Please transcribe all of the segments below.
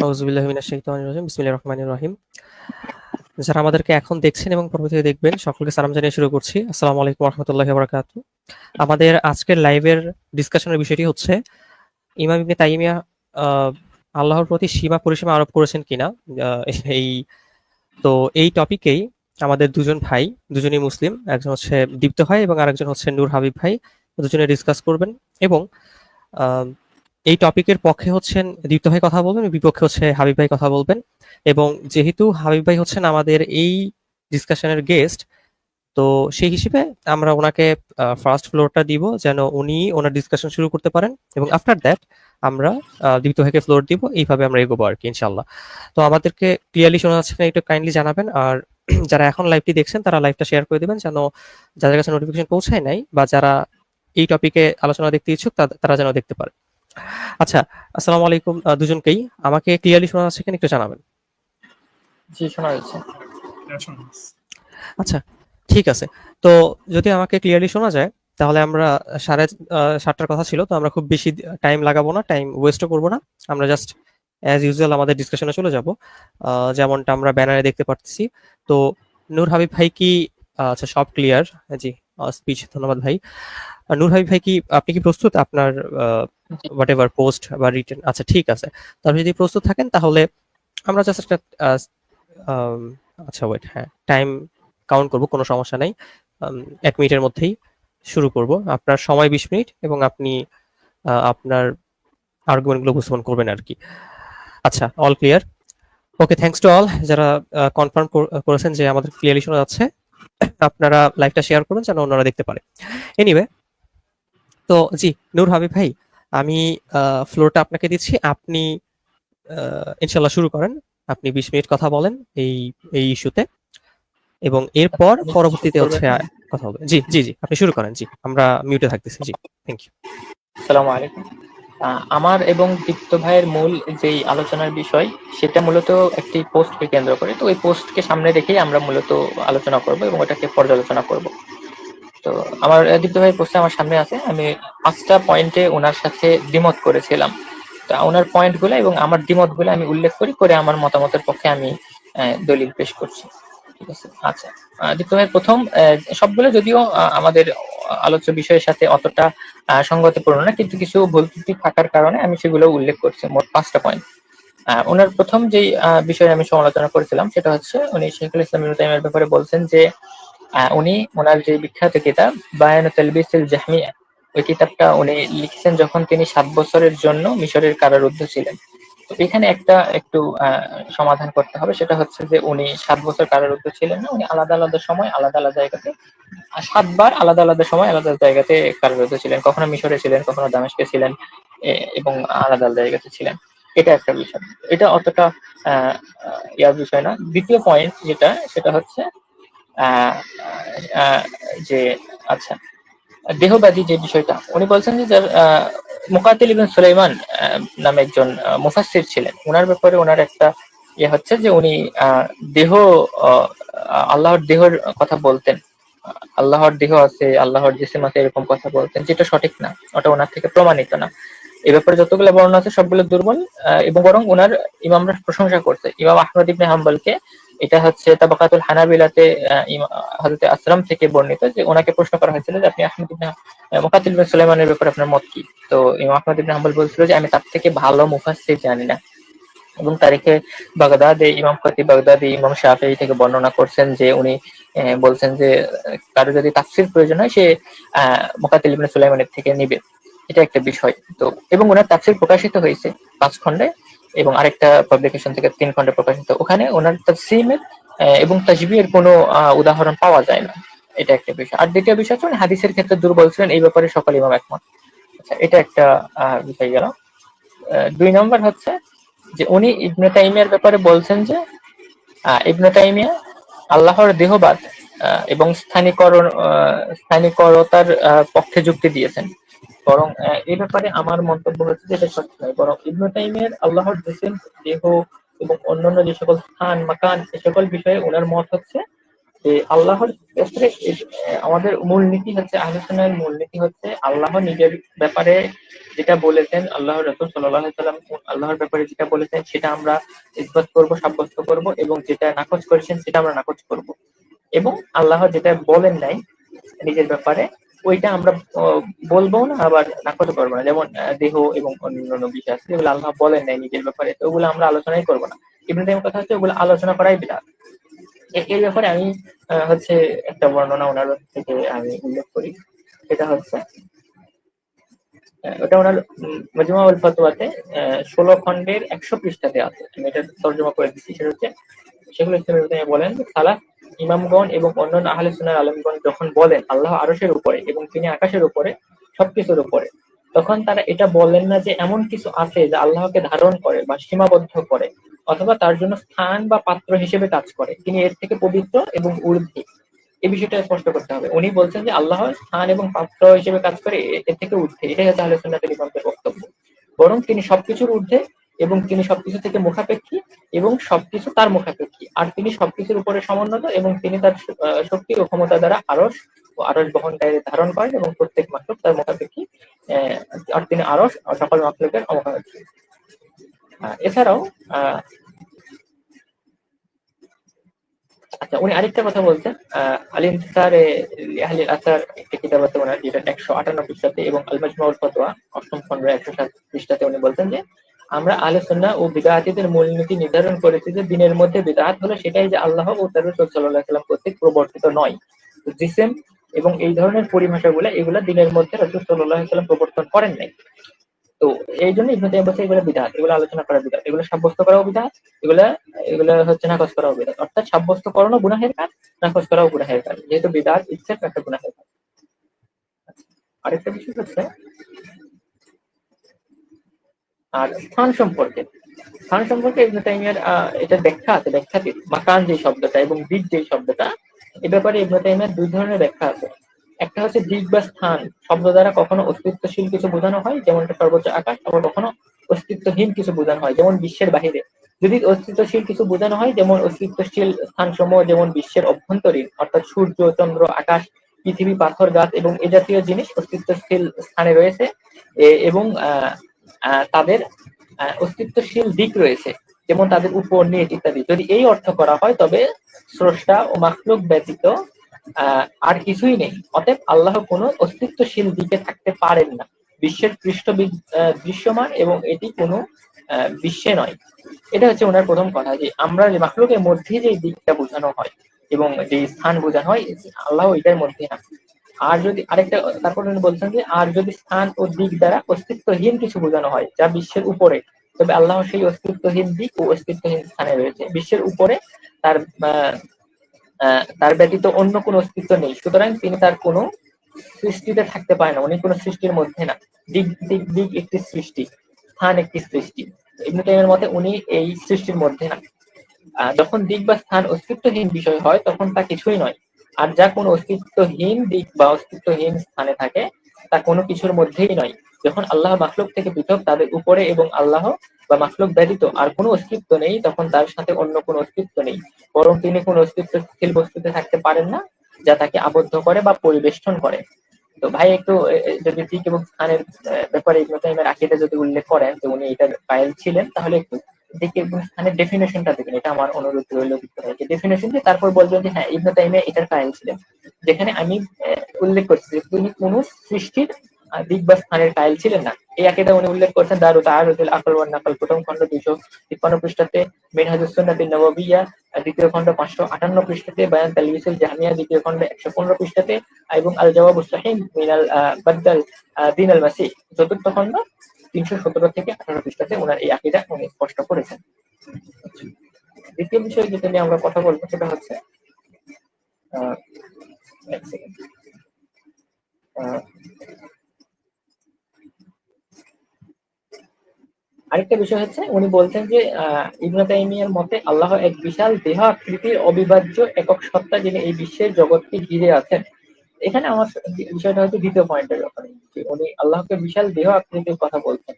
আউযুবিল্লাহি মিনাশ শাইতানির রাজিম। বিসমিল্লাহির রহমানির রহিম। যারা আমাদেরকে এখন দেখছেন এবং পরবর্তীতে দেখবেন সকলকে সালাম জানিয়ে শুরু করছি। আসসালামু আলাইকুম ওয়া রাহমাতুল্লাহি ওয়া বারাকাতুহু। আমাদের আজকের লাইভের ডিসকাশনের বিষয়টি হচ্ছে ইমাম ইবনে তাইমিয়া আ আল্লাহর প্রতি সীমা পরিসীমা আরোপ করেছেন কিনা? আ এই তো এই টপিকেই আমাদের দুজন ভাই, দুজনেই মুসলিম। একজন হচ্ছে দীপ্ত ভাই এবং আরেকজন হচ্ছে নূর হাবিব ভাই। দুজনে ডিসকাস করবেন এবং আ এই টপিকের পক্ষে হচ্ছেন দীপ্ত ভাই কথা বলবেন, বিপক্ষে হচ্ছে হাবিব ভাই কথা বলবেন। এবং যেহেতু হাবিব ভাই হচ্ছেন আমাদের এই ডিসকাশনের গেস্ট, তো সেই হিসেবে আমরা ওনাকে ফার্স্ট ফ্লোরটা দিব যেন উনি ওনার ডিসকাশন শুরু করতে পারেন এবং আফটার দ্যাট আমরা দীপ্ত ভাইকে ফ্লোর দিব। এইভাবে আমরা এগোবো আরকি ইনশাআল্লাহ। তো আমাদেরকে ক্লিয়ারলি শোনা যাচ্ছে কিনা একটু কাইন্ডলি জানাবেন। আর যারা এখন লাইভটি দেখছেন তারা লাইভটা শেয়ার করে দিবেন যেন যাদের কাছে নোটিফিকেশন পৌঁছায় নাই বা যারা এই টপিকে আলোচনা দেখতে ইচ্ছুক তারা যেন দেখতে পারে। আচ্ছা, আসসালামু আলাইকুম দুজনকেই। আমাকে ক্লিয়ারলি শোনা যাচ্ছে কিনা একটু জানাবেন। জি, শোনা যাচ্ছে। আচ্ছা, ঠিক আছে। তো যদি আমাকে ক্লিয়ারলি শোনা যায় তাহলে আমরা ৭:৩০ কথা ছিল। তো আমরা খুব বেশি টাইম লাগাবো না, টাইম ওয়েস্টও করব না। আমরা জাস্ট অ্যাজ ইউজুয়াল আমাদের ডিসকাশনে চলে যাব। যেমনটা আমরা ব্যানারে দেখতে পারতেছি। তো নূর হাবিব ভাই কি আচ্ছা সব ক্লিয়ার? জি, স্পিচ ধন্যবাদ ভাই। নূর হাবিব ভাই কি আপনি কি প্রস্তুত? আপনার আ জি, হোয়াটএভার পোস্ট বা রিটেন আচ্ছা ঠিক আছে। তাহলে যদি প্রস্তুত থাকেন তাহলে আমরা জাস্ট একটা আম আচ্ছা ওয়েট হ্যাঁ, টাইম কাউন্ট করব কোনো সমস্যা নাই। ১ মিনিটের মধ্যেই শুরু করব। আপনার সময় ২০ মিনিট এবং আপনি আপনার আর্গুমেন্ট গুলো উপস্থাপন করবেন আরকি। আচ্ছা, all clear? Okay, thanks to all যারা কনফার্ম করেছেন যে আমাদের ক্লিয়ারলি শোনা যাচ্ছে। আপনারা লাইভটা শেয়ার করুন যেন অন্যরা দেখতে পারে। এনিওয়ে, তো জি, নূর হাবিব ভাই, আমি ফ্লোরটা আপনাকে দিচ্ছি। আপনি ইনশাআল্লাহ শুরু করেন। আপনি ২০ মিনিট কথা বলেন এই ইস্যুতে এবং এরপর আপনি কি শুরু পরবর্তীতে করবেন? হচ্ছে কথা হবে। জি, জি, জি। আপনি শুরু করেন। জি। আমরা মিউটে থাকতেছি। জি। Thank you. আসসালামু আলাইকুম। আমার এবং দীপ্ত ভাইয়ের মূল যেই আলোচনার বিষয় সেটা মূলত একটি পোস্টকে কেন্দ্র করে। তো ওই পোস্টকে সামনে রেখেই আমরা মূলত আলোচনা করব এবং ওটাকে পর্যালোচনা করব। তো আমার দীপ্ত ভাইয়ের পোস্টটা আমার সামনে আছে। আমি ৫টা পয়েন্টে উনার সাথে দ্বিমত করেছিলাম। তো উনার পয়েন্টগুলো এবং আমার দ্বিমতগুলো আমি উল্লেখ করে আমার মতামতের পক্ষে আমি দলিল পেশ করছি। ঠিক আছে? আচ্ছা। দীপ্ত ভাইয়ের প্রথম সবগুলো যদিও আমাদের আলোচ্য বিষয়ের সাথে অতটা সঙ্গতিপূর্ণ না, কিন্তু কিছু ভুল ত্রুটি থাকার কারণে আমি সেগুলো উল্লেখ করছি। মোট ৫টা পয়েন্ট। ওনার প্রথম যেই বিষয়ে আমি সমালোচনা করেছিলাম সেটা হচ্ছে উনি শেখুল ইসলাম ইবনে তাইমিয়ার ব্যাপারে বলছেন যে উনি ওনার যে বিখ্যাত কিতাব বায়ান তালবিসিল জাহমিয়া, ওই কিতাবটা উনি লিখেছেন যখন তিনি ৭ বছরের জন্য মিশরের কারারুদ্ধ ছিলেন। তো এখানে একটা একটু সমাধান করতে হবে, সেটা হচ্ছে যে উনি ৭ বছর কারারুদ্ধ ছিলেন না, উনি আলাদা আলাদা সময় আলাদা আলাদা জায়গাতে ৭ বার আলাদা আলাদা সময় আলাদা জায়গাতে কারারুদ্ধ ছিলেন। কখনো মিশরে ছিলেন, কখনো দামেস্কে ছিলেন এবং আলাদা আলাদা জায়গাতে ছিলেন। এটা একটা বিষয়। এটা অতটা আহ ইয়ার বিষয় না। দ্বিতীয় পয়েন্ট যেটা সেটা হচ্ছে আহ আহ যে আচ্ছা, দেহবাদী যে বিষয়টা উনি বলছেন যে যার মুকাতিল ইবনে সুলাইমান নামে একজন মুফাসসির ছিলেন। উনার ব্যাপারে উনার একটা ইয়ে হচ্ছে যে উনি দেহ আহ, আল্লাহর দেহর কথা বলতেন। আল্লাহর দেহ আছে, আল্লাহর জিসিম আছে, এরকম কথা বলতেন, যেটা সঠিক না, ওটা ওনার থেকে প্রমাণিত না। এ ব্যাপারে যতগুলো বর্ণনা আছে সবগুলো দুর্বল। এবং বরং উনার ইমামরা প্রশংসা করছে ইমাম আহমদ ইবনে হাম্বলকে। এটা হচ্ছে তাবাকাতুল হানাবিলাতে হযরত আসরাম থেকে বর্ণিত যে ওনাকে প্রশ্ন করা হয়েছিল যে আপনি আহমদ ইবনে মুকাতিল ইবনে সুলাইমানের ব্যাপারে আপনার মত কি? তো ইমাম আহমদ ইবনে হাম্বল বলছিল যে আমি তার থেকে ভালো মুফাসসির জানি না। এবং তারিখে বাগদাদে ইমাম খতিব বাগদাদি ইমাম শাফিঈ থেকে বর্ণনা করছেন যে উনি বলছেন যে কারো যদি তাফসীর প্রয়োজন হয় সে মুকাতিল ইবনে সুলাইমানের থেকে নিবে। এটা একটা বিষয়। তো এবং ওনার তাফসীর প্রকাশিত হয়েছে ৫ খণ্ডে এবং আরেকটা পাবলিকেশন থেকে ৩ খণ্ডে প্রকাশিত। ওখানে ওনার তাফসীরের এবং তাশবিহের কোনো উদাহরণ পাওয়া যায় না। এটা একটা বিষয়। আর দ্বিতীয় বিষয় হচ্ছে উনি হাদিসের ক্ষেত্রে দুর্বল ছিলেন, এই ব্যাপারে সকল ইমাম একমত। আচ্ছা, এটা একটা বিষয় গেল। ২ নম্বর হচ্ছে যে উনি ইবনে তাইমিয়ার ব্যাপারে বলছেন যে ইবনে তাইমিয়া আল্লাহর দেহবাদ এবং স্থানিকরতার পক্ষে যুক্তি দিয়েছেন। বরং এই ব্যাপারে আমার মন্তব্য হচ্ছে যে এটা সঠিক নয়। বরং ইবনে তাইমিয়ার আল্লাহর জিসিম, দেহ এবং অন্যান্য যে সকল স্থান, মাকান, এ সকল বিষয়ে ওনার মত হচ্ছে যে আল্লাহর ক্ষেত্রে আমাদের মূলনীতি হচ্ছে, আহলে সুন্নাহর মূলনীতি হচ্ছে আল্লাহ নিজের ব্যাপারে যেটা বলেছেন, আল্লাহর রাসূল সাল্লাল্লাহু আলাইহি ওয়াসাল্লাম আল্লাহর ব্যাপারে যেটা বলেছেন সেটা আমরা ইসবাত করব, সাব্যস্ত করব, এবং যেটা নাকচ করেছেন সেটা আমরা নাকচ করব। এবং আল্লাহ যেটা বলেন নাই নিজের ব্যাপারে ওইটা আমরা বলবো না, আবার নাকচ করবো না। যেমন দেহ এবং অন্যান্য বিষয় আছে যেগুলো আল্লাহ বলেন নাই নিজের ব্যাপারে, তো ওগুলো আমরা আলোচনাই করবো না। ইবনে তাইমিয়ার কথা হচ্ছে ওগুলো আলোচনা করাই বিদআত। এই ব্যাপারে আমি হচ্ছে একটা বর্ণনা ওনার থেকে আমি উল্লেখ করি। সেটা হচ্ছে ওটা ওনার মাজমুউল ফাতওয়াতে 16 খণ্ডের 100 পৃষ্ঠাতে আছে। আমি এটা তর্জমা করে দিচ্ছি। সেটা হচ্ছে শেখুল ইসলাম ইবনে তাইমিয়া বলেন, সালাফ ইমামগণ এবং অন্যান্য আহলে সুন্নাহর আলেমগণ যখন বলেন আল্লাহ আরশের উপরে এবং তিনি আকাশের উপরে, সবকিছুর উপরে, তখন তারা এটা বলেন না যে এমন কিছু আছে যা আল্লাহকে ধারণ করে বা সীমাবদ্ধ করে অথবা তার জন্য স্থান বা পাত্র হিসেবে কাজ করে, তিনি এর থেকে পবিত্র এবং ঊর্ধ্বে। এই বিষয়টা স্পষ্ট করতে হবে। উনি বলছেন যে আল্লাহ স্থান এবং পাত্র হিসেবে কাজ করে, এর থেকে ঊর্ধ্বে। এটাই হচ্ছে আহলে সুন্নাতুল ইমামদের বক্তব্য। বরং তিনি সবকিছুর ঊর্ধ্বে এবং তিনি সবকিছু থেকে মুখাপেক্ষী এবং সবকিছু তার মুখাপেক্ষী, আর তিনি সবকিছুর উপরে সমুন্নত এবং তিনি তার শক্তি ও ক্ষমতা দ্বারা আরশ ও আরশ বহনকারী ধারণ করেন এবং প্রত্যেক মাখলুক তার মুখাপেক্ষী। আহ, আর তিনি আরশ ও সকল মাখলুকের অমুখাপেক্ষী। এছাড়াও আহ আচ্ছা, উনি আরেকটা কথা বলছেন, আল ইনতিসার আহলিল আসার একটা কিতাব আছে ওনার, যেটা 158 পৃষ্ঠাতে, এবং আল মাজমুউল ফাতওয়া 8ম খণ্ড 107 পৃষ্ঠাতে উনি বলছেন যে আমরা আহলে সুন্নাহ ও বিদআতীদের মূলনীতি নির্ধারণ করেছি যে দিনের মধ্যে বিদআত হলো সেটাই যে আল্লাহ ও তার রাসূল সাল্লাল্লাহু আলাইহি ওয়াসাল্লাম কর্তৃক প্রবর্তিত নয়। তো জিসম এবং এই ধরনের পরিভাষাগুলো এগুলা দিনের মধ্যে রাসূল সাল্লাল্লাহু আলাইহি ওয়াসাল্লাম প্রবর্তন করেন নাই। তো এই জন্য ইবনে তাইমিয়া বলছে এগুলো বিদআত, এগুলো আলোচনা করা বিদআত, এগুলো সাব্যস্ত করাও বিদআত, এগুলা এগুলো হচ্ছে নাকচ করাও বিদআত। অর্থাৎ সাব্যস্ত করানো গুনাহের কাজ, নাকচ করাও গুনাহের কাজ, যেহেতু বিদআত ইটসেলফ একটা গুনাহের কাজ। আরেকটা বিষয় হচ্ছে আর স্থান সম্পর্কে ইবনে তাইমিয়ার এটা ব্যাখ্যা আছে, ব্যাখ্যাতে মাকান যে শব্দটা এবং দিক যে শব্দটা, এ ব্যাপারে ইবনে তাইমিয়ার দুই ধরনের ব্যাখ্যা আছে। একটা হচ্ছে দিক বা স্থান শব্দ দ্বারা কখনো অস্তিত্বশীল কিছু বোঝানো হয়, যেমন একটা সর্বোচ্চ আকাশ, আবার কখনো অস্তিত্বহীন কিছু বোঝানো হয়, যেমন বিশ্বের বাহিরে। যদি অস্তিত্বশীল কিছু বোঝানো হয়, যেমন অস্তিত্বশীল স্থানসমূহ যেমন বিশ্বের অভ্যন্তরীণ, অর্থাৎ সূর্য, চন্দ্র, আকাশ, পৃথিবী, পাথর, গাছ এবং এ জাতীয় জিনিস অস্তিত্বশীল স্থানে রয়েছে, এবং তাদের অস্তিত্বশীল দিক রয়েছে, যেমন তাদের উপর, নিচ ইত্যাদি। যদি এই অর্থ করা হয় তবে স্রষ্টা ও মাখলুক ব্যতীত আর কিছুই নেই। অতএব আল্লাহ কোনো অস্তিত্বশীল দিকে থাকতে পারেন না। বিশ্বের পৃষ্ঠ দৃশ্যমান এবং এটি কোনো বিশ্বে নয়। এটা হচ্ছে ওনার প্রথম কথা, যে আমরা যে মাখলুকের মধ্যে যে দিকটা বোঝানো হয় এবং যে স্থান বোঝানো হয়, আল্লাহ এটার মধ্যে না। আর যদি আরেকটা, তারপর উনি বলছেন যে আর যদি স্থান ও দিক দ্বারা অস্তিত্বহীন কিছু বোঝানো হয় যা বিশ্বের উপরে, তবে আল্লাহ সেই অস্তিত্বহীন দিক ও অস্তিত্বহীন স্থানে রয়েছে। বিশ্বের উপরে তার তার ব্যতীত অন্য কোনো অস্তিত্ব নেই, সুতরাং তিনি তার কোনো সৃষ্টিতে থাকতে পারে না, উনি কোনো সৃষ্টির মধ্যে না। দিক দিক দিক একটি সৃষ্টি, স্থান একটি সৃষ্টি। ইবনে তাইমিয়ার মতে উনি এই সৃষ্টির মধ্যে না। যখন দিক বা স্থান অস্তিত্বহীন বিষয় হয় তখন তা কিছুই নয়। আর যা কোনো অস্তিত্বহীন দিক বা অস্তিত্বহীন স্থানে থাকে তা কোনো কিছুর মধ্যেই নয়। যখন আল্লাহ মাখলুক থেকে পৃথক, তাদের উপরে এবং আল্লাহ বা মাখলুক ব্যতীত আর কোনো অস্তিত্ব নেই, তখন তার সাথে অন্য কোনো অস্তিত্ব নেই, বরং তিনি কোনো অস্তিত্বশীল বস্তুতে থাকতে পারেন না যা তাকে আবদ্ধ করে বা পরিবেষ্টন করে। তো ভাই একটু যদি দিক এবং স্থানের ব্যাপারে ইবনে তাইমিয়ার আকীদা যদি উল্লেখ করেন যে উনি এটার কায়েল ছিলেন, তাহলে একটু দিক এবং স্থানের ডেফিনেশনটা দেবেন, এটা আমার অনুরোধ রইল। ডেফিনেশন দিয়ে তারপর বলবেন যে হ্যাঁ ইবনে তাইমিয়া এটার কায়েল ছিলেন। যেখানে আমি উল্লেখ করছি যে তিনি কোন সৃষ্টির দিক বা স্থানের কায়েল ছিলেন না, এই আকীদা উনি উল্লেখ করছেন দারু তাআরুদুল আকল ওয়ান নাকল, প্রথম খণ্ড 253 পৃষ্ঠাতে, মিনহাজুস সুন্নাতিন নববিয়্যা দ্বিতীয় খণ্ড 558 পৃষ্ঠাতে, বায়ান তালবিসুল জাহমিয়া দ্বিতীয় খণ্ড 115 পৃষ্ঠাতে, এবং আল জওয়াবুস সাহিহ মিনাল বাদদাল দিন আল মাসিহ চতুর্থ খণ্ড 317 থেকে 18 পৃষ্ঠাতে ওনার এই আকীদা উনি স্পষ্ট করেছেন। দ্বিতীয় বিষয় যেটা নিয়ে আমরা কথা বলবো সেটা হচ্ছে এক সেকেন্ড, আরেকটা বিষয় হচ্ছে উনি বলছেন যে ইবনে তাইমিয়ার মতে আল্লাহ এক বিশাল দেহ আকৃতির অবিভাজ্য একক সত্তা, যিনি এই বিশ্বের জগৎকে ঘিরে আছেন। এখানে আমার বিষয়টা হচ্ছে দ্বিতীয় পয়েন্টের ব্যাপারে, যে উনি আল্লাহকে বিশাল দেহ আকৃতির কথা বলছেন।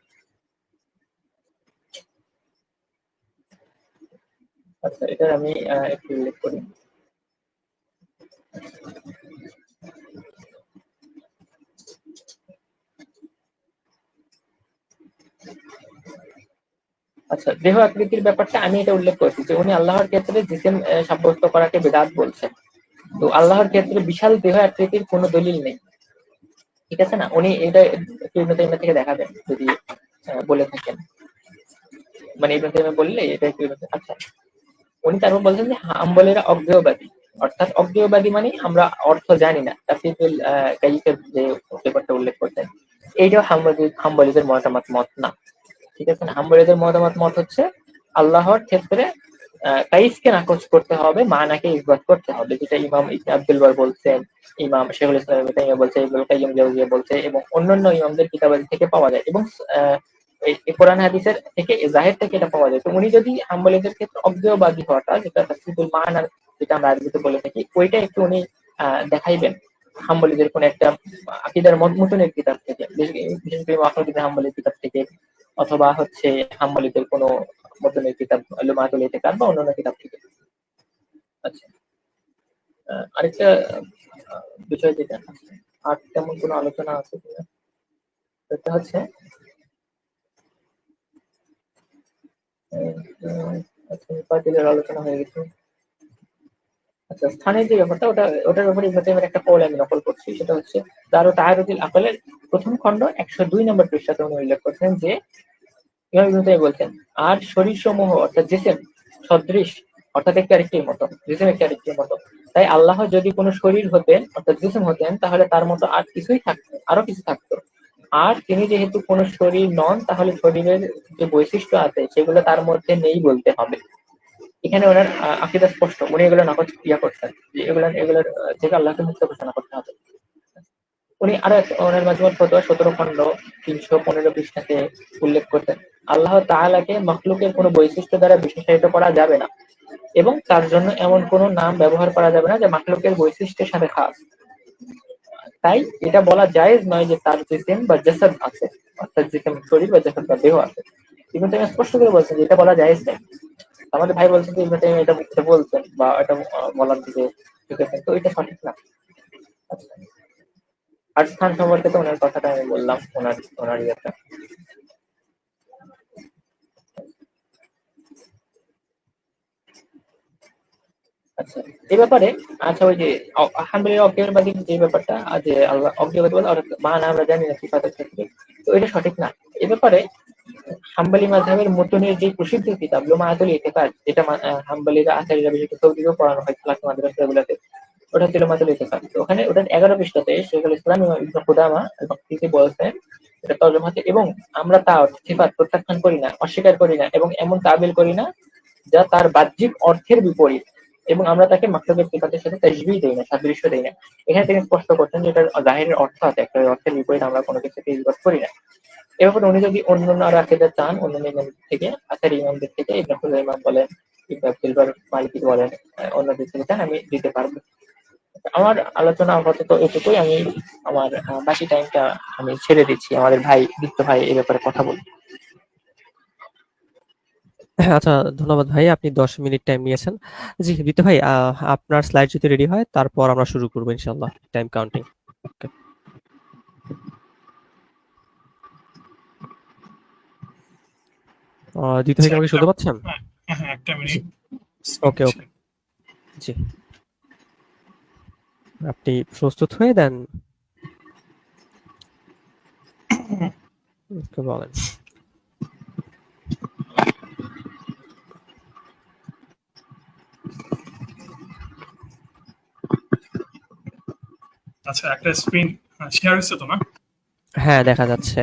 আচ্ছা, এটা আমি একটু উল্লেখ করি। আচ্ছা, দেহ আকৃতির ব্যাপারটা আমি এটা উল্লেখ করেছি যে উনি আল্লাহর ক্ষেত্রে জিসিম সাব্যস্ত করাকে বিদআত বলছেন। তো আল্লাহর ক্ষেত্রে বিশাল দেহ আকৃতির কোনো দলিল নেই, ঠিক আছে না? উনি এটা ইবনে তাইমিয়া থেকে দেখাবেন যদি বলে থাকেন, মানে ইবনে তাইমিয়া বললে এটা একটু আচ্ছা। উনি তারপর বলছেন যে হাম্বলীরা অজ্ঞেয়বাদী, অর্থাৎ অজ্ঞেয়বাদী মানে আমরা অর্থ জানি না। তাফসীরুল কাইয়িসের যে পেপারটা উল্লেখ করতেন, এইটাও হাম্বলীদের মত না, ঠিক আছে না? হাম্বলীদের মত হচ্ছে আল্লাহর ক্ষেত্রে কাইসকে নাকচ করতে হবে, মানাকে ইসবাত করতে হবে, যেটা ইমাম ইবনে আব্দুল বার বলছেন, ইমাম শেখুল ইসলাম ইবনে তাইমিয়া বলছে, ইবনুল কাইয়্যিম জাওজিয়া বলছে, এবং অন্যান্য ইমামদের কিতাবাদি থেকে পাওয়া যায়, এবং এই কোরআন হাদিসের থেকে জাহের থেকে এটা পাওয়া যায়। তো উনি যদি হাম্বলীদের ক্ষেত্রে অজ্ঞেয়বাদী হওয়াটা, যেটা তাফসীরুল মানার, যেটা আমরা আরবিতে বলে থাকি, ওইটা একটু উনি দেখাইবেন হাম্বলীদের কোন একটা আকীদার মতনের কিতাব থেকে, বিশেষ করে ওয়াহীদ হাম্বলীর কিতাব থেকে, অথবা হচ্ছে হাম্বলীদের কোনো মতনের কিতাব, লুমাতুল ইতিকাদ বা অন্যান্য কিতাব থেকে। আচ্ছা, আরেকটা বিষয় যেটা আর তেমন কোনো আলোচনা আছে কিনা, সেটা হচ্ছে আচ্ছা, বাতিলের আলোচনা হয়ে গেছে। আচ্ছা, স্থানের যে ব্যাপারটা, ওটার ব্যাপারে ইবনে তাইমিয়ার একটা কওল আমি নকল করছি, সেটা হচ্ছে দারু তাআরুদুল আকলের প্রথম খণ্ড 102 নম্বর পৃষ্ঠাতে উনি উল্লেখ করছেন যে ইমাম ইবনে তাইমিয়া বলছেন, আর শরীরসমূহ অর্থাৎ জিসিম সদৃশ, অর্থাৎ একটি আরেকটির মতো, জিসিম একটি আরেকটির মতো। তাই আল্লাহ যদি কোনো শরীর হতেন অর্থাৎ জিসিম হতেন, তাহলে তার মতো আর কিছুই থাকতো, আরো কিছু থাকতো। আর তিনি যেহেতু কোনো শরীর নন, তাহলে শরীরের যে বৈশিষ্ট্য আছে সেগুলো তার মধ্যে নেই বলতে হবে। এখানে ওনার আকীদা স্পষ্ট, উনি এগুলো নাকচ করছেন যে এগুলোর থেকে আল্লাহকে মুক্ত ঘোষণা করতে হবে। উনি আরো ওনার মাজমুল ফতোয়া 17 খণ্ড 315 পৃষ্ঠাতে উল্লেখ করতেন, আল্লাহ তাআলাকে মাখলুকের কোনো বৈশিষ্ট্য দ্বারা বিশেষায়িত করা যাবে না, এবং তার জন্য এমন কোনো নাম ব্যবহার করা যাবে না যা মাখলুকের বৈশিষ্ট্যের সাথে খাস। তাই এটা বলা জায়েজ নয় যে তার জিসিম বা জাসাদ আছে, অর্থাৎ জিসিম শরীর বা জাসাদ বা দেহ আছে। ইবনে তাইমিয়া স্পষ্ট করে বলছেন যে এটা বলা জায়েজ নেই। আমাদের ভাই বলছেন যে ইবনে তাইমিয়া এটা বলছেন বা এটা বলার দিকে ঝুঁকেছেন, তো এটা সঠিক না। আচ্ছা, আর স্থান সম্পর্কে তো ওনার কথাটা আমি বললাম, ওনার ইয়েটা। আচ্ছা, এই ব্যাপারে, আচ্ছা ওই যে হাম্বলীর অজ্ঞেয়বাদী যে ব্যাপারটা, যে আল্লাহ অজ্ঞেয়বাদী বলে অর্থাৎ মান আমরা জানি না সিফাতের ক্ষেত্রে, তো এটা সঠিক না। এ ব্যাপারে হাম্বলী মাযহাবের মতনের যে প্রসিদ্ধ কিতাব লুমায়াতুল ইতিকাদ, যেটা হাম্বলীরা আচারীরা বিশেষ করে সৌদিতেও পড়ানো হয় ক্লাস মাদ্রাসাগুলোতে, ওটা ছিল লুমায়াতুল ইতিকাদ। তো ওখানে ওটার 11 পৃষ্ঠাতে শেখুল ইসলাম ইবনে কুদামা এবং তিনি বলছেন, এটা তরজমা হচ্ছে, এবং আমরা তা সিফাত প্রত্যাখ্যান করি না, অস্বীকার করি না, এবং এমন তাবিল করি না যা তার বাহ্যিক অর্থের বিপরীত, এবং আমরা তাকে মাখলুকের সিফাতের সাথে তাশবীহ দেই না, সাদৃশ্য দেই না। এখানে তিনি স্পষ্ট করছেন যে এটার জাহিরের অর্থ আছে একটা, অর্থের বিপরীত আমরা কোনো কিছুকে ইবাদত করি না। এ ব্যাপারে উনি যদি অন্যান্য আরো আকীদা চান, অন্যান্য ইমামদের থেকে, আসারি ইমামদের থেকে, ইবনে খুজাইমা বলেন, ইবনে আব্দুল বার মালিকি বলেন, অন্যদের থেকে চান, আমি দিতে পারবো। আমার আলোচনা আপাতত এটুকুই। আমি আমার বাকি টাইমটা আমি ছেড়ে দিচ্ছি আমাদের ভাই দীপ্ত ভাই এই ব্যাপারে কথা বলুন। হ্যাঁ, আচ্ছা, ধন্যবাদ ভাই, আপনি 10 মিনিট টাইম নিয়েছেন। জি দীপ্ত ভাই, আপনার স্লাইড যদি রেডি হয় তারপর আমরা শুরু করবো ইনশাল্লাহ টাইম কাউন্টিং। দীপ্ত ভাই আচ্ছা, কি আমাকে শুনতে পাচ্ছেন? হ্যাঁ, হ্যাঁ, একটা জি, মিনিট। ওকে ওকে, জি, আপনি প্রস্তুত হয়ে দেন, ওকে বলেন। আচ্ছা, একটা স্ক্রিন শেয়ার হচ্ছে তো না? হ্যাঁ, দেখা যাচ্ছে।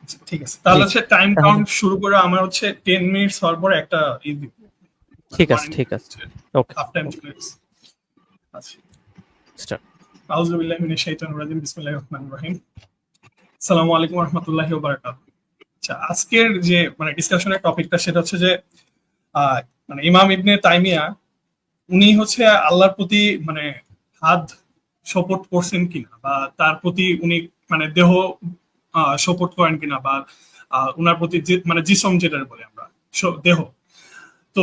আচ্ছা, ঠিক আছে, জি, তাহলে হচ্ছে টাইম তাহলে কাউন্ট শুরু করে আমার হচ্ছে 10 মিনিটস হওয়ার পরে একটা মানে ঠিক আছে, ওয়ার্নিং ঠিক আছে, ওকে হাফ টাইম ওকে, চলে গেছে। আচ্ছা, স্টার্ট। আউযু বিল্লাহি মিনাশ শাইতানির রাজিম, বিসমিল্লাহির রহমানির রহিম। আসসালামু আলাইকুম ওয়া রাহমাতুল্লাহি ওয়া বারাকাতুহু। আচ্ছা, আজকের যে মানে ডিসকাশনের টপিকটা সেটা হচ্ছে যে আহ, মানে ইমাম ইবনে তাইমিয়া উনি হচ্ছে আল্লাহর প্রতি মানে হাত শপথ করছেন কিনা, বা তার প্রতি উনি মানে দেহ শপথ করেন কিনা, বা উনার প্রতি মানে জিসম যেটা বলে আমরা দেহ। তো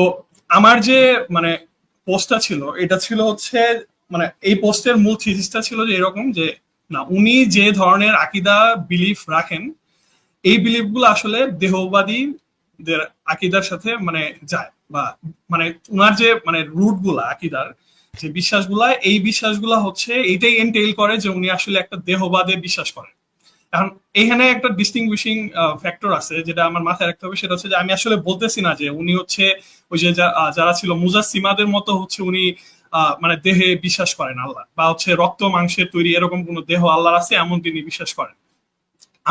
আমার যে মানে পোস্টটা ছিল, এটা ছিল হচ্ছে মানে এই পোস্টের মূল থিসিসটা ছিল যে এরকম যে না, উনি যে ধরনের আকীদা বিলিফ রাখেন এই বিলিফ গুলো আসলে দেহবাদীদের আকীদার সাথে মানে যায়, বা মানে উনার যে মানে রুট গুলা আকীদার যে বিশ্বাসগুলা, এই বিশ্বাসগুলা হচ্ছে এইটাই এন্টেইল করে যে উনি আসলে একটা দেহবাদে বিশ্বাস করেন। এখন এখানে একটা ডিস্টিংগুইশিং ফ্যাক্টর আছে যেটা আমার মাথায় রাখতে হবে, সেটা হচ্ছে যে আমি আসলে বলতেছি না যে উনি হচ্ছে ওই যে যারা ছিল মুজাসসিমাদের মতো হচ্ছে উনি মানে দেহে বিশ্বাস করেন আল্লাহ, বা হচ্ছে রক্ত মাংসের তৈরি এরকম কোন দেহ আল্লাহর আছে এমন তিনি বিশ্বাস করেন।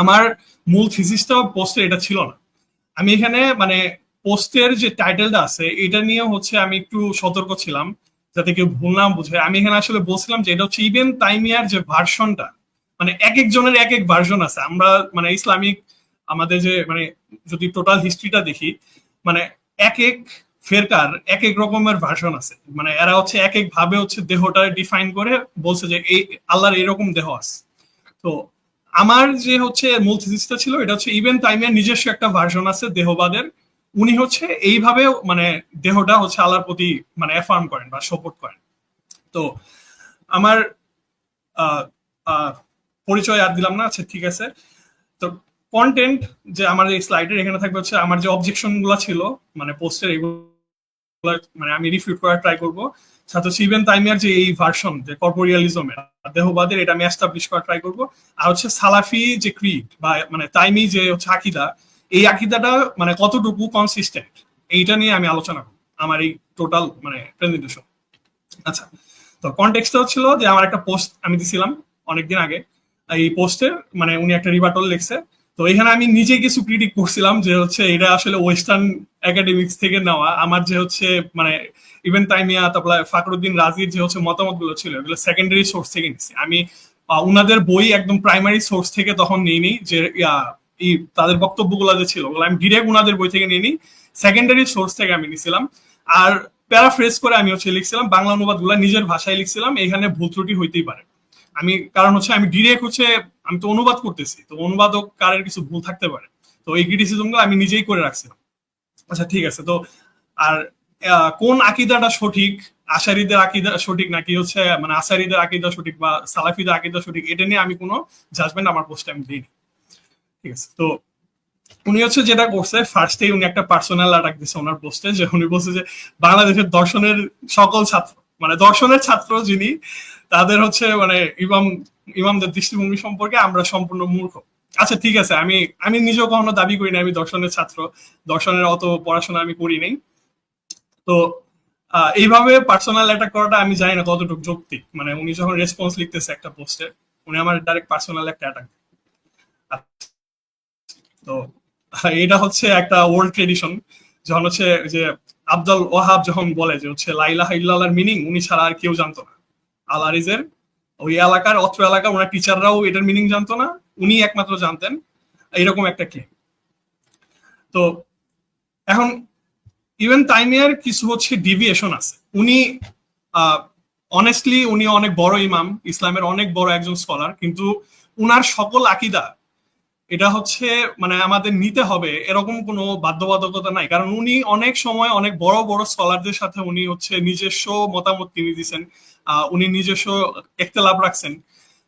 আমার মূল থিসিসটা পোস্টে এটা ছিল না। আমি এখানে মানে পোস্টের যে টাইটেলটা আছে এটা নিয়ে হচ্ছে আমি একটু সতর্ক ছিলাম যাতে কেউ ভুল না বুঝে। আমি এখানে আসলে বলছিলাম যে এটা হচ্ছে ইবেন তাইমিয়ার যে ভার্সনটা, মানে এক একজনের এক এক ভার্সন আছে। আমরা মানে ইসলামিক আমাদের যে মানে যদি টোটাল হিস্ট্রিটা দেখি, মানে এক এক ফেরকার এক এক রকমের ভার্সন আছে, মানে এরা হচ্ছে এক এক ভাবে হচ্ছে দেহটা ডিফাইন করে বলছে যে এই আল্লাহর এরকম দেহ আছে। তো আমার যে হচ্ছে মূল থিসিসটা ছিল এটা হচ্ছে ইবেন তাইমিয়ার নিজস্ব একটা ভার্সন আছে দেহবাদের, উনি হচ্ছে এইভাবে মানে দেহটা হচ্ছে আল্লাহর প্রতি মানে অ্যাফার্ম করেন বা সাপোর্ট করেন। তো আমার পরিচয় আর দিলাম না, আচ্ছা ঠিক আছে। তো কন্টেন্ট যে আমার এই স্লাইডের এখানে থাকবে হচ্ছে আমার যে অবজেকশন গুলা ছিল মানে পোস্টের, এগুলো মানে আমি রিফিউট করার ট্রাই করবো। সাথে ইবেন তাইমিয়ার যে এই ভার্সন যে কর্পোরিয়ালিজমের দেহবাদের, এটা আমি এস্টাবলিশ করার ট্রাই করবো। আর হচ্ছে সালাফি যে ক্রিড বা মানে তাইমি যে হচ্ছে আকীদা, এই আকীদাটা মানে কতটুকু কনসিস্টেন্ট এইটা নিয়ে আমি আলোচনা করবো আমার এই টোটাল মানে প্রেজেন্টেশন। আচ্ছা, তো কনটেক্সটটা হচ্ছিল যে আমার একটা পোস্ট আমি দিছিলাম অনেকদিন আগে। এই পোস্টে মানে উনি একটা রিবাটল লিখছে, তো এখানে আমি নিজে কিছু ক্রিটিক করছিলাম যে হচ্ছে এটা আসলে ওয়েস্টার্ন একাডেমিক্স থেকে নেওয়া। আমার যে হচ্ছে মানে ইবেন তাইমিয়া তারপরে ফখরুদ্দিন রাজির যে হচ্ছে মতামত গুলো ছিল এগুলো সেকেন্ডারি সোর্স থেকে নিচ্ছি আমি। উনাদের বই একদম প্রাইমারি সোর্স থেকে তখন নিইনি, যে তাদের বক্তব্যগুলো যে ছিল ওগুলো আমি ডিরেক্ট উনাদের বই থেকে নিইনি, সেকেন্ডারি সোর্স থেকে আমি নিছিলাম। আর প্যারাফ্রেজ করে আমি হচ্ছে লিখছিলাম, বাংলা অনুবাদ গুলা নিজের ভাষায় লিখছিলাম, এখানে ভুল ত্রুটি হইতেই পারে। আমি কারণ হচ্ছে আমি ডিরেক্ট হচ্ছে আমি তো অনুবাদ করতেছি, তো অনুবাদক কারের কিছু ভুল থাকতে পারে, তো এই ক্রিটিসিজম গুলো আমি নিজেই করে রাখছিলাম। আচ্ছা ঠিক আছে। তো আর কোন আকীদাটা সঠিক, আশারীদের আকীদা সঠিক নাকি হচ্ছে মানে আশারীদের আকীদা সঠিক বা সালাফিদের আকীদা সঠিক, এটা নিয়ে আমি কোনো জাজমেন্ট আমার পোস্টে আমি দিইনি। ঠিক আছে। তো উনি হচ্ছে যেটা করছে ফার্স্টেই উনি একটা পার্সোনাল অ্যাটাক দিচ্ছে ওনার পোস্টে, যে উনি বলছে যে বাংলাদেশের দর্শনের সকল ছাত্র মানে দর্শনের ছাত্র যিনি তাদের হচ্ছে মানে ইমামদের দৃষ্টিভঙ্গি সম্পর্কে আমরা সম্পূর্ণ মূর্খ। আচ্ছা ঠিক আছে, আমি নিজেও কখনো দাবি করি না আমি দর্শনের ছাত্র, দর্শনের অত পড়াশোনা আমি করি নাই। তো এইভাবে পার্সোনাল অ্যাটাক করাটা আমি জানি না কতটুকু যৌক্তিক। মানে উনি যখন রেসপন্স লিখতেছে একটা পোস্টে, উনি আমার ডাইরেক্ট পার্সোনাল একটা অ্যাটাক। তো এটা হচ্ছে একটা ওল্ড ট্রেডিশন, যখন হচ্ছে যে আব্দুল ওয়াহাব যখন বলে যে হচ্ছে লা ইলাহা ইল্লাল্লাহর মিনিং উনি ছাড়া আর কেউ জানতো না, আল আরিজের ওই এলাকার অত্র এলাকার ওনার টিচাররাও এটার মিনিং জানতো না, উনি একমাত্র জানতেন, এরকম একটা ক্লেম। তো এখন ইভেন তাইমিয়ার কিছু হচ্ছে ডিভিয়েশন আছে। উনি অনেস্টলি উনি অনেক বড় ইমাম, ইসলামের অনেক বড় একজন স্কলার, কিন্তু উনার সকল আকীদা এটা হচ্ছে মানে আমাদের নিতে হবে এরকম কোনো বাধ্যবাধকতা নাই। কারণ উনি অনেক সময় অনেক বড় বড় স্কলারদের সাথে উনি হচ্ছে নিজস্ব মতামত তিনি দিচ্ছেন, উনি নিজস্ব ইখতিলাফ রাখছেন।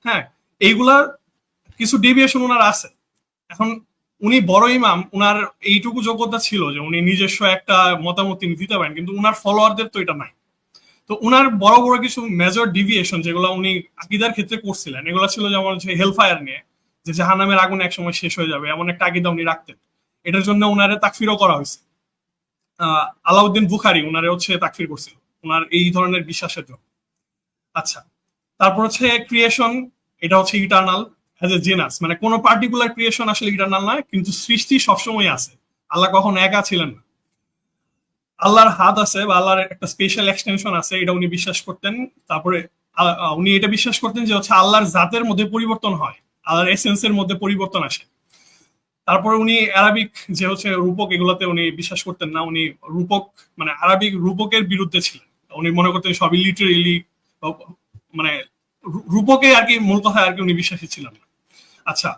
হ্যাঁ, এইগুলা কিছু ডেভিয়েশন ওনার আছে। এখন উনি বড় ইমাম, উনার এইটুকু যোগ্যতা ছিল যে উনি নিজস্ব একটা মতামত তিনি দিতে পারেন, কিন্তু উনার ফলোয়ারদের তো এটা নাই। তো উনার বড় বড় কিছু মেজর ডিভিয়েশন যেগুলো উনি আকীদার ক্ষেত্রে করছিলেন, এগুলো ছিল যেমন হচ্ছে হেলফায়ার নিয়ে, যে জাহান্নামের আগুন একসময় শেষ হয়ে যাবে এমন একটা আকীদা উনি রাখতেন। এটার জন্য উনারে তাকফিরও করা হয়েছে। আলাউদ্দিন বুখারী উনারে হচ্ছে তাকফির করছিল উনার এই ধরনের বিশ্বাসের জন্য। আচ্ছা, তারপর হচ্ছে ক্রিয়েশন, এটা হচ্ছে ইটার্নাল অ্যাজ এ জেনাস, মানে কোনো পার্টিকুলার ক্রিয়েশন আসলে ইটার্নাল নয়, কিন্তু সৃষ্টি সবসময় আছে, আল্লাহ কখনো একা ছিলেন না, আল্লাহর হাত আছে বা আল্লাহর একটা স্পেশাল এক্সটেনশন আছে, এটা উনি বিশ্বাস করতেন। তারপরে উনি এটা বিশ্বাস করতেন যে হচ্ছে আল্লাহর জাতের মধ্যে পরিবর্তন হয়, আল্লাহর এসেন্সের মধ্যে পরিবর্তন আসে। তারপরে উনি আরবিক যে হচ্ছে রূপক, এগুলোতে উনি বিশ্বাস করতেন না, উনি রূপক মানে আরবিক রূপকের বিরুদ্ধে ছিলেন। উনি মনে করতেন সবই লিটারেলি মানে রূপকে আর কি মূল কথা আর কি উনি বিশ্বাসী ছিলেন না। আচ্ছা,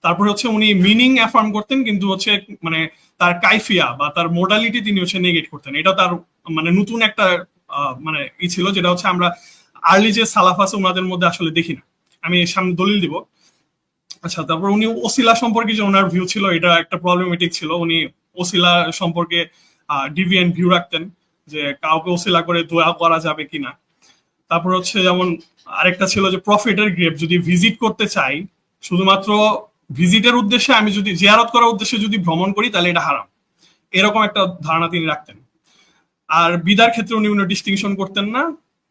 তারপরে হচ্ছে উনি মিনিং অ্যাফার্ম করতেন, কিন্তু হচ্ছে মানে তার কাইফিয়া বা তার মোডালিটি তিনি হচ্ছে নেগেট করতেন। এটা তার মানে নতুন একটা মানে ই ছিল, যেটা হচ্ছে আমরা আর্লি যে সালাফ আছে ওনাদের মধ্যে আসলে দেখি না। আমি সামনে দলিল দিব। আচ্ছা, তারপর উনি ওসিলা সম্পর্কে যে ওনার ভিউ ছিল এটা একটা প্রবলেমেটিক ছিল। উনি ওসিলা সম্পর্কে ডিভিয়েন্ট ভিউ রাখতেন, যে কাউকে ওসিলা করে দোয়া করা যাবে কিনা। তারপর হচ্ছে যেমন আরেকটা ছিল যে প্রফিটের গ্রেভ যদি ভিজিট করতে চাই, শুধুমাত্র ভিজিটের উদ্দেশ্যে, আমি যদি জিয়ারত করার উদ্দেশ্যে যদি ভ্রমণ করি তাহলে এটা হারাম, এরকম একটা ধারণা তিনি রাখতেন। আর বিদার ক্ষেত্রে উনি ডিস্টিংশন করতেন না।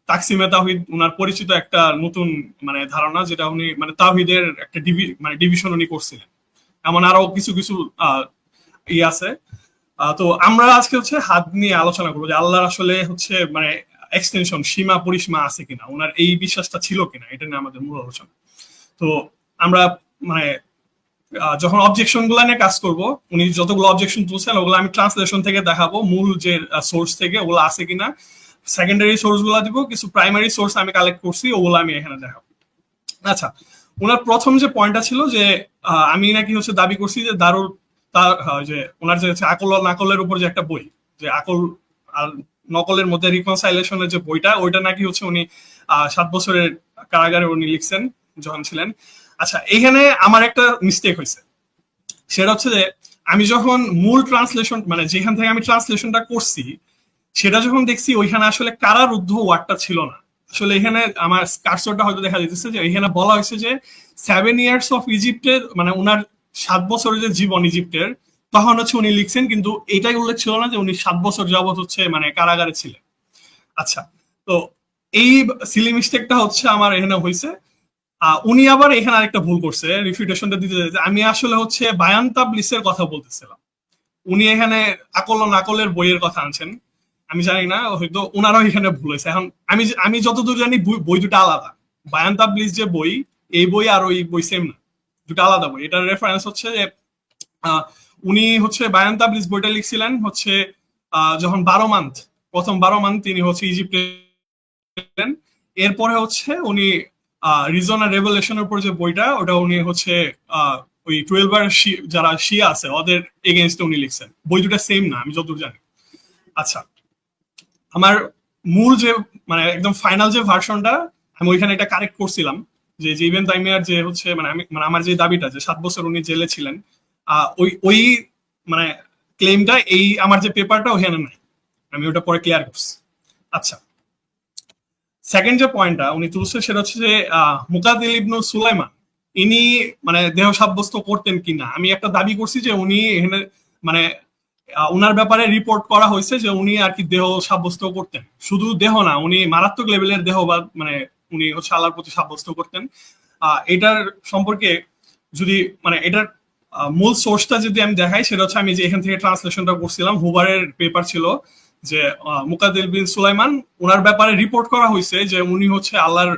তাকসিমে তাওহিদ উনার পরিচিত একটা নতুন মানে ধারণা, যেটা উনি মানে তাওহিদের একটা ডিভিশন উনি করছিলেন। এমন আরো কিছু কিছু আছে। তো আমরা আজকে হচ্ছে হাত নিয়ে আলোচনা করবো যে আল্লাহর আসলে হচ্ছে মানে এক্সটেনশন, সীমা পরিসীমা আছে কিনা, ওনার এই বিশ্বাসটা ছিল কিনা, এটা নিয়ে আমাদের মূল আলোচনা। তো আমরা মানে যখন অবজেকশন গুলা নিয়ে কাজ করব, উনি যতগুলো অবজেকশন তুলছেন ওগুলো আমি ট্রান্সলেশন থেকে দেখাবো, মূল যে সোর্স থেকে ওগুলো আছে কিনা। সেকেন্ডারি সোর্স গুলা দিব, কিছু প্রাইমারি সোর্স আমি কালেক্ট করছি ওগুলো আমি এখানে দেখাবো। আচ্ছা, ওনার প্রথম যে পয়েন্টটা ছিল যে আমি নাকি হচ্ছে দাবি করছি যে দারুল যে ওনার যে আকল নাকলের উপর যে একটা বই, যে আকল আর নকলের মধ্যে রিকনসাইলেশনের যে বইটা, ওইটা নাকি হচ্ছে উনি 7 বছরের কারাগারে উনি লিখছেন যখন ছিলেন। আচ্ছা, এখানে আমার একটা মিস্টেক হয়েছে, সেটা হচ্ছে যে আমি যখন মূল ট্রান্সলেশন মানে যেখান থেকে আমি ট্রান্সলেশনটা করছি সেটা যখন দেখছি, ওইখানে আসলে কারারুদ্ধ ওয়ার্ডটা ছিল না। আসলে এখানে আমার কার্সরটা হয়তো দেখা যেতেছে যে এখানে বলা হয়েছে যে 7 ইয়ার্স অফ ইজিপ্টের, মানে উনার 7 বছরের যে জীবন ইজিপ্টের, তখন হচ্ছে উনি লিখছেন, কিন্তু এটাই উল্লেখ ছিল না যে উনি 7 বছর যাবত হচ্ছে মানে কারাগারে ছিলেন। আচ্ছা, তো এই সিলি মিস্টেকটা হচ্ছে আমার এখানে হয়েছে। উনি আবার এখানে আরেকটা ভুল করছে, রিফিউটেশনটা দিতে যেতে আমি আসলে হচ্ছে বায়ান তাবলিসের কথা বলতেছিলাম, উনি এখানে আকল ও নাকলের বইয়ের কথা আনছেন। আমি জানি না, হয়তো ওনারাও এখানে ভুল হয়েছে। এখন আমি যতদূর জানি বই দুটো আলাদা। বায়ান তাবলিস যে বই, এই বই আর ওই বই সেম না, দুটো আলাদা বই। এটার রেফারেন্স হচ্ছে যে উনি হচ্ছে বায়ান তাবলিস বইটা লিখছিলেন হচ্ছে যখন প্রথম 12 মান্থ তিনি হচ্ছে ইজিপ্টে। এরপরে হচ্ছে উনি রিজন আর রেভেলেশনের উপর যে বইটা, ওটা উনি হচ্ছে ওই 12 যারা শিয়া আছে ওদের এগেইনস্টে উনি লিখছেন। বই দুটা সেম না আমি যতদূর জানি। আচ্ছা, আমার মূল যে মানে একদম ফাইনাল যে ভার্সনটা, আমি ওইখানে এটা কারেক্ট করছিলাম যে ইবনে তাইমিয়ার যে হচ্ছে মানে আমি মানে আমার যে দাবিটা যে 7 বছর উনি জেলে ছিলেন, ওই মানে ক্লেমটা এই আমার যে পেপারটা ওখানে নাই, আমি ওটা পরে ক্লিয়ার করছি। আচ্ছা, সেকেন্ড যে পয়েন্টটা উনি তুলছে সেটা হচ্ছে যে মুকাতিল ইবনু সুলাইমান ইনি মানে দেহ সাব্যস্ত করতেন কিনা। আমি একটা দাবি করছি যে উনি এখানে মানে উনার ব্যাপারে রিপোর্ট করা হয়েছে যে উনি আর কি দেহ সাব্যস্ত করতেন, শুধু দেহ না, উনি মারাত্মক লেভেলের দেহ বা মানে উনি হচ্ছে আল্লাহর প্রতি সাব্যস্ত করতেন। এটার সম্পর্কে যদি মানে এটার মূল সোর্সটা যদি আমি দেখাই, সেটা হচ্ছে আমি যে এখান থেকে ট্রান্সলেশনটা করছিলাম, হুবারের পেপার ছিল যে মুকাতিল বিন সুলাইমান, ওনার ব্যাপারে রিপোর্ট করা হয়েছে যে উনি হচ্ছে আল্লাহর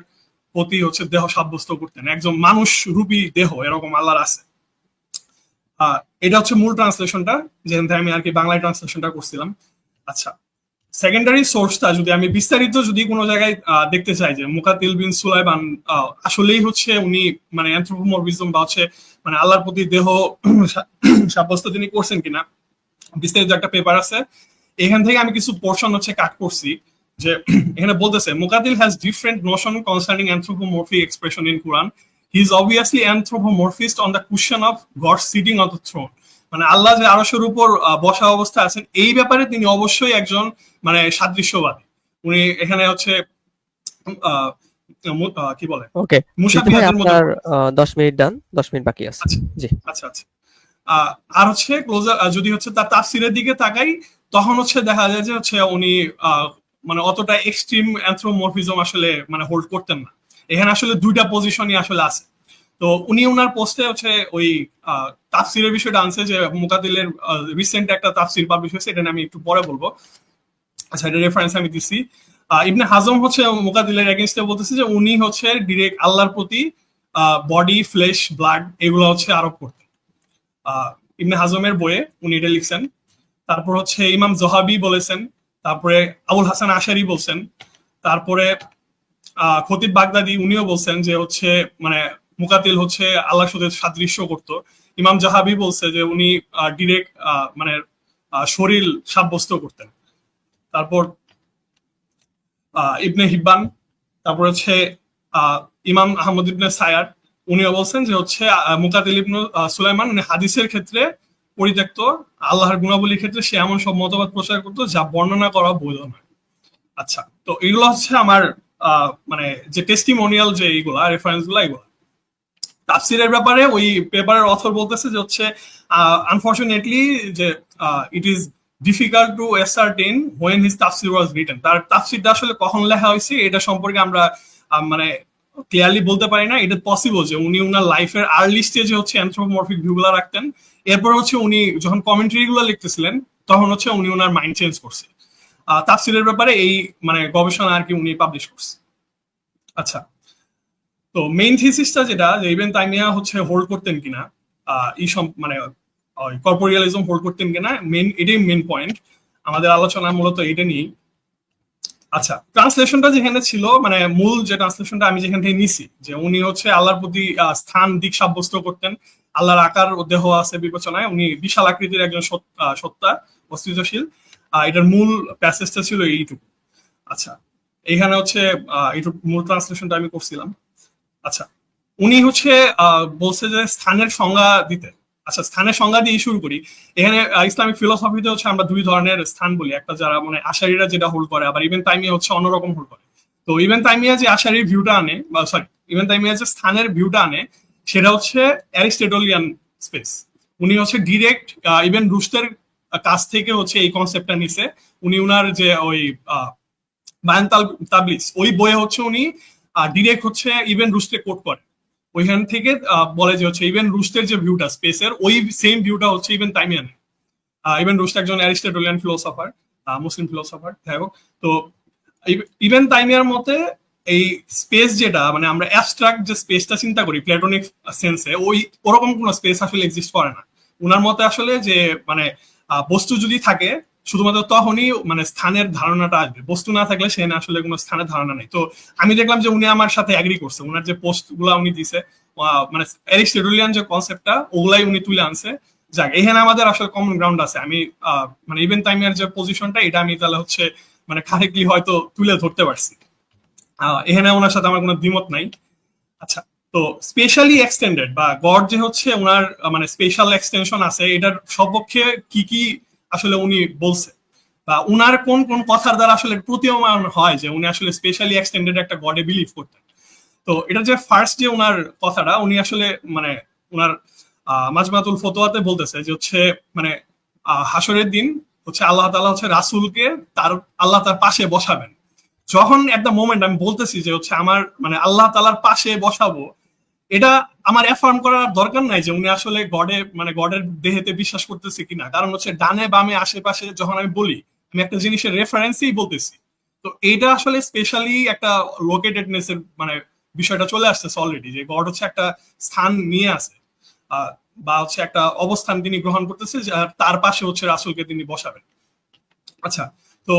প্রতি হচ্ছে দেহ সাব্যস্ত করতেন, একজন মানুষ রূপী দেহ এরকম আল্লাহর আছে। এটা হচ্ছে মূল ট্রান্সলেশনটা, যেখান থেকে আমি আর কি বাংলায় ট্রান্সলেশনটা করছিলাম। আচ্ছা, সেকেন্ডারি সোর্সটা যদি আমি বিস্তারিত যদি কোনো জায়গায় দেখতে চাই যে মুকাতিল বিন সুলাইমান আসলেই হচ্ছে উনি মানে অ্যানথ্রোপোমরফিজম বা হচ্ছে মানে আল্লাহর প্রতি দেহ সাব্যস্ত তিনি করছেন কিনা, বিস্তারিত একটা পেপার আছে। এখান থেকে আমি কিছু পোর্শন হচ্ছে কাট করছি, যে এখানে বলতেছে Muqatil has different notion concerning anthropomorphic expression in Quran. He is obviously anthropomorphist on the question of God sitting on the throne. মানে আল্লাহ যে আরশের উপর বসা অবস্থা আছেন এই ব্যাপারে তিনি অবশ্যই একজন মানে সাদৃশ্যবাদী। উনি এখানে হচ্ছে কি বলে ওকে, মুশাবিহাতের মধ্যে। আপনার 10 মিনিট ডান, 10 মিনিট বাকি আছে। জি, আচ্ছা আচ্ছা। আর হচ্ছে ক্লোজার যদি হচ্ছে তার তাফসিরের দিকে তাকাই, তখন হচ্ছে দেখা যায় যে হচ্ছে উনি মানে অতটা এক্সট্রিম অ্যানথ্রোমরফিজম আসলে মানে হোল্ড করতেন না। এখানে আসলে দুইটা পজিশনই আসলে আছে। তো উনি ওনার পোস্টে হচ্ছে ওই তাফসিরের বিষয়টা আনছে, যে মুকাতিলের রিসেন্ট একটা তাফসির পাবলিশ হয়েছে, এটা আমি একটু পরে বলবো। আচ্ছা, এটা রেফারেন্স আমি দিচ্ছি। ইবনে হাজম হচ্ছে মুকাতিলের এগেইনস্টে বলতেছে যে উনি হচ্ছে ডিরেক্ট আল্লাহর প্রতি বডি, ফ্লেশ, ব্লাড এগুলো হচ্ছে আরোপ করতেন। ইবনে হাজমের বইয়ে উনি এটা লিখছেন। তারপর হচ্ছে ইমাম জহাবি বলেছেন, তারপরে আবুল হাসান আশারি বলছেন, তারপরে খতিব বাগদাদি উনিও বলছেন যে হচ্ছে মানে মুকাতিল হচ্ছে আল্লাহর সাথে সাদৃশ্য করতো। ইমাম জাহাবি বলছে যে উনি ডিরেক্ট মানে শরীর সাব্যস্ত করতেন। তারপর ইবনে হিব্বান, তারপর হচ্ছে ইমাম আহমদ ইবনে সায়ার, উনিও বলছেন যে হচ্ছে মুকাতিল ইবনে সুলাইমান উনি হাদিসের ক্ষেত্রে পরিত্যক্ত, আল্লাহর গুণাবলীর ক্ষেত্রে সে এমন সব মতবাদ প্রচার করতো যা বর্ণনা করা বৈধ নয়। আচ্ছা, তো এগুলো হচ্ছে আমার মানে যে টেস্টিমোনিয়াল যে এইগুলা রেফারেন্স গুলা এগুলো। তাফসিরের ব্যাপারে ওই পেপারের অথর বলতেছে যে হচ্ছে আনফরচুনেটলি যে it is difficult to ascertain when his তাফসির ওয়াজ রিটেন, তার তাফসিরটা আসলে কখন লেখা হয়েছে এটা সম্পর্কে আমরা মানে ক্লিয়ারলি বলতে পারি না। এটা পসিবল যে উনি উনার লাইফের আর্লি স্টেজে হচ্ছে অ্যানথ্রোপোমরফিক ভিউগুলো রাখতেন, এরপর হচ্ছে উনি যখন কমেন্ট্রি গুলো লিখতেছিলেন তখন হচ্ছে উনি ওনার মাইন্ড চেঞ্জ করছে। তাফসিরের ব্যাপারে এই মানে গবেষণা আর কি উনি পাবলিশ করছে। আচ্ছা, তো মেইন থিসিসটা যেটা যে ইবনে তাইমিয়া হচ্ছে হোল্ড করতেন কিনা এই মানে কর্পোরিয়ালিজম হোল্ড করতেন কিনা, মেইন এটাই মেইন পয়েন্ট আমাদের আলোচনা মূলত এটা নিয়ে। আচ্ছা, ট্রান্সলেশনটা যেখানে ছিল মানে মূল যে ট্রান্সলেশনটা আমি যেখান থেকে নিছি যে উনি হচ্ছে আল্লাহর প্রতি স্থান দিক সাব্যস্ত করতেন, আল্লাহর আকার ও দেহ আছে বিবেচনায়, উনি বিশাল আকৃতির একজন সত্তা অস্তিত্বশীল, এটার মূল প্যাসেজটা ছিল এইটুকু। আচ্ছা, এখানে হচ্ছে এইটুকু মূল ট্রান্সলেশনটা আমি করছিলাম। আচ্ছা, উনি হচ্ছে বলছে যে স্থানের সংজ্ঞা দিতে। আচ্ছা, স্থানের সংজ্ঞা দিয়ে শুরু করি। এখানে ইসলামিক ফিলোসফিতে হচ্ছে আমরা দুই ধরনের স্থান বলি, একটা যারা মানে আশারিরা যেটা হোল্ড করে, আবার ইবনে তাইমিয়া হচ্ছে অন্যরকম হোল্ড করে। তো ইবনে তাইমিয়া যে আশারির ভিউটা আনে, বা সরি ইবনে তাইমিয়া যে স্থানের ভিউটা আনে সেটা হচ্ছে অ্যারিস্টটলিয়ান স্পেস। উনি হচ্ছে ডিরেক্ট ইবন রুশদের কাছ থেকে হচ্ছে এই কনসেপ্টটা নিছে। উনি উনার যে ওই বায়ান তাবলিস ওই বইয়ে হচ্ছে উনি ডিরেক্ট হচ্ছে ইবন রুশকে কোট করে, ওইখান থেকে বলে যে হচ্ছে ইবন রুশদের যে ভিউটা স্পেসের ওই সেম ভিউটা হচ্ছে ইবন তাইমিয়া নেয়। ইবন রুশদ একজন অ্যারিস্টটলিয়ান ফিলোসফার, মুসলিম ফিলোসফার, যাই হোক। তো ইবন তাইমিয়ার মতে এই স্পেস যেটা মানে আমরা অ্যাবস্ট্রাক্ট যে স্পেসটা চিন্তা করি প্ল্যাটোনিক সেন্সে, ওই ওরকম কোনো স্পেস আসলে এক্সিস্ট করে না। উনার মতে আসলে যে মানে বস্তু যদি থাকে শুধুমাত্র তখনই মানে স্থানের ধারণাটা আসবে, বস্তু না থাকলে সেখানে আসলে কোনো স্থানের ধারণা নেই। তো আমি দেখলাম যে উনি আমার সাথে অ্যাগ্রি করছে, উনার যে পোস্ট গুলা উনি দিছে মানে অ্যারিস্টটলিয়ান যে কনসেপ্টটা ওগুলাই উনি তুলে আনছে। যাক, এখানে আমাদের আসলে কমন গ্রাউন্ড আছে। আমি মানে ইবন তাইমিয়ার যে পজিশনটা এটা আমি তাহলে হচ্ছে মানে কারেক্টলি হয়তো তুলে ধরতে পারছি, এখানে ওনার সাথে আমার কোনো দ্বিমত নাই। আচ্ছা, তো স্পেশালি এক্সটেন্ডেড বা গড যে হচ্ছে ওনার মানে স্পেশাল এক্সটেনশন আছে, এটার সপক্ষে কি কি আসলে উনি বলছে বা উনার কোন কোন কথার দ্বারা আসলে প্রতীয়মান হয় যে উনি আসলে স্পেশালি এক্সটেন্ডেড একটা গডে বিলিভ করতেন। তো এটা যে ফার্স্ট যে উনার কথাটা উনি আসলে মানে উনার মাজমাতুল ফতোয়াতে বলতেছে যে হচ্ছে মানে হাসরের দিন হচ্ছে আল্লাহ তাআলা হচ্ছে রাসূলকে আল্লাহ তার পাশে বসাবেন। যখন এট দ্য মোমেন্ট আমি বলতেছি যে হচ্ছে আমার মানে আল্লাহ তাআলার পাশে বসাবো, এটা আমার অ্যাফার্ম করার দরকার নাই যে উনি আসলে গডে মানে গডের দেহেতে বিশ্বাস করতেছে কিনা, কারণ হচ্ছে ডানে বামে আশেপাশে যখন আমি বলি আমি একটা জিনিসের রেফারেন্সই বলতেছি। তো এইটা আসলে স্পেশালি একটা লোকেটেডনেস এর মানে বিষয়টা চলে আসতেছে অলরেডি, যে গড হচ্ছে একটা স্থান নিয়ে আছে বা হচ্ছে একটা অবস্থান তিনি গ্রহণ করতেছে, তার পাশে হচ্ছে রাসূলকে তিনি বসাবেন। আচ্ছা, তো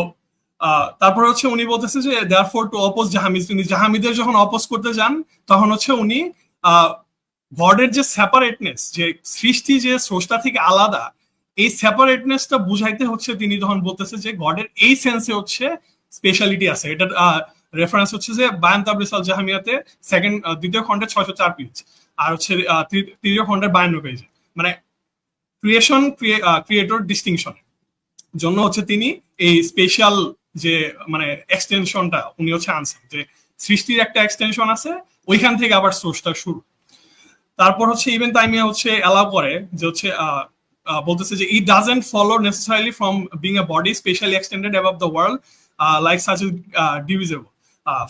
তারপরে হচ্ছে উনি বলতেছে যে দেয়ারফর টু অপোজ জাহামিজ, তিনি জাহামিদের যখন অপোজ করতে যান তখন হচ্ছে উনি গডের যে সেপারেটনেস, যে সৃষ্টি যে স্রষ্টা থেকে আলাদা, এই সেপারেটনেসটা বুঝাইতে হচ্ছে তিনি যখন বলতেছে যে গডের এই সেন্সে হচ্ছে স্পেশালিটি আছে। এটা রেফারেন্স হচ্ছে যে বায়ান তাবরিজ আল জাহামিয়াতে দ্বিতীয় খণ্ডের 604 পেজ আর হচ্ছে তৃতীয় খণ্ডের 52 পেজে, মানে ক্রিয়েশন ক্রিয়েটর ডিস্টিংশন জন্য হচ্ছে তিনি এই স্পেশাল যে মানে এক্সটেনশনটা উনি হচ্ছে আনছেন, যে সৃষ্টির একটা এক্সটেনশন আছে ওইখান থেকে আবার স্রষ্টা শুরু। তারপর হচ্ছে ইবনে তাইমিয়া হচ্ছে অ্যালাউ করে যে হচ্ছে বলতেছে যে it doesn't follow necessarily from being a body specially extended above the world like such is divisible.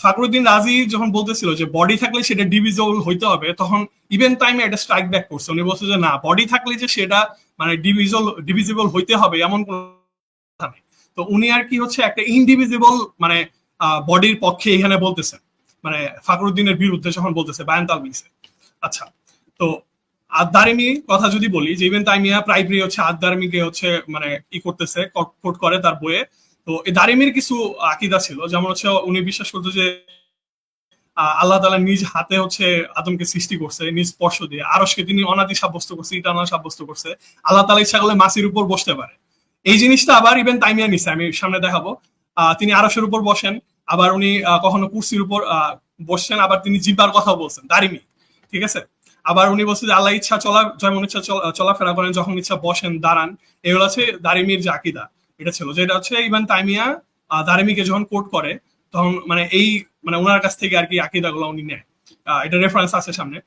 Fakhruddin Razi যখন বলতেছিল যে বডি থাকলে সেটা ডিভিজেবল হইতে হবে, তখন ইবনে তাইমিয়া এটা স্ট্রাইক ব্যাক করছে। উনি বলছে যে না, বডি থাকলে যে সেটা মানে ডিভিজিবল হইতে হবে এমন কোন কথা নেই। তো উনি আর কি হচ্ছে একটা ইনডিভিজিবল মানে বডির পক্ষে এখানে বলতেছেন, মানে ফাকরুদ্দিনের বিরুদ্ধে যখন বলতেছে বায়ান তালবিসে। আচ্ছা, তো আদ-দারিমি কথা যদি বলি, যে ইবনে তাইমিয়া প্রাইমারি হচ্ছে আদ-দারিমিকে হচ্ছে মানে কি করতেছে, কোট করে তার বইয়ে। তো এই দারিমির কিছু আকীদা ছিল, যেমন হচ্ছে উনি বিশ্বাস করতো যে আল্লাহ তাআলা নিজ হাতে হচ্ছে আদমকে সৃষ্টি করছে, নিজ স্পর্শ দিয়ে আরশকে তিনি অনাদি সাব্যস্ত করছে, ইটারনাল সাব্যস্ত করছে। আল্লাহ তাআলা ইচ্ছা করলে মাসির উপর বসতে পারে। এই জিনিসটা আবার ইবনে তাইমিয়া নিছে, আমি সামনে দেখাবো। তিনি আরশের উপর বসেন, আবার উনি কখনো কুরসির উপর বসছেন, আবার তিনি জিব্বার কথা বলছেন, দারিমি, ঠিক আছে। আবার উনি বলছেন যে আল্লাহ ইচ্ছা যেমন ইচ্ছা চলাফেরা করেন, যখন ইচ্ছা বসেন, দাঁড়ান। এগুলো হচ্ছে দারিমির যে আকীদা, এটা ছিল, যেটা হচ্ছে ইবনে তাইমিয়া দারিমিকে যখন কোট করে তখন মানে এই মানে ওনার কাছ থেকে আর কি আকীদা গুলো উনি নেয়। এটা রেফারেন্স আছে সামনে।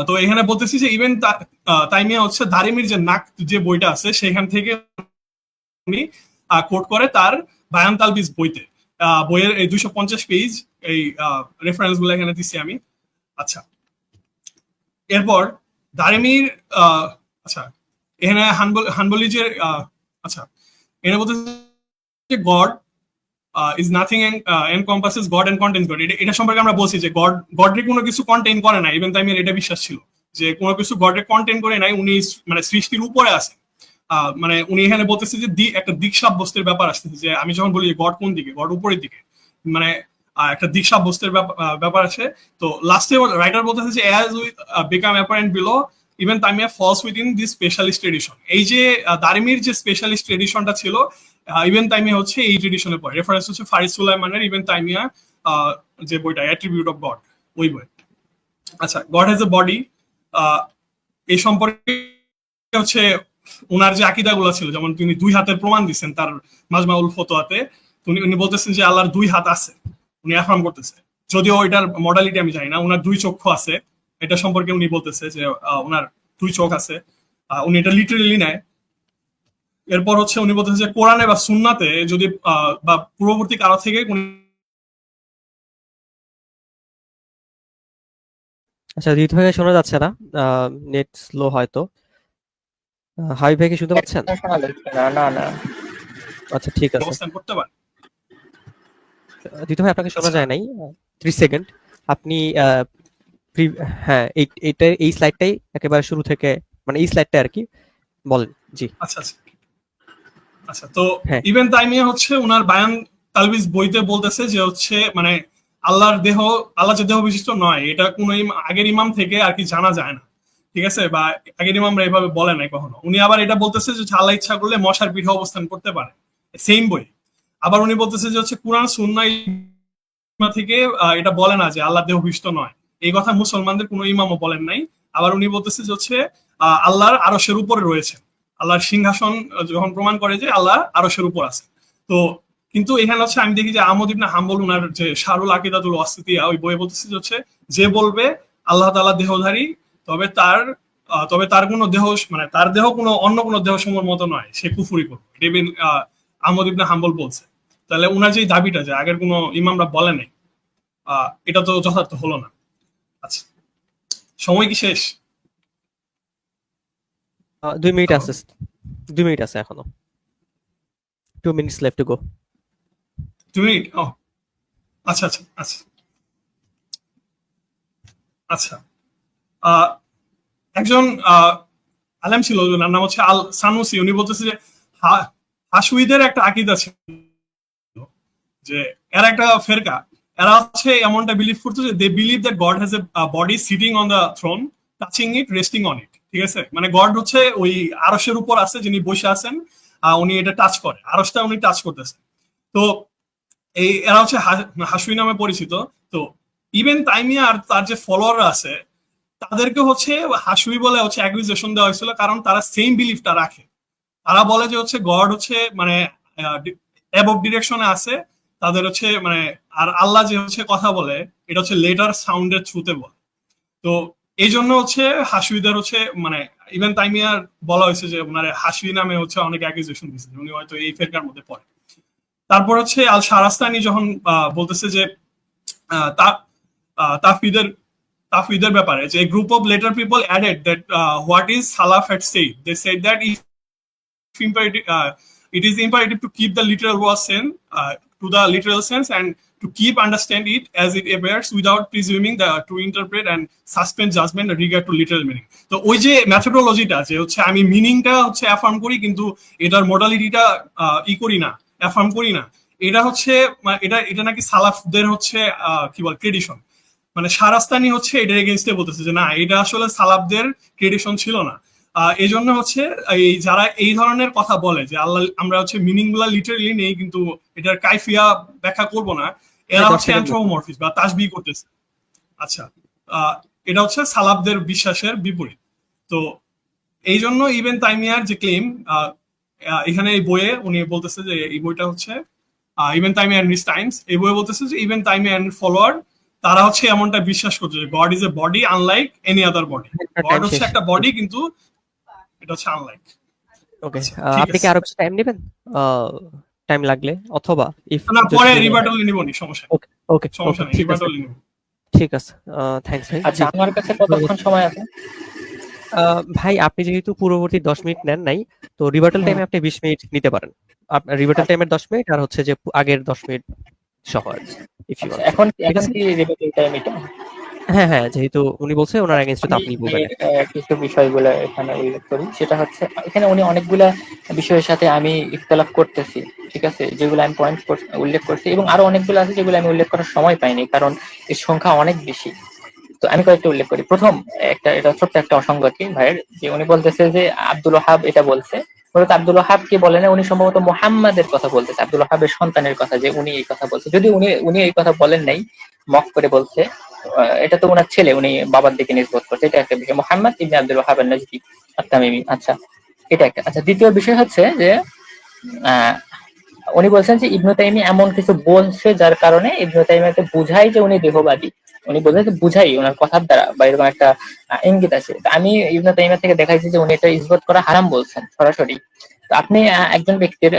তো এখানে বলতেছি যে ইবনে তাইমিয়া হচ্ছে দারিমির যে নাক যে বইটা আছে সেখান থেকে উনি কোট করে তার বায়ান তালবিজ বইতে। বইয়ের এই 250 পেজ এই রেফারেন্স গুলো এখানে দিচ্ছি আমি। আচ্ছা, এরপর দারিমির আচ্ছা এখানে হানবলিজের আচ্ছা এখানে বলতে God is nothing encompasses God and contains God. এটা সম্পর্কে আমরা বলছি যে গডে কোনো কিছু কন্টেইন করে না। ইবনে তাইমিয়ার এটা বিশ্বাস ছিল যে কোনো কিছু গডে কন্টেইন করে নাই, উনি মানে সৃষ্টির উপরে আছে। মানে উনি এখানে বলতেছে যে একটা দিক সাব্যস্তের ব্যাপার আসতেছে, যে আমি যখন বলি গড কোন দিকে, গড উপরের দিকে, মানে একটা দিক সাব্যস্তের ব্যাপার আছে। তো লাস্টে রাইটার বলতেছে যে as we become apparent below even Taymiyya falls within this specialist tradition. এই যে দারিমির যে স্পেশালিস্ট ট্রেডিশনটা ছিল, ইভেন তাইমিয়া হচ্ছে এই ট্রেডিশনে পড়ে। রেফারেন্স হচ্ছে ফারিস সুলাইমানের ইভেন তাইমিয়া যে বইটা অ্যাট্রিবিউট অফ গড, ওই বই। আচ্ছা, গড হ্যাজ এ বডি, এই সম্পর্কে হচ্ছে ওনার যে আকীদা গুলো ছিল, যেমন তিনি 2 হাতের প্রমাণ দিচ্ছেন তার মাজমাউল ফতোয়াতে। উনি বলতেছেন যে আল্লাহর 2 হাত আছে, উনি অ্যাফার্ম করতেছে। যদিও এটার মডালিটি আমি জানি না। ওনার 2 চক্ষু আছে, এটা সম্পর্কে উনি বলতেছে যে ওনার 2 চোখ আছে, উনি এটা লিটারেলি নেয়। এরপর হচ্ছে উনি বলতেছে যে কোরআনে বা সুন্নাতে যদি বা পূর্ববর্তী কারো থেকে আচ্ছা, রিত ভাইকে শোনা যাচ্ছে না, নেট স্লো হয়তো। হাবিব ভাইকে শুনতে পাচ্ছেন? শোনা যাচ্ছে না। না না, আচ্ছা, ঠিক আছে। অবস্থান করতে পারে। রিত ভাই, আপনাকে শোনা আচ্ছা। যায় নাই। 30 সেকেন্ড আপনি হ্যাঁ, এই স্লাইডটাই একেবারে শুরু থেকে, মানে এই স্লাইডটা আর কি বলেন। জি, আচ্ছা আচ্ছা আচ্ছা। তো হ্যাঁ। ইবনে তাইমিয়া হচ্ছে ওনার বায়ান তালবিজ বইতে বলতেছে যে হচ্ছে মানে আল্লাহর দেহ, আল্লাহ যে দেহ বিশিষ্ট নয়, এটা কোন আগের ইমাম থেকে আর কি জানা যায় না, ঠিক আছে, বা আগের ইমামরা এভাবে বলে নাই কখনো। উনি আবার এটা বলতেছে যে আল্লাহ ইচ্ছা করলে মশার পিঠে অবস্থান করতে পারে, সেম বই। আবার উনি বলতেছে যে হচ্ছে কুরআন সুন্নাহ থেকে এটা বলে না যে আল্লাহ দেহ বিশিষ্ট নয়, এই কথা মুসলমানদের কোনো ইমামও বলেন নাই। আবার উনি বলতেছে যে হচ্ছে আল্লাহর আরশের উপরে রয়েছে, আল্লাহর সিংহাসন যখন প্রমাণ করে যে আল্লাহ আরশের উপর আছে। তো কিন্তু এখানে হচ্ছে আমি দেখি যে আহমদ ইবনে হাম্বল উনার যে শারুল আকিদাতুল ওয়াসিতিয়া, ওই বইয়ে বলতেছে যে হচ্ছে যে বলবে আল্লাহ তাআলা দেহধারী, তবে তার কোনো দেহ, মানে তার দেহ কোনো অন্য কোনো দেহ সমূহের মতো নয়, সে কুফরি করবে। আহমদ ইবনে হাম্বল বলছে। তাহলে উনার যে দাবিটা যে আগের কোনো ইমামরা বলে নাই, এটা তো যথার্থ হলো না। আচ্ছা, সময় কি শেষ? 2 মিনিট আছে, 2 মিনিট আছে এখনো। 2 minutes left to go. 2 minute? ও আচ্ছা আচ্ছা আচ্ছা আচ্ছা। একজন আলেম ছিল, ওনার নাম হচ্ছে আল সানুসি। উনি বলতেছে যে হাসুইদের একটা আকীদা ছিল যে এরা একটা ফেরকা, এরা হচ্ছে এমনটা বিলিভ করতো যে they believe that God has a body sitting on the throne, touching it, resting on it, ঠিক আছে। মানে গড হচ্ছে ওই আরশের উপর আছে, যিনি বসে আছেন, উনি এটা টাচ করে, আরশটা উনি টাচ করতেছে। তো এই এরা হচ্ছে হাসুই নামে পরিচিত। তো ইভেন তাইমিয়া আর তার যে ফলোয়াররা আছে তাদেরকে হচ্ছে হাসুই বলে হচ্ছে অ্যাকুইজেশন দেওয়া হয়েছিল, কারণ তারা সেম বিলিফটা রাখে। তারা বলে যে হচ্ছে গড হচ্ছে মানে অ্যাবভ ডিরেকশনে আছে, তাদের হচ্ছে মানে, আর আল্লাহ যে হচ্ছে কথা বলে এটা হচ্ছে লেটার সাউন্ডের থ্রুতে বলে। তো এই জন্য হচ্ছে হাসুইদের হচ্ছে মানে ইভেন তাইমিয়ার বলা হয়েছে যে ওনার হাসুই নামে হচ্ছে অনেক অ্যাকুইজেশন দিচ্ছে, উনি হয়তো এই ফেরকার মধ্যে পড়ে। তারপর হচ্ছে আল শারাস্তানি যখন বলতেছে যে তাফিদের ব্যাপারে, যে group of later people added that what is সালাফ had said, they said that it is imperative to keep the literal word sense to the literal sense and to keep understand it as it appears without presuming to interpret and suspend judgment in regard to literal meaning. তো ওই যে মেথোডোলজিটা, যে হচ্ছে আমি মিনিংটা হচ্ছে affirm করি কিন্তু এটার মডালিটিটা করি না, অ্যাফার্ম করি না, এটা হচ্ছে এটা নাকি সালাফদের হচ্ছে কি বল ট্রেডিশন। মানে শারাস্তানি হচ্ছে এটার এগেইনস্টে বলতেছে যে না, এটা আসলে সালাফদের ট্রেডিশন ছিল না। এই জন্য হচ্ছে এই যারা এই ধরনের কথা বলে যে আল্লাহ আমরা হচ্ছে মিনিং গুলা লিটারালি নেই কিন্তু এটার কাইফিয়া ব্যাখ্যা করব না, এরা হচ্ছে অ্যানথ্রোপোমরফিজম বা তাসবিহ করতেছে। আচ্ছা, এটা হচ্ছে সালাফদের বিশ্বাসের বিপরীত। তো এই জন্য ইবন তাইমিয়ার যে ক্লেম এখানে এই বইয়ে উনি বলতেছে যে এই বইটা হচ্ছে ইবন তাইমিয়া এন্ড হিজ টাইমস, এই বইয়ে বলতেছে যে ইবন তাইমিয়া এন্ড ফলোয়ার তারা হচ্ছে এমনটা বিশ্বাস করছে যে god is a body unlike any other body. God হচ্ছে একটা বডি কিন্তু এটা হচ্ছে আনলাইক। ওকে, আপনি কি আরো কিছু টাইম নেবেন টাইম লাগলে, অথবা ইফ না পরে রিবার্টাল নিব নি, সমস্যা ওকে ওকে সমস্যা নেই, রিবার্টাল নিব। ঠিক আছে, থ্যাঙ্কস ভাই। আচ্ছা, আমার কাছে কতক্ষণ সময় আছে? ভাই আপনি যেহেতু পূর্ববর্তী 10 মিনিট নেন নাই, তো রিভার্টাল টাইমে আপনি 20 মিনিট নিতে পারেন। আপনার রিভার্টাল টাইমের 10 মিনিট আর হচ্ছে যে আগের 10 মিনিট সহ আর ইফ ইউ ওয়ান্ট। এখন কি রিলেটেড টাইম এটা? হ্যাঁ হ্যাঁ, যেহেতু উনি বলছে ওনার এগেইনস্টে তো আপনি বলবেন। কিছু বিষয়গুলো এখানে উল্লেখ করি, সেটা হচ্ছে এখানে উনি অনেকগুলা বিষয়ের সাথে আমি ইখতিলাফ করতেছি, ঠিক আছে, যেগুলো আমি পয়েন্ট উল্লেখ করছি, এবং আরো অনেকগুলো আছে যেগুলো আমি উল্লেখ করার সময় পাইনি কারণ এর সংখ্যা অনেক বেশি। তো আমি কয়েকটা উল্লেখ করি। প্রথম এটা ছোট্ট একটা অসঙ্গতি ভাইয়ের, যে উনি বলতেছে যে আব্দুল ওয়াহাব এটা বলছে, মূলত আব্দুল ওয়াহাব কি বলে না, উনি সম্ভবত মুহাম্মাদের কথা বলতেছে, আব্দুল ওয়াহাবের সন্তানের কথা, যে উনি এই কথা বলছে, যদি উনি এই কথা বলেন নাই, মক করে বলছে, এটা তো ওনার ছেলে, উনি বাবার দিকে নিসবত করছে, এটা একটা বিষয়, মুহাম্মদ ইবনে আব্দুল ওয়াহাব আন-নাজদি আত-তামিমি। আচ্ছা, এটা একটা। আচ্ছা, দ্বিতীয় বিষয় হচ্ছে যে উনি বলছেন যে ইবনে তাইমিয়া এমন কিছু বলছে যার কারণে ইবনে তাইমিয়াকে বুঝাই যে উনি দেহবাদী, উনি বলছেন যে বুঝাই ওনার কথার দ্বারা বা এরকম একটা ইঙ্গিত আছে। আমি ইবনে তাইমিয়া থেকে দেখাইছি যে উনি এটা ইসবাত করা হারাম বলছেন সরাসরি। তো আপনি একজন ব্যক্তির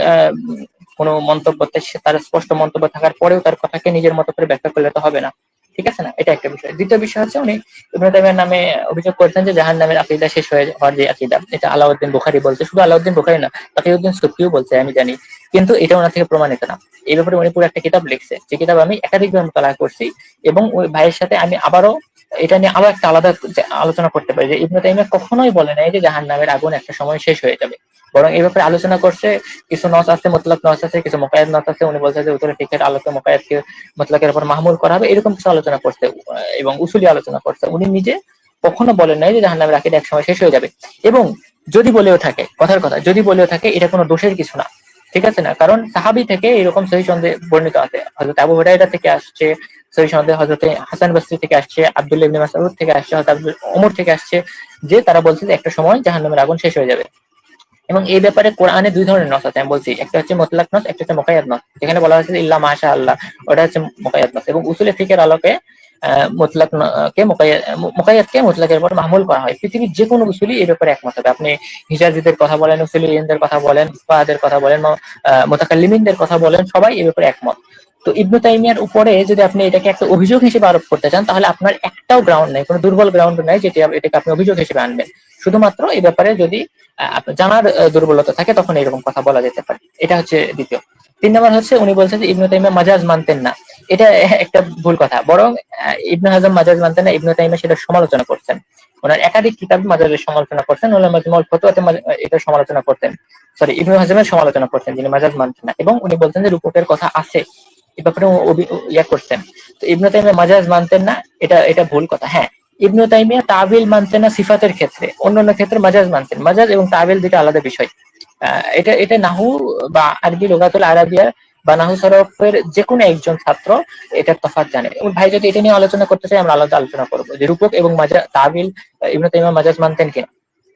কোনো মন্তব্যতে তার স্পষ্ট মন্তব্য থাকার পরেও তার কথাকে নিজের মতো করে ব্যাখ্যা করলে তো হবে না, ঠিক আছে না? এটা একটা বিষয়। দ্বিতীয় বিষয় হচ্ছে উনি ইবনে তাইমিয়ার নামে অভিযোগ করেছেন যে জাহান্নামের আকীদা শেষ হয়ে হওয়ার যে আকীদা, এটা আলাউদ্দিন বুখারী বলছে, শুধু আলাউদ্দিন বুখারী না, তাকিউদ্দিন সুবকিও বলছে, আমি জানি, কিন্তু এটা ওনার থেকে প্রমাণিত না। এই ব্যাপারে উনি পুরো একটা কিতাব লিখছে, যে কিতাব আমি একাধিকবার মোতালা করছি, এবং ওই ভাইয়ের সাথে আমি আবারও এটা নিয়ে আরো একটা আলাদা আলোচনা করতে পারি যে ইবনে তাইমিয়া কখনোই বলে নাই যে জাহান্নামের আগুন একটা সময় শেষ হয়ে যাবে, বরং এই ব্যাপারে আলোচনা করছে। কিছু নস আছে, মুতলাক নস আছে, কিছু মুকায়্যাদ নস আছে। উনি বলছে যে উত্তরে ফিকহের আলোকে মুকায়্যাদকে মুতলাকের উপর মাহমুল করা হবে, এরকম কিছু আলোচনা করছে এবং উসুলি আলোচনা করছে। উনি নিজে কখনো বলেন নাই যে জাহান্নামের আকীদা এক সময় শেষ হয়ে যাবে, এবং যদি বলেও থাকে, কথার কথা, যদি বলেও থাকে এটা কোনো দোষের কিছু না, ঠিক আছে না? কারণ সাহাবী থেকে এরকম সহিহ সনদে বর্ণিত আছে, হযরত আবু হুরায়রা থেকে আসছে সহিহ সনদে, হযরত হাসান বসরি থেকে আসছে, আব্দুল্লাহ ইবনে মাসউদ থেকে আসছে, হযরত ওমর থেকে আসছে, যে তারা বলছে যে একটা সময় জাহান্নামের আগুন শেষ হয়ে যাবে। এবং এই ব্যাপারে কোরআনে দুই ধরনের নস আছে, আমি বলছি, একটা হচ্ছে মুতলাক নস, একটা হচ্ছে মুকায়্যাদ নস। যেখানে বলা হয়েছে ইল্লা মাশা আল্লাহ, ওটা হচ্ছে মুকায়্যাদ নস। এবং উসুলে ফিকহের আলোকে মুতলাককে মুকায়্যাদকে মুতলাকের উপর মাহমুল করা হয়। পৃথিবীর যে কোনো উসুলি এই ব্যাপারে একমত হবে। আপনি হিজাজিদের কথা বলেন, উসুলিয়িনদের কথা বলেন, ফুকাহাদের কথা বলেন, মুতাকাল্লিমিনদের কথা বলেন, সবাই এই ব্যাপারে একমত। তো ইবনে তাইমিয়ার উপরে যদি আপনি এটাকে একটা অভিযোগ হিসেবে আরোপ করতে চান, তাহলে আপনার একটাও গ্রাউন্ড নেই, কোনো দুর্বল গ্রাউন্ড নাই এটাকে আপনি অভিযোগ হিসেবে আনবেন। শুধুমাত্র এই ব্যাপারে যদি আপনার জানার দুর্বলতা থাকে, তখন এরকম কথা বলা যেতে পারে। এটা হচ্ছে দ্বিতীয়। 3 নম্বর হচ্ছে উনি বলছেন যে ইবনে তাইমিয়া মাজাজ মানতেন না। এটা একটা ভুল কথা, বরং ইবনে হাজম মাজাজ মানতেন না, ইবনে তাইমিয়া সেটা সমালোচনা করছেন। ওনার একাধিক কিতাব মাজাজের সমালোচনা করছেন, ওনার মাজমুল ফতোয়াতে এটা সমালোচনা করতেন, সরি ইবনে হাজমের সমালোচনা করতেন, যিনি মাজাজ মানতেন না, এবং উনি বলছেন যে রূপকের কথা আছে, এই ব্যাপারে ইয়া করতেন। তো ইবনে তাইমিয়া মাজাজ মানতেন না, এটা ভুল কথা। হ্যাঁ, ইবনে তাইমিয়া তাবিল মানতেন না সিফাতের ক্ষেত্রে, অন্যান্য ক্ষেত্রে মাজাজ মানতেন। মাজাজ এবং তাবিল দুটো আলাদা বিষয়। এটা নাহু বা আরবি লুগাতুল আরাবিয়া বা নাহু সরফের যে কোনো একজন ছাত্র এটার তফাৎ জানে। এবং ভাই যদি এটা নিয়ে আলোচনা করতে চাই, আমরা আলাদা আলোচনা করবো যে রূপক এবং তাবিল ইবনে তাইমিয়া মাজাজ মানতেন কিনা,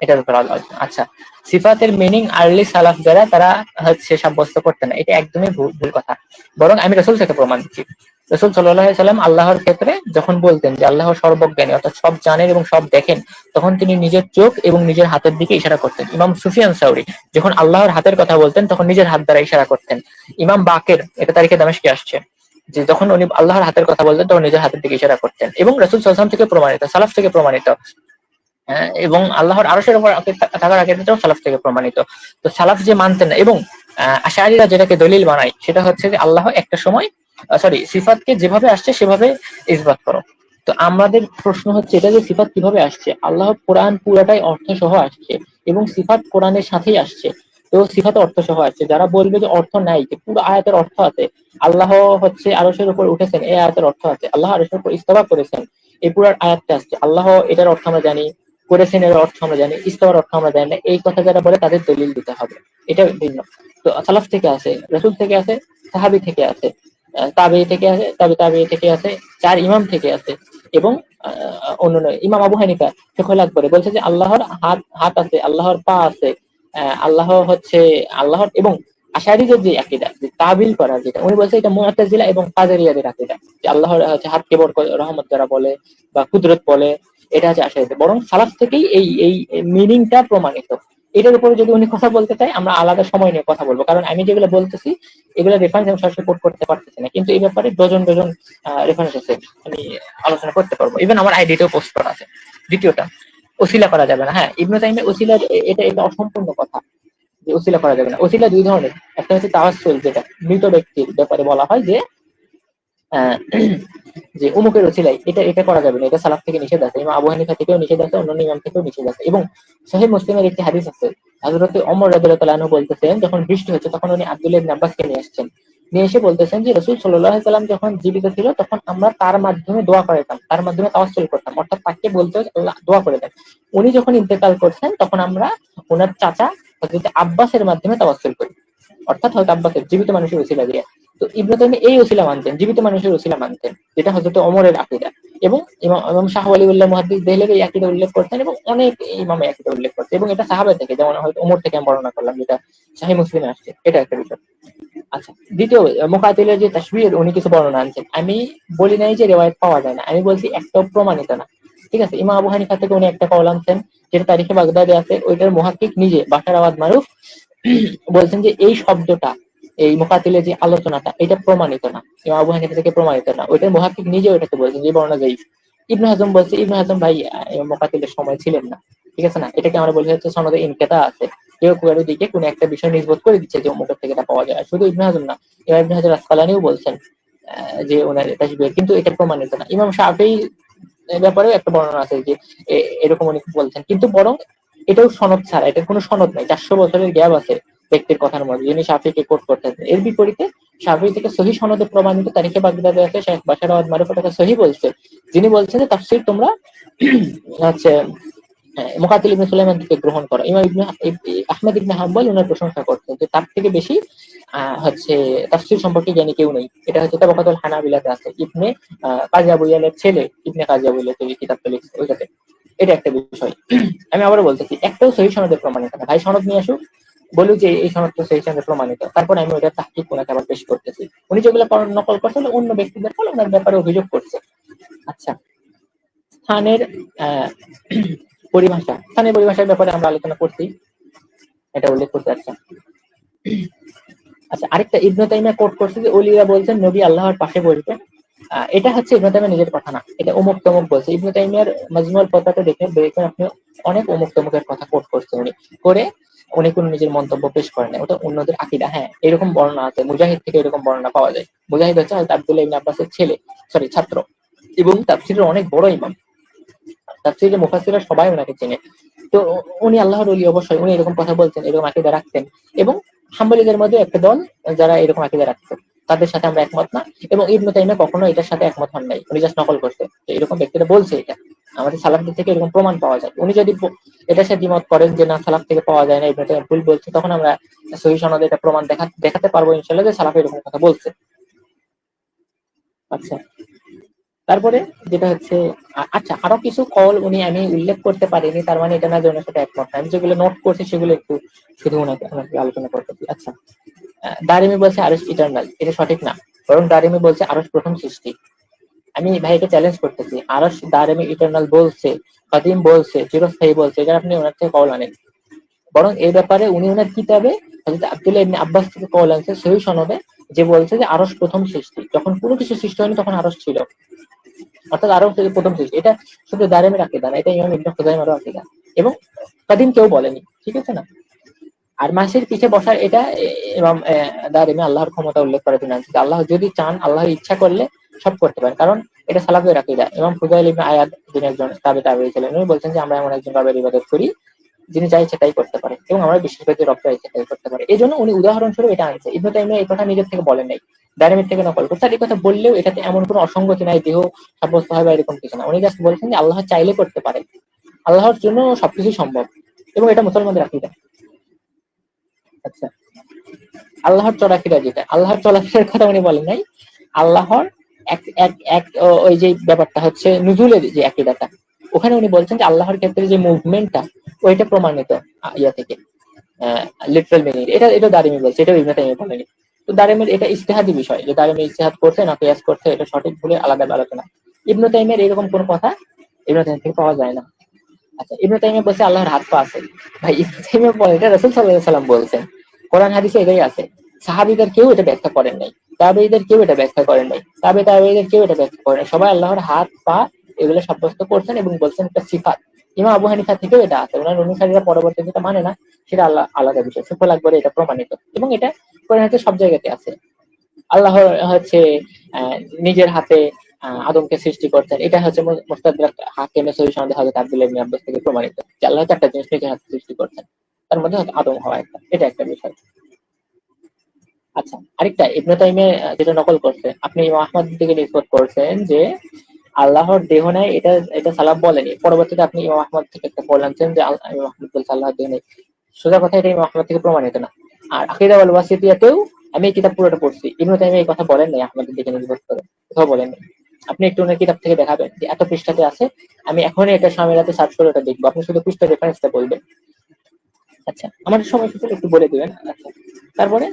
এটার উপর আলোচনা। আচ্ছা, সিফাতের মিনিং আর্লি সালাফ যারা, তারা হচ্ছে সাব্যস্ত করতেন না, এটা একদমই ভুল কথা। বরং আমি রাসূল থেকে প্রমাণ দিচ্ছি। রাসূল সাল্লাল্লাহু আলাইহি সাল্লাম আল্লাহর ক্ষেত্রে যখন বলতেন যে আল্লাহ সর্বজ্ঞানী, অর্থাৎ সব জানেন এবং সব দেখেন, তখন তিনি নিজের চোখ এবং নিজের হাতের দিকে ইশারা করতেন। ইমাম সুফিয়ান সাউরি যখন আল্লাহর হাতের কথা বলতেন, তখন নিজের হাত দ্বারা ইশারা করতেন। ইমাম বাকের, এটা তারিখে দামেশকে আসছে, যে যখন উনি আল্লাহর হাতের কথা বলতেন, তখন নিজের হাতের দিকে ইশারা করতেন। এবং রাসূল সাল্লাল্লাহু আলাইহি ওয়াসাল্লাম থেকে প্রমাণিত, সালাফ থেকে প্রমাণিত, এবং আল্লাহর আরশের উপর থাকার আকিদাটাও সালাফ থেকে প্রমাণিত। তো সালাফ যে মানতেন না, এবং আশআরীরা যেটাকে দলিল বানায়, সেটা হচ্ছে যে আল্লাহ একটা সময় সিফাতকে যেভাবে আসছে সেভাবে ইসবাত করো। তো আমাদের প্রশ্ন হচ্ছে এটা যে সিফাত কিভাবে আসছে, আল্লাহ কোরআন পুরাটাই অর্থ সহ আসছে, এবং সিফাত কোরআনের সাথেই আসছে। তো সিফাত অর্থ সহ আসছে। যারা বলবে যে অর্থ নাই, যে পুরো আয়াতের অর্থ আছে, আল্লাহ হচ্ছে আরশের উপর উঠেছেন, এই আয়াতের অর্থ আছে, আল্লাহ আরশের উপর ইস্তিওয়া করেছেন, এই পুরো আয়াতটা আসছে, আল্লাহ এটার অর্থ আমরা জানি, করেছেন এর অর্থ আমরা জানি, ইস্তাওয়ার অর্থ আমরা জানি না, এই কথা যারা বলে তাদের দলিল দিতে হবে, এটা ভিন্ন। তো সালাফ থেকে আছে, রাসূল থেকে আছে, সাহাবী থেকে আছে, তাবেঈ থেকে আছে, তাবেঈ থেকে আছে, চার ইমাম থেকে আছে, এবং অন্যান্য ইমাম আবু হানিফা ফিকহুল আকবরে বলছে যে আল্লাহর হাত হাত আছে, আল্লাহর পা আছে, আল্লাহ হচ্ছে আল্লাহর, এবং আশারীদের যে আকীদা, যে তাবিল করা, যেটা উনি বলছে এটা মুআতাজিলা এবং কাদেরিয়াদের আকীদা, যে আল্লাহর হচ্ছে হাতকে রহমত দ্বারা বলে বা কুদরত বলে, এটা হচ্ছে আশারীদের। বরং সালাফ থেকেই এই এই মিনিংটা প্রমাণিত। এটার উপরে যদি উনি কথা বলতে চাই, আমরা আলাদা সময় নিয়ে কথা বলবো, কারণ আমি যেগুলো বলতেছি এগুলো রেফারেন্স আমি সরাসরি কোট করতে পারতেছি না, কিন্তু এই ব্যাপারে ডজন ডজন রেফারেন্স আছে, আমি আলোচনা করতে পারবো, ইভেন আমার আইডিতেও পোস্ট করা আছে। দ্বিতীয়টা, ওসিলা করা যাবে না। হ্যাঁ, ইবনে তাইমিয়া ওসিলা, এটা এটা অসম্পূর্ণ কথা যে ওসিলা করা যাবে না। ওসিলা দুই ধরনের, একটা হচ্ছে তাওয়াসসুল, যেটা মৃত ব্যক্তির ব্যাপারে বলা হয় যে আহ, যে অমুকের ওসিলাই, এটা এটা করা যাবে না, এটা সালাফ থেকে নিষেধ আছে, ইমাম আবু হানিফা থেকেও নিষেধ আছে, অন্যান্য ইমাম থেকেও নিষেধ আছে। এবং সহিহ মুসলিমের একটি হাদিস আছে, হযরত ওমর রাদিয়াল্লাহু তাআলা আনহু বলতেছেন, যখন বৃষ্টি হচ্ছে তখন উনি আব্দুল্লাহ ইবনে আব্বাসকে নিয়ে আসছেন, নিয়ে এসে বলতেছেন যে রাসূল সাল্লাল্লাহু আলাইহি সাল্লাম যখন জীবিত ছিল তখন আমরা তার মাধ্যমে দোয়া করাইতাম, তার মাধ্যমে তাওয়াসসুল করতাম, অর্থাৎ তাকে বলতে আল্লাহ দোয়া করে দেন। উনি যখন ইন্তেকাল করছেন তখন আমরা ওনার চাচা হযরত আব্বাসের মাধ্যমে তাওয়াসসুল করি, অর্থাৎ হযরত আব্বাসের জীবিত মানুষের ওসিলা দিয়ে। তো ইবনে তাইমিয়া এই ওসিলা মানতেন, জীবিত মানুষের ওসিলা মানতেন, যেটা হযরত ওমরের আকীদা। এবং ইমাম শাহ ওয়ালিউল্লাহ মুহাদ্দিস দেহলভী এই আকীদা উল্লেখ করতেন, এবং অনেক ইমাম এই আকীদা উল্লেখ করতেন, এবং এটা সাহাবা থেকে, যেমন হয়তো ওমর থেকে আমি বর্ণনা করলাম, যেটা সহিহ মুসলিমে আসছে, এটা একটা বিষয়। আচ্ছা, দ্বিতীয়, মুকাতিলের যে তাশবিহ, উনি কিছু বর্ণনা আনছেন, আমি বলি নাই যে রিওয়ায়াত পাওয়া যায় না, আমি বলছি একটাও প্রমাণিত না। ঠিক আছে, ইমাম আবু হানিফা থেকে উনি একটা কওল আনছেন, যেটা তারিখে বাগদাদে আছে, ওইটার মুহাক্কিক নিজে বাশার আওয়াদ মারুফ বলছেন যে এই শব্দটা, এই মুকাতিলের যে আলোচনাটা, এটা প্রমাণিত না, ইমাম আবু হানিফা থেকে প্রমাণিত না, ওইটার মুহাক্কিক নিজে ওইটাকে বলছেন যে বর্ণনা যায়িফ। ইবনে হাজম বলছে, ইবনে হাজম ভাই মুকাতিলের সময় ছিলেন না, ঠিক আছে না, এটাকে আমরা বলি হচ্ছে সনদে ইনকিতা আছে, কেউ কারো দিকে কোন একটা বিষয় নিসবত করে দিচ্ছে যে অমুকের থেকে এটা পাওয়া যায়। আর শুধু ইবনে হাজম না, ইমাম ইবনে হাজার আসকালানিও বলছেন যে ওনার তাশবিহ, কিন্তু এটা প্রমাণিত না। ইমাম শাফিঈ ব্যাপারেও একটা বর্ণনা আছে যে এরকম উনি বলছেন, কিন্তু বরং এটাও সনদ ছাড়া, এটার কোনো সনদ নাই, 400 বছরের গ্যাপ আছে ব্যক্তির কথার মধ্যে, যিনি শাফিকে কোট করতেছেন। এর বিপরীতে শাফিঈ থেকে সহিহ সনদে প্রমাণিত তারিখে বাগদাদে আছে শেখ বাশার আওয়াদ মারুফ তাকে সহিহ বলছে, যিনি বলছেন যে তাফসীর তোমরা হচ্ছে মুকাতিল ইবনে সুলাইমান থেকে গ্রহণ করা। ইমাম ইবনে আহমদ ইবনে হাম্বল ওনার প্রশংসা করতেন যে তার থেকে বেশি হচ্ছে তাফসীর সম্পর্কে জ্ঞানী কেউ নেই। এটা হচ্ছে তাবাকাতুল হানাবিলাতে আছে, ইবনে কাজী আবু ইয়ালের ছেলে ইবনে কাজী আবু ইয়াল এই কিতাবটা লিখছে ওইটাতে। এটা একটা বিষয়। আমি আবারও বলতেছি, একটাও সহিহ সনদে প্রমাণিত না। ভাই সনদ নিয়ে আসুক, বলুক যে এই সনদটা সহিহ সনদে প্রমাণিত, তারপর আমি ওটা তাহকিক ওনাকে আবার পেশ করতেছি। উনি যেগুলো নকল করছে অন্য ব্যক্তিদের ফলে ওনার ব্যাপারে অভিযোগ করছে। আচ্ছা, স্থানের আহ পরিভাষা, স্থানের পরিভাষার ব্যাপারে আমরা আলোচনা করছি, এটা উল্লেখ করতে আচ্ছা। আচ্ছা, আরেকটা ইবনে তাইমিয়া কোট করছে যে ওলিরা বলছেন নবী আল্লাহর পাশে বসবেন। এটা হচ্ছে ইবনে তাইমিয়া নিজের কথা না, এটা অমুক তমুক বলছে। ইবনে তাইমিয়ার মাজমুউল ফাতাওয়াতে দেখেন আপনি, অনেক অমুক তমুকের কথা কোট করছে উনি, করে উনি কোনো নিজের মন্তব্য পেশ করেন না, ওটা অন্যদের আকীদা। হ্যাঁ, এরকম বর্ণনা আছে, মুজাহিদ থেকে এরকম বর্ণনা পাওয়া যায়। মুজাহিদ হচ্ছে আব্দুল্লাহ ইবনে আব্বাসের ছেলে, ছাত্র, এবং তাফসীরের অনেক বড় ইমাম, তাফসীরের মুফাসসিররা সবাই ওনাকে চেনে। তো উনি আল্লাহর ওলি, অবশ্যই উনি এরকম কথা বলতেন, এরকম আকীদা রাখতেন, এবং হাম্বলীদের মধ্যে একটা দল যারা এরকম আকীদা রাখতেন, তাদের সাথে আমরা একমত না। এবং ইবনে তাইমিয়া কখনো এটার সাথে একমত হন নাই, উনি জাস্ট নকল করতে যে এরকম ব্যক্তিরা বলছে এটা, আমাদের সালাফদের থেকে এরকম প্রমাণ পাওয়া যায়। উনি যদি এটার সাথে দ্বিমত করেন যে না সালাফ থেকে পাওয়া যায় না, ইবনে তাইমিয়া ভুল বলছে, তখন আমরা সহিহ সনদে এটা প্রমাণ দেখাতে পারবো ইনশাআল্লাহ যে সালাফ এরকম কথা বলছে। আচ্ছা, তারপরে যেটা হচ্ছে আচ্ছা, আরো কিছু কল উনি আমি উল্লেখ করতে পারিনি, তার মানে এটা না যে ওনার সাথে একমত না। আমি যেগুলো নোট করছি সেগুলো একটু শুধু ওনাকে আলোচনা করতেছি। আচ্ছা, দারিমি বলছে আরশ ইটারনাল, এটা সঠিক না, বরং দারিমি বলছে আরশ প্রথম সৃষ্টি। আমি ভাইকে চ্যালেঞ্জ করতেছি, আরশ দারিমি ইটারনাল বলছে, কাদিম বলছে, চিরস্থায়ী বলছে, এটা আপনি ওনার থেকে কল আনেন। বরং এই ব্যাপারে উনি ওনার কিতাবে হযরত আব্দুল্লাহ ইবনে আব্বাস থেকে কল আনছে সহিহ সনদে, যে বলছে যে আরশ প্রথম সৃষ্টি, যখন কোনো কিছু সৃষ্টি হয়নি তখন আরশ ছিল, অর্থাৎ আরব থেকে প্রথম সৃষ্টি। এটা শুধু দারিমের আকীদা না, এটা ইমাম ইবনে খুযাইমারও আকীদা, এবং কাদিম কেউ বলেনি, ঠিক আছে না। আর মাসের পিঠে বসার এটা ইমাম দারিমি আল্লাহর ক্ষমতা উল্লেখ করে তিনি আনছে, আল্লাহ যদি চান, আল্লাহর ইচ্ছা করলে সব করতে পারেন, কারণ এটা সালাফের আকীদা। ইমাম ফুদাইল ইবনে আয়াদ, যিনি একজন তাবেঈ ছিলেন, উনি বলছেন যে আমরা এমন একজন রবের ইবাদত করি যিনি যা ইচ্ছা তাই করতে পারে, এবং আমরা বিশ্বাস করি যে রব যা ইচ্ছা তাই করতে পারে। এই জন্য উনি উদাহরণস্বরূপ এটা আনছে। ইবনে তাইমিয়া এই কথা নিজের থেকে বলেন নাই, দারিমির থেকে নকল করছে। আর এই কথা বললেও এটাতে এমন কোনো অসঙ্গতি নাই, দেহ সাব্যস্ত হয় বা এরকম কিছু না। উনি জাস্ট বলছেন যে আল্লাহ চাইলে করতে পারেন, আল্লাহর জন্য সবকিছু সম্ভব, এবং এটা মুসলমানদের আকীদা। আচ্ছা, আল্লাহর চলাফেরা, যেটা আল্লাহর চলাফেরার কথা উনি বলেন নাই, আল্লাহর এক এক এক ওই যে ব্যাপারটা হচ্ছে নুজুলের যে আকীদাটা, ওখানে উনি বলছেন যে আল্লাহর ক্ষেত্রে যে মুভমেন্টটা, ওইটা প্রমাণিত ইয়া থেকে, লিটারাল মিনিং। এটা এটা দারিমি বলছে, এটা ইবনে তাইমিয়া বলেনি। তো দারিমির এটা ইজতিহাদি বিষয়, যে দারিমি ইজতিহাদ করছে না কিয়াস করছে, এটা সঠিক ভুলে আলাদা আলোচনা। ইবনে তাইমিয়ার এরকম কোনো কথা ইবনে তাইমিয়া থেকে পাওয়া যায় না। আচ্ছা, ইবনে তাইমিয়া বলছে আল্লাহর হাত পা আছে। ভাই, ইবনে তাইমিয়া বলে এটা রাসূল সাল্লাল্লাহু আলাইহি সাল্লাম বলছেন, কোরআন হাদিসে এটাই আছে। সাহাবীদের কেউ এটা ব্যাখ্যা করেন নাই, তাবেঈদের কেউ এটা ব্যাখ্যা করেন নাই, তাবেঈদের কেউ এটা ব্যাখ্যা করেন নাই। সবাই আল্লাহর হাত পা এগুলো সাব্যস্ত করছেন এবং বলছেন এটা সিফাত। ইমাম আবু হানিফা থেকেও এটা আছে, ওনার অনুসারীরা পরবর্তীতে যেটা মানে না, সেটা আল্লাহ আলাদা বিষয়। সুফল আকবরে এটা প্রমাণিত, এবং এটা কোরআন হাদিসে সব জায়গাতে আছে। আল্লাহ হচ্ছে নিজের হাতে আদমকে সৃষ্টি করতেন, এটা হচ্ছে মুস্তাদরাক হাকিমের সহিহ সনদে হযরত আব্দুল্লাহ ইবনে আব্বাস থেকে প্রমাণিত যে আল্লাহ চারটা জিনিস নিজের হাতে সৃষ্টি করতেন, তার মধ্যে হয়তো আদম হওয়া একটা, এটা একটা বিষয়। আচ্ছা, আরেকটা ইবনে তাইমিয়া যেটা নকল করছে, আপনি ইমাম আহমদ থেকে নিষ্পত করছেন যে আল্লাহর দেহ নাই, এটা এটা সালাফ বলেনি। পরবর্তীতে আপনি ইমাম আহমদ থেকে একটা বলছেন যে ইমাম আহমদ বলছে আল্লাহর দেহ নেই। সোজা কথা, এটা ইমাম আহমদ থেকে প্রমাণিত না। আর আকীদা ওয়াল ওয়াসিতিয়াতেও আমি এই কিতাব পুরোটা পড়ছি, ইবনে তাইমিয়া এই কথা বলেন নাই আহমদের দিকে নির্ভর করে, কোথাও বলেন নাই। আপনি একটু ওনার কিতাব থেকে দেখাবেন যে এত পৃষ্ঠাতে আছে, আমি এখনই এটা শামিলাতে সার্চ করে ওটা দেখবো, আপনি শুধু পৃষ্ঠা রেফারেন্সটা বলবেন। আচ্ছা, আমার সময় শেষে একটু বলে দিবেন। আচ্ছা, তারপরে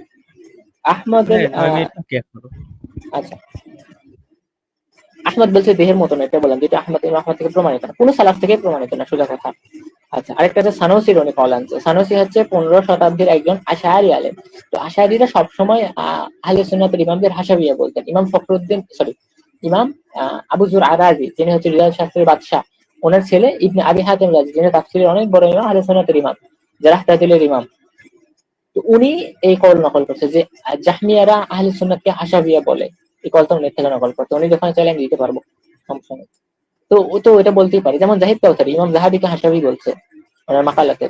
আহমদের হ্যাঁ, 9 মিনিট বাকি এখনো। আচ্ছা, আহমদ বলছে দেহের মতো না, এটা বললাম, যেটা আহমদ ইবনে আহমদ থেকে প্রমাণিত না, কোনো সালাফ থেকে প্রমাণিত না, সোজা কথা। আচ্ছা, আরেকটা হচ্ছে সানুসির উনি কল আনছে। সানুসি হচ্ছে 15 শতাব্দীর একজন আশআরি আলেম। তো আশআরিরা সবসময় আহলে সুন্নাতের ইমামদের হাসাবিয়া বলতেন। ইমাম ফখরুদ্দিন, সরি, ইমাম আবু যুরআ রাজি, যিনি হচ্ছে রিয়াদ শাস্ত্রের বাদশা, ওনার ছেলে ইবনে আবি হাতিম রাজি, যিনি তাফসীরের অনেক বড় ইমাম, আহলে সুন্নাতের ইমাম, জারহ তা'দীলের ইমাম। তো উনি এই কল নকল করছে যে জাহমিয়ারা আহলে সুন্নাতকে হাসাবিয়া বলে। এই কলটা উনি থেকে নকল করতে, উনি যখন চাইলে আমি দিতে পারবো, সমস্যা নেই। তো ও তো এটা বলতেই পারে, যেমন জাহিদ কাউসারি ইমাম জাহাবিকে হাসাবি বলছে ওনার মাকালাতে।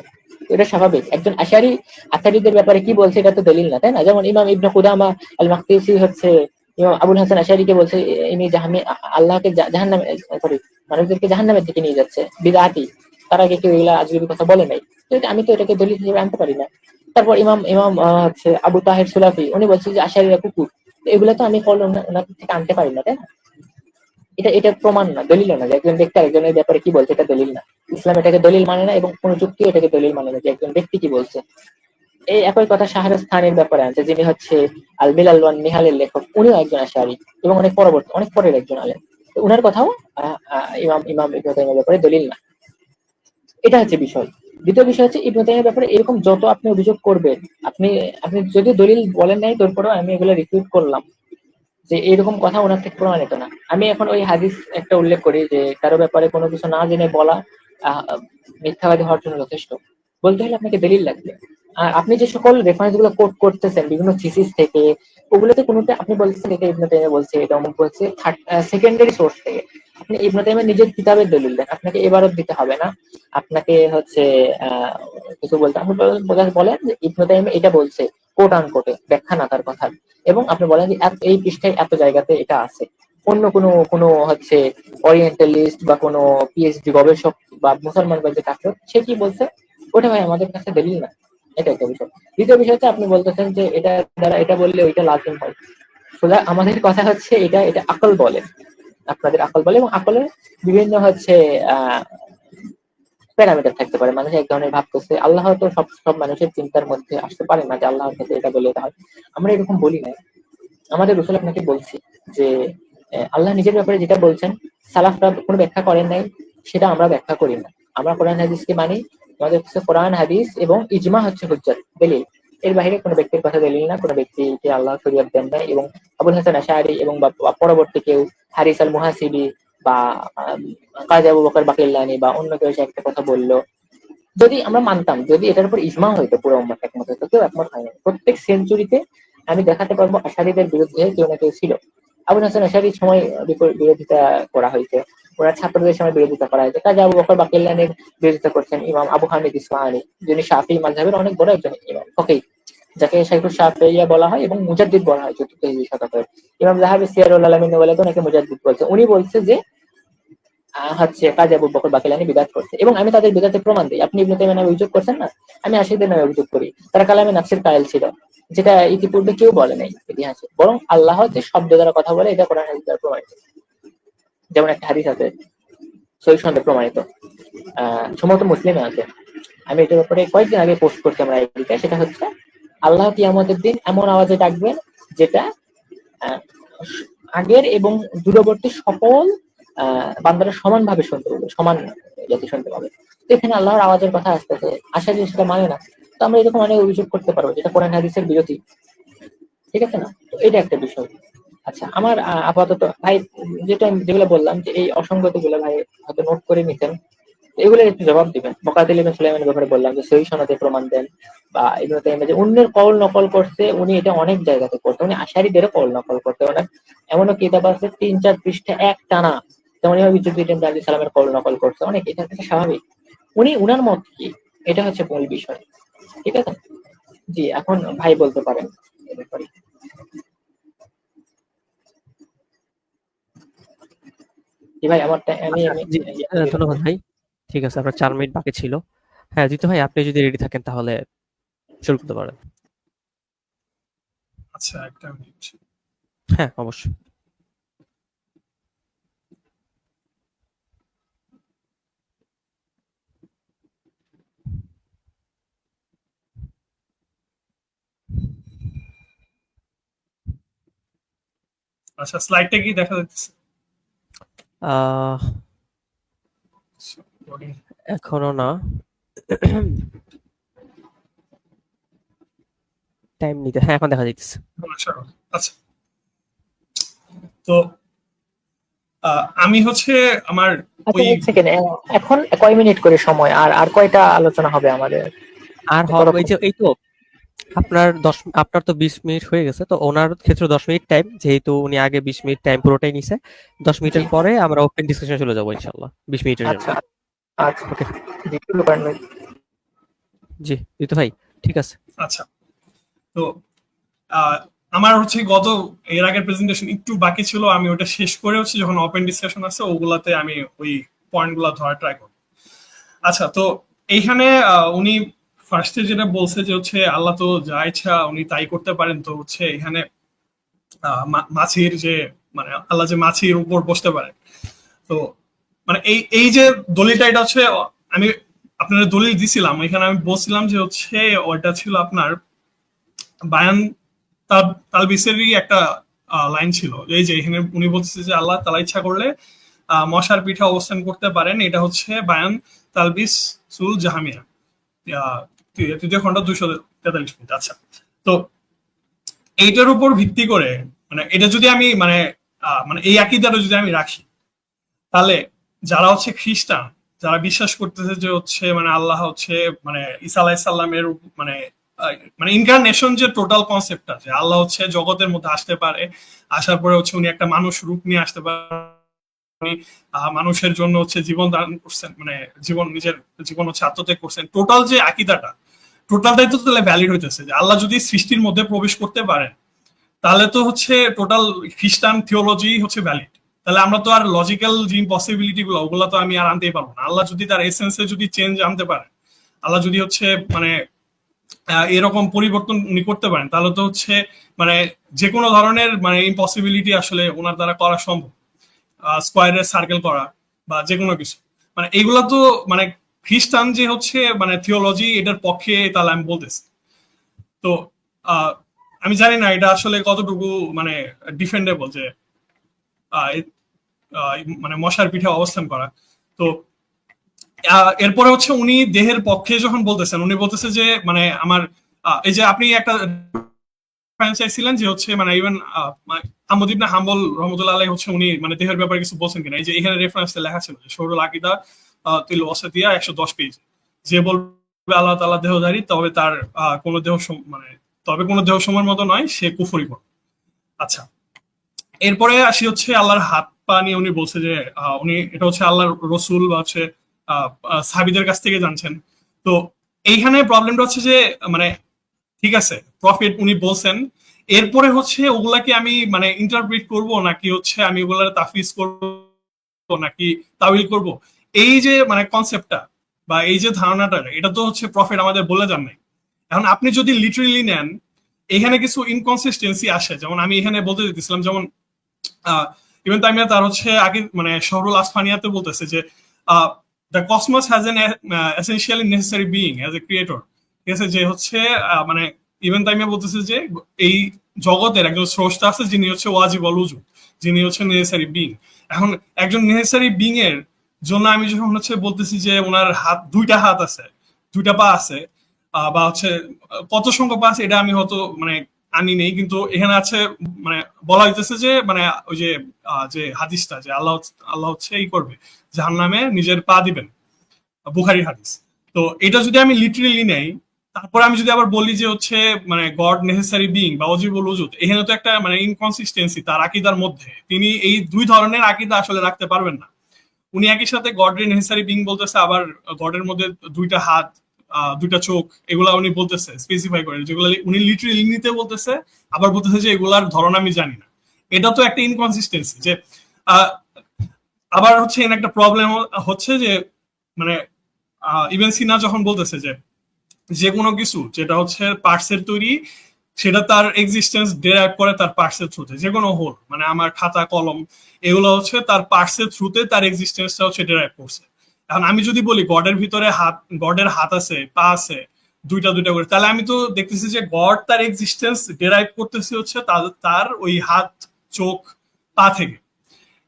এটা স্বাভাবিক, একজন আশারি আশারিদের ব্যাপারে কি বলছে এটা তো দলিল না, তাই না? যেমন ইমাম ইবনে কুদামা আল মাকদিসি হচ্ছে ইমাম আবুল হাসান আশারিকে বলছে ইনি জাহামি আল্লাহকে জাহান্নামে, সরি, মানুষদেরকে জাহান্নামের দিকে নিয়ে যাচ্ছে, বিদআতি। তার আগে কেউ এগুলা আজগুবি কথা বলে নাই। তো আমি তো এটাকে দলিল হিসেবে আনতে পারি না। তারপর ইমাম ইমাম হচ্ছে আবু তাহের সুলাফি, উনি বলছে যে আশারিরা কুকুর। তো এগুলা তো আমি কল ওনার থেকে আনতে পারি না, তাই না? এটা এটা প্রমাণ না, দলিল না যে একজন ব্যক্তি আরেকজনের ব্যাপারে কি বলছে এটা দলিল না। ইসলাম এটাকে দলিল মানে না, এবং কোন যুক্তি এটাকে দলিল মানে না যে একজন ব্যক্তি কি বলছে। এই একই কথা শাহরাস্তানির ব্যাপারে আছে, যিনি হচ্ছে আল মিলাল ওয়ান নিহালের লেখক, উনিও একজন আশআরি এবং অনেক পরবর্তী, অনেক পরের একজন আলেম। তো উনার কথাও ইমাম ইমাম ইবনে তাইমিয়ার ব্যাপারে দলিল না। এটা হচ্ছে বিষয়। দ্বিতীয় বিষয় হচ্ছে ইবনে তাইমিয়ার ব্যাপারে এরকম যত আপনি অভিযোগ করবেন, আপনি আপনি যদি দলিল বলেন নাই, তারপরেও আমি এগুলো রিপিট করলাম যে এরকম কথা ওনার থেকে প্রমাণিত না। আমি এখন ওই হাদিস একটা উল্লেখ করি যে কারো ব্যাপারে কোনো কিছু না জেনে বলা আহ, মিথ্যাবাদী হওয়ার জন্য যথেষ্ট। বলতে হলে আপনাকে দলিল লাগবে। আর আপনি যে সকল রেফারেন্স গুলো কোট করতেছেন বিভিন্ন থিসিস থেকে, ওগুলোতে কোনোটা আপনি বলতেছেন এটা ইবনে তাইমিয়া বলছে, এটা অমুক বলছে, সেকেন্ডারি সোর্স থেকে। আপনি ইবনে তাইমিয়ার নিজের কিতাবের দলিল দেন, আপনাকে এবারও দিতে হবে না। আপনাকে হচ্ছে আহ কিছু বলতে আপনি বলেন যে ইবনে তাইমিয়া এটা বলছে, কোট আন কোটে, ব্যাখ্যা না তার কথা। এবং আপনি বলেন যে এই পৃষ্ঠায় এত জায়গাতে এটা আছে। অন্য কোনো কোনো হচ্ছে ওরিয়েন্টালিস্ট বা কোনো পিএইচডি গবেষক বা মুসলমান বা যে কাফের, সে কি বলছে, ওটা ভাই আমাদের কাছে দলিল না। এটা একটা বিষয়। দ্বিতীয় বিষয় হচ্ছে আপনি বলতেছেন যে এটা দ্বারা এটা বললে ওইটা লাজিম হয়। সোজা আমাদের কথা হচ্ছে এটা এটা আকল বলে, আপনাদের আকল বলে, এবং আকলের বিভিন্ন হচ্ছে আহ প্যারামিটার থাকতে পারে। মানুষ এক ধরনের ভাবতেছে, আল্লাহ তো সব সব মানুষের চিন্তার মধ্যে আসতে পারে না যে আল্লাহর কাছে এটা বলে এটা হয়। আমরা এরকম বলি না। আমাদের রসুল আপনাকে বলছি যে আল্লাহ নিজের ব্যাপারে যেটা বলছেন, সালাফরা কোনো ব্যাখ্যা করেন নাই, সেটা আমরা ব্যাখ্যা করি না। আমরা কোরআন হাদিসকে মানি। আমাদের কাছে কোরআন হাদিস এবং ইজমা হচ্ছে হুজ্জত, দলিল। এর বাইরে কোনো ব্যক্তির কথা দলিল না, কোনো ব্যক্তিকে আল্লাহ শরীয়ত দেন নাই। এবং আবুল হাসান আশআরি এবং পরবর্তী কেউ হারিস আল মুহাসিবি বা কাজী আবু বকর বাকিল্লানি বা অন্য কেউ এসে একটা কথা বললো, যদি আমরা মানতাম, যদি এটার উপর ইজমা হইতো, পুরো উম্মাহ একমত হইতো, কেউ একমত হয়নি। প্রত্যেক সেঞ্চুরিতে আমি দেখাতে পারবো আশারীদের বিরুদ্ধে কেউ না কেউ ছিল। আবুল হাসান আশারীর সময় বিরোধিতা করা হয়েছে, ওনার ছাত্রদের সময় বিরোধিতা করা হয়েছে। কাজী আবু বকর বাকিল্লানির বিরোধিতা করছেন ইমাম আবু হামিদ ইসমাইলি, যিনি শাফিঈ মাযহাবের অনেক বড় একজন ইমাম ফকিহ, যাকে শাইখুশ শাফিঈয়া বলা হয় এবং মুজাদ্দিদ বলা হয় চতুর্থ হিজরি শতকের। ইমাম যাহাবী সিয়ারুল আলামিন ওয়ালাদে ওনাকে মুজাদ্দিদ বলছে। উনি বলছে যে হচ্ছে কাজী আবু বকর বাকিলানি বিদআত করছে, এবং আমি তাদের বিদআতের প্রমাণ দিই। আপনি ইবনে তাইমিয়া নামে অভিযোগ করছেন না, আমি আশিকদের নামে অভিযোগ করি তারা কালামে নাফসের কায়েল ছিল, যেটা ইতিপূর্বে কেউ বলে নাই ইতিহাসে, বরং আল্লাহ যে শব্দ দ্বারা কথা বলে এটা কোরআন হাদিস দ্বারা প্রমাণিত। যেমন একটা হাদিস আছে সহিহ সনদে প্রমাণিত, সম্ভবত মুসলিমে আছে, আমি এটার ব্যাপারে কয়েকদিন আগে পোস্ট করছি আমার আইডিতে। সেটা হচ্ছে আল্লাহ কিয়ামতের দিন এমন আওয়াজে ডাকবেন যেটা আহ, আগের এবং দূরবর্তী সকল বান্দারা সমানভাবে শুনতে পাবে, সমান জাতি শুনতে পাবে। তো এখানে আল্লাহর আওয়াজের কথা আসতেছে, আশা যে সেটা মানে না, তো আমরা এরকম অনেক অভিযোগ করতে পারবো যেটা কোরআন হাদিসের বিরোধী, ঠিক আছে না? তো এটা একটা বিষয়। আচ্ছা, আমার আপাতত ভাই যেগুলো বললাম যে এই অসঙ্গতি গুলো ভাই হয়তো নোট করে নিতেন, এগুলোর একটু জবাব দিবেন। মুকাতিল ইবনে সুলাইমানের ব্যাপারে বললাম যে সহিহ সনদে প্রমাণ দেন, বা ইবনে তাইমিয়া যে অন্যের কওল নকল করছে, উনি এটা অনেক জায়গাতে করতে, উনি আশারীদেরও কওল নকল করতে, ওনার এমনও কিতাব আছে 3-4 পৃষ্ঠা এক টানা যেমন এভাবে ইজ্জুদ্দিন আলী সালামের কওল নকল করছে অনেক, এটা হচ্ছে স্বাভাবিক। উনি উনার মত কি, এটা হচ্ছে মূল বিষয়, ঠিক আছে? জি, এখন ভাই বলতে পারেন এ ব্যাপারে। জি ভাই, আমারটা আমি আচ্ছা, আমি জি, ইয়া করে দিলাম। ধন্যবাদ ভাই। ঠিক আছে, আপনার 4 মিনিট বাকি ছিল। হ্যাঁ, জিতু ভাই, আপনি যদি রেডি থাকেন তাহলে শুরু করতে পারেন। আচ্ছা, একটা মিনিট। হ্যাঁ, অবশ্যই। আচ্ছা, স্লাইডটা কি দেখা যাচ্ছে? আহ লোডিং। এখনো না। টাইম নিতে, হ্যাঁ, এখন দেখা যাইতেছে। আচ্ছা, তো আমি হচ্ছে আমার আচ্ছা, ওই এক সেকেন্ড, এখন কয় মিনিট করে সময়, আর আর কয়টা আলোচনা হবে আমাদের? আর এই যে এই তো আপনার তো 20 মিনিট হয়ে গেছে, তো ওনার ক্ষেত্রে 10 মিনিট টাইম, যেহেতু উনি আগে 20 মিনিট টাইম পুরোটাই নিছে। 10 জি, মিনিটের পরে আমরা ওপেন ডিসকাশনে চলে যাবো ইনশাআল্লাহ 20 মিনিটের জন্য। আচ্ছা আচ্ছা, ওকে, জি শুরু করেন ভাই। জি জিতু ভাই, ঠিক আছে। আচ্ছা, তো আহ, আমার হচ্ছে এর আগের প্রেজেন্টেশন একটু বাকি ছিল, আমি ওটা শেষ করে হচ্ছে যখন ওপেন ডিসকাশন আছে ওগুলাতে আমি ওই পয়েন্ট গুলা ধরা ট্রাই করব। আচ্ছা, তো এইখানে উনি ফার্স্টে যেটা বলছে যে হচ্ছে আল্লাহ তো যা ইচ্ছা উনি তাই করতে পারেন, তো হচ্ছে এখানে মাছির যে মানে আল্লাহ যে মাছির উপর বসতে পারেন, তো মানে এই এই যে দলিলটা, এটা হচ্ছে আমি আপনার দলিল দিছিলাম, এখানে আমি বলছিলাম যে হচ্ছে ওইটা ছিল আপনার বায়ান তালবিসেরই একটা লাইন ছিল, এই যে এখানে উনি বলতেছে যে আল্লাহ তালা ইচ্ছা করলে মশার পিঠে অবস্থান করতে পারেন, এটা হচ্ছে বায়ান তালবিস সুল জাহামিয়া, তৃতীয় খণ্ড 243 মিনিট। আচ্ছা, তো এইটার উপর ভিত্তি করে মানে এটা যদি আমি মানে মানে এই আকীদাটা যদি আমি রাখি, তাহলে যারা হচ্ছে খ্রিস্টান, যারা বিশ্বাস করতেছে যে হচ্ছে মানে আল্লাহ হচ্ছে মানে ঈসা আলাইহিসসালামের মানে মানে ইনকারনেশন যে টোটাল কনসেপ্টটা, যে আল্লাহ হচ্ছে জগতের মধ্যে আসতে পারে, আসার পরে হচ্ছে উনি একটা মানুষ রূপ নিয়ে আসতে পারে, উনি মানুষের জন্য হচ্ছে জীবন দান করছেন, মানে নিজের জীবন হচ্ছে আত্মত্যাগ করছেন, টোটাল যে আকীদাটা, টোটালটাই তো তাহলে ভ্যালিড হইতেছে যে আল্লাহ যদি সৃষ্টির মধ্যে প্রবেশ করতে পারেন, তাহলে তো হচ্ছে টোটাল খ্রিস্টান থিওলজি হচ্ছে ভ্যালিড। তাহলে আমরা তো আর লজিক্যাল যে ইম্পসিবিলিটি গুলো ওগুলো তো আমি আর আনতেই পারবো না। আল্লাহ যদি তার এসেন্সে যদি চেঞ্জ আনতে পারে, আল্লাহ যদি হচ্ছে মানে এরকম পরিবর্তন উনি করতে পারেন, তাহলে তো হচ্ছে মানে যে কোনো ধরনের মানে ইম্পসিবিলিটি আসলে ওনার দ্বারা করা সম্ভব, স্কোয়ারের সার্কেল করা বা যে কোনো কিছু, মানে এগুলা তো মানে খ্রিস্টান যে হচ্ছে মানে থিওলজি এটার পক্ষে, তাহলে আমি বলতেছি। তো আহ, আমি জানি না এটা আসলে কতটুকু মানে ডিফেন্ডেবল যে মানে মশার পিঠে অবস্থান করা। তো এরপরে হচ্ছে উনি দেহের পক্ষে যখন বলতেছেন, উনি বলতেছে যে মানে আমার এই যে আপনি একটা চাইছিলেন যে হচ্ছে মানে ইভেন আহমদ ইবনে হাম্বল রহমতুল্লাহ আলাইহি হচ্ছে উনি মানে দেহের ব্যাপারে কিছু বলছেন কিনা, এই যে এখানে রেফারেন্সে লেখা ছিল যে শরুল আকিদা তিল ওয়াসিতিয়া 110 পেজ, যে বলবে আল্লাহ তাআলা দেহধারী তবে তার কোনো দেহ মানে তবে কোনো দেহ সময়ের মতো নয়, সে কুফরি করবে। আচ্ছা, এরপরে আসি হচ্ছে আল্লাহর হাত পা নিয়ে উনি বলছে যে উনি এটা হচ্ছে আল্লাহর রসুল বা হচ্ছে সাহাবীদের কাছ থেকে জানছেন। তো এইখানে প্রবলেমটা হচ্ছে যে মানে ঠিক আছে প্রফিট উনি বলছেন, এরপরে হচ্ছে ওগুলাকে আমি মানে ইন্টারপ্রিট করব নাকি হচ্ছে আমি ওগুলার তাফিজ করব, নাকি তাওয়িল করব, এই যে মানে কনসেপ্টটা বা এই যে ধারণাটা, এটা তো হচ্ছে প্রফেট আমাদের বলে যান নাই। এখন আপনি যদি লিটারেলি নেন, এখানে কিছু ইনকনসিস্টেন্সি আসে। যেমন আমি এখানে বলতে দিতেছিলাম, যেমন ইভেন তাইমিয়া তার হচ্ছে আগে মানে শহরুল আসফানিয়াতে বলতেছে যে the cosmos has N essentially necessary being as a creator. ঠিক আছে, যে হচ্ছে মানে ইভেন তাইমিয়া বলতেছে যে এই জগতের একজন স্রষ্টা আছে যিনি হচ্ছে ওয়াজিব অল উজুদ, যিনি হচ্ছে নেসেসারি বিইং। এখন একজন নেসেসারি বিইং এর জন্য আমি যখন হচ্ছে বলতেছি যে ওনার হাত, দুইটা হাত আছে, দুইটা পা আছে, বা হচ্ছে কত সংখ্যক পা আছে এটা আমি হয়তো মানে আনি নেই, কিন্তু এখানে আছে মানে বলা হইতেছে যে মানে ওই যে যে হাদিসটা যে আল্লাহ আল্লাহ হচ্ছে এই করবে, জাহান্নামে নিজের পা দিবেন, বুখারী হাদিস। তো এটা যদি আমি লিটারেলি নেই, তারপর আমি যদি আবার বলি যে হচ্ছে মানে গড নেসেসারি বিইং বা অজিবুল উজুদ, এখানে তো একটা মানে ইনকনসিস্টেন্সি তার আকীদার মধ্যে। তিনি এই দুই ধরনের আকীদা আসলে রাখতে পারবেন না। উনি একই সাথে গডের নেসেসারি বিইং বলতেছে, আবার গডের মধ্যে দুইটা হাত, দুইটা চোখ, এগুলা উনি বলতেছে স্পেসিফাই করে, যেগুলো উনি লিটারেলি নিতে বলতেছে, আবার বলতেছে যে এগুলার ধরন আমি জানি না। এটা তো একটা ইনকনসিস্টেন্সি। যে আবার হচ্ছে এর একটা প্রবলেম হচ্ছে যে মানে ইভেন সিনা যখন বলতেছে যে যে কোনো কিছু যেটা হচ্ছে পার্টসের তৈরি, সেটা তার এক্সিস্টেন্স ডেরাইভ করে তার পার্টসের থ্রুতে। যে কোনো হোল, মানে আমার খাতা কলম, এগুলো হচ্ছে তার পার্টসের থ্রুতে তার এক্সিস্টেন্সটা হচ্ছে ডেরাইভ করছে। এখন আমি যদি বলি গডের ভিতরে হাত, গডের হাত আছে, পা আছে, দুইটা দুইটা করে, তাহলে আমি তো দেখতেছি যে গড তার এক্সিস্টেন্স ডেরাইভ করতেছে হচ্ছে তার ওই হাত, চোখ, পা থেকে।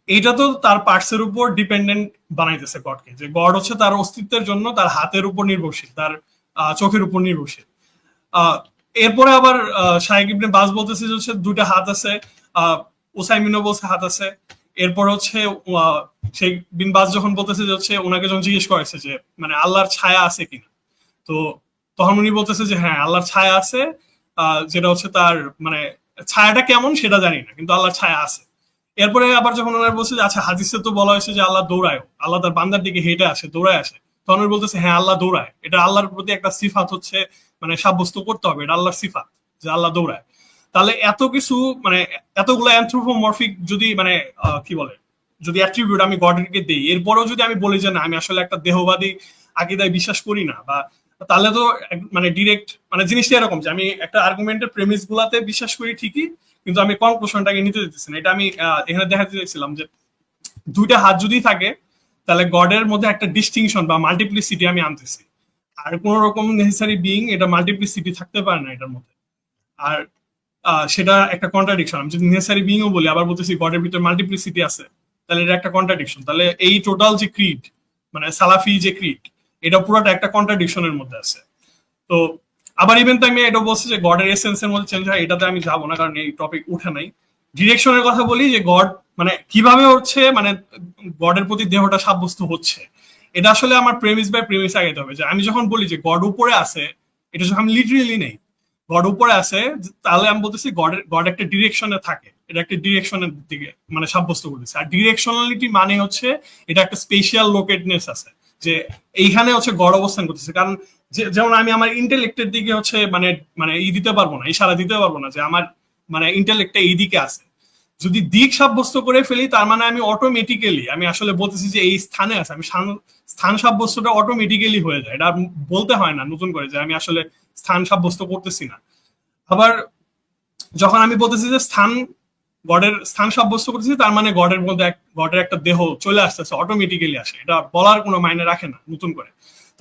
এইটা তো তার পার্টসের উপর ডিপেন্ডেন্ট বানাইতেছে গডকে, যে গড হচ্ছে তার অস্তিত্বের জন্য তার হাতের উপর নির্ভরশীল, তার চোখের উপর নির্ভরশীল। এরপরে আবার শাইখ ইবনে বাজ বলতেছে যে হচ্ছে দুইটা হাত আছে, ওসাইমিনও বলছে হাত আছে। এরপর হচ্ছে শেখ বিন বাজ যখন বলতেছে যে হচ্ছে ওনাকে যখন জিজ্ঞেস করেছে যে মানে আল্লাহর ছায়া আছে কিনা, তো তখন উনি বলতেছে যে হ্যাঁ আল্লাহর ছায়া আছে, যেটা হচ্ছে তার মানে ছায়াটা কেমন সেটা জানি না, কিন্তু আল্লাহর ছায়া আছে। এরপরে আবার যখন ওনার বলছে যে আচ্ছা হাদিসে তো বলা হয়েছে যে আল্লাহ দৌড়ায়, আল্লাহ তার বান্দার দিকে হেঁটে আসে, দৌড়ায় আসে, তখন উনি বলতেছে হ্যাঁ আল্লাহ দৌড়ায়, এটা আল্লাহর প্রতি একটা সিফাত হচ্ছে মানে সাব্যস্ত করতে হবে, এটা আল্লাহর সিফাত যে আল্লাহ দৌড়ায়। তাহলে এত কিছু মানে এতগুলো অ্যানথ্রোপোমরফিক যদি মানে কি বলে যদি অ্যাট্রিবিউট আমি গডকে দিই, এরপরেও যদি আমি বলি যে না আমি আসলে একটা দেহবাদী আকীদায় বিশ্বাস করি না, বা তাহলে তো মানে ডিরেক্ট মানে জিনিসটা এরকম যে আমি একটা আর্গুমেন্টের প্রেমিস গুলাতে বিশ্বাস করি ঠিকই, কিন্তু আমি কনক্লুশনটাকে নিতে দিতেছি না। এটা আমি এখানে দেখাতে চাইছিলাম যে দুইটা হাত যদি থাকে তাহলে গডের মধ্যে একটা ডিস্টিংশন বা মাল্টিপ্লিসিটি আমি আনতেছি, আর কোন রকম নেসেসারি বিইং এটা মাল্টিপ্লিসিটি থাকতে পারে না এটার মধ্যে। আর সেটা একটা কন্ট্রাডিকশন। আমি যদি নেসেসারি বিইং ও বলি আবার বলতেছি গডের ভিতরে মাল্টিপ্লিসিটি আছে, তাহলে এটা একটা কন্ট্রাডিকশন। তাহলে এই টোটাল যে ক্রিড মানে সালাফি যে ক্রিড, এটা পুরোটা একটা কন্ট্রাডিকশনের মধ্যে আছে। তো আবার ইভেন আমি এটা বলছি যে গডের এসেন্স এর মধ্যে চেঞ্জ হয়, এটাতে আমি যাবো না কারণ এই টপিক উঠে নাই। ডিরেকশনের কথা বলি যে গড মানে কিভাবে হচ্ছে মানে গডের প্রতি দেহটা সাব্যস্ত হচ্ছে, এটা আসলে আমার প্রেমিস বাই প্রেমিস আগাইতে হবে। যে আমি যখন বলি যে গড উপরে আছে, এটা যখন আমি লিটারেলি নেই গড উপরে আছে, তাহলে আমি বলতেছি গড একটা ডিরেকশনে থাকে, এটা একটা ডিরেকশনের দিকে মানে সাব্যস্ত করতেছে। আর ডিরেকশনালিটি মানে হচ্ছে এটা একটা স্পেশাল লোকেটনেস আছে, যে এইখানে হচ্ছে গড অবস্থান করতেছে। কারণ যেমন আমি আমার ইন্টেলেক্টের দিকে হচ্ছে মানে মানে দিতে পারবো না, ইশারা দিতে পারবো না যে আমার মানে ইন্টেলেক্টটা এই দিকে আছে। যদি দিক সাব্যস্ত করে ফেলি তার মানে আমি অটোমেটিক্যালি আমি আসলে বলতেছি যে এই স্থানে আছে, আমি স্থান সাব্যস্তটা অটোমেটিক্যালি হয়ে যায়, এটা বলতে হয় না নতুন করে যে আমি আসলে স্থান সাব্যস্ত করতেছি না। আবার যখন আমি বলতেছি যে গডের স্থান সাব্যস্ত করতেছি, তার মানে গডের মধ্যে গডের একটা দেহ চলে আসতেছে, অটোমেটিক্যালি আসে, এটা বলার কোনো মাইনে রাখে না নতুন করে।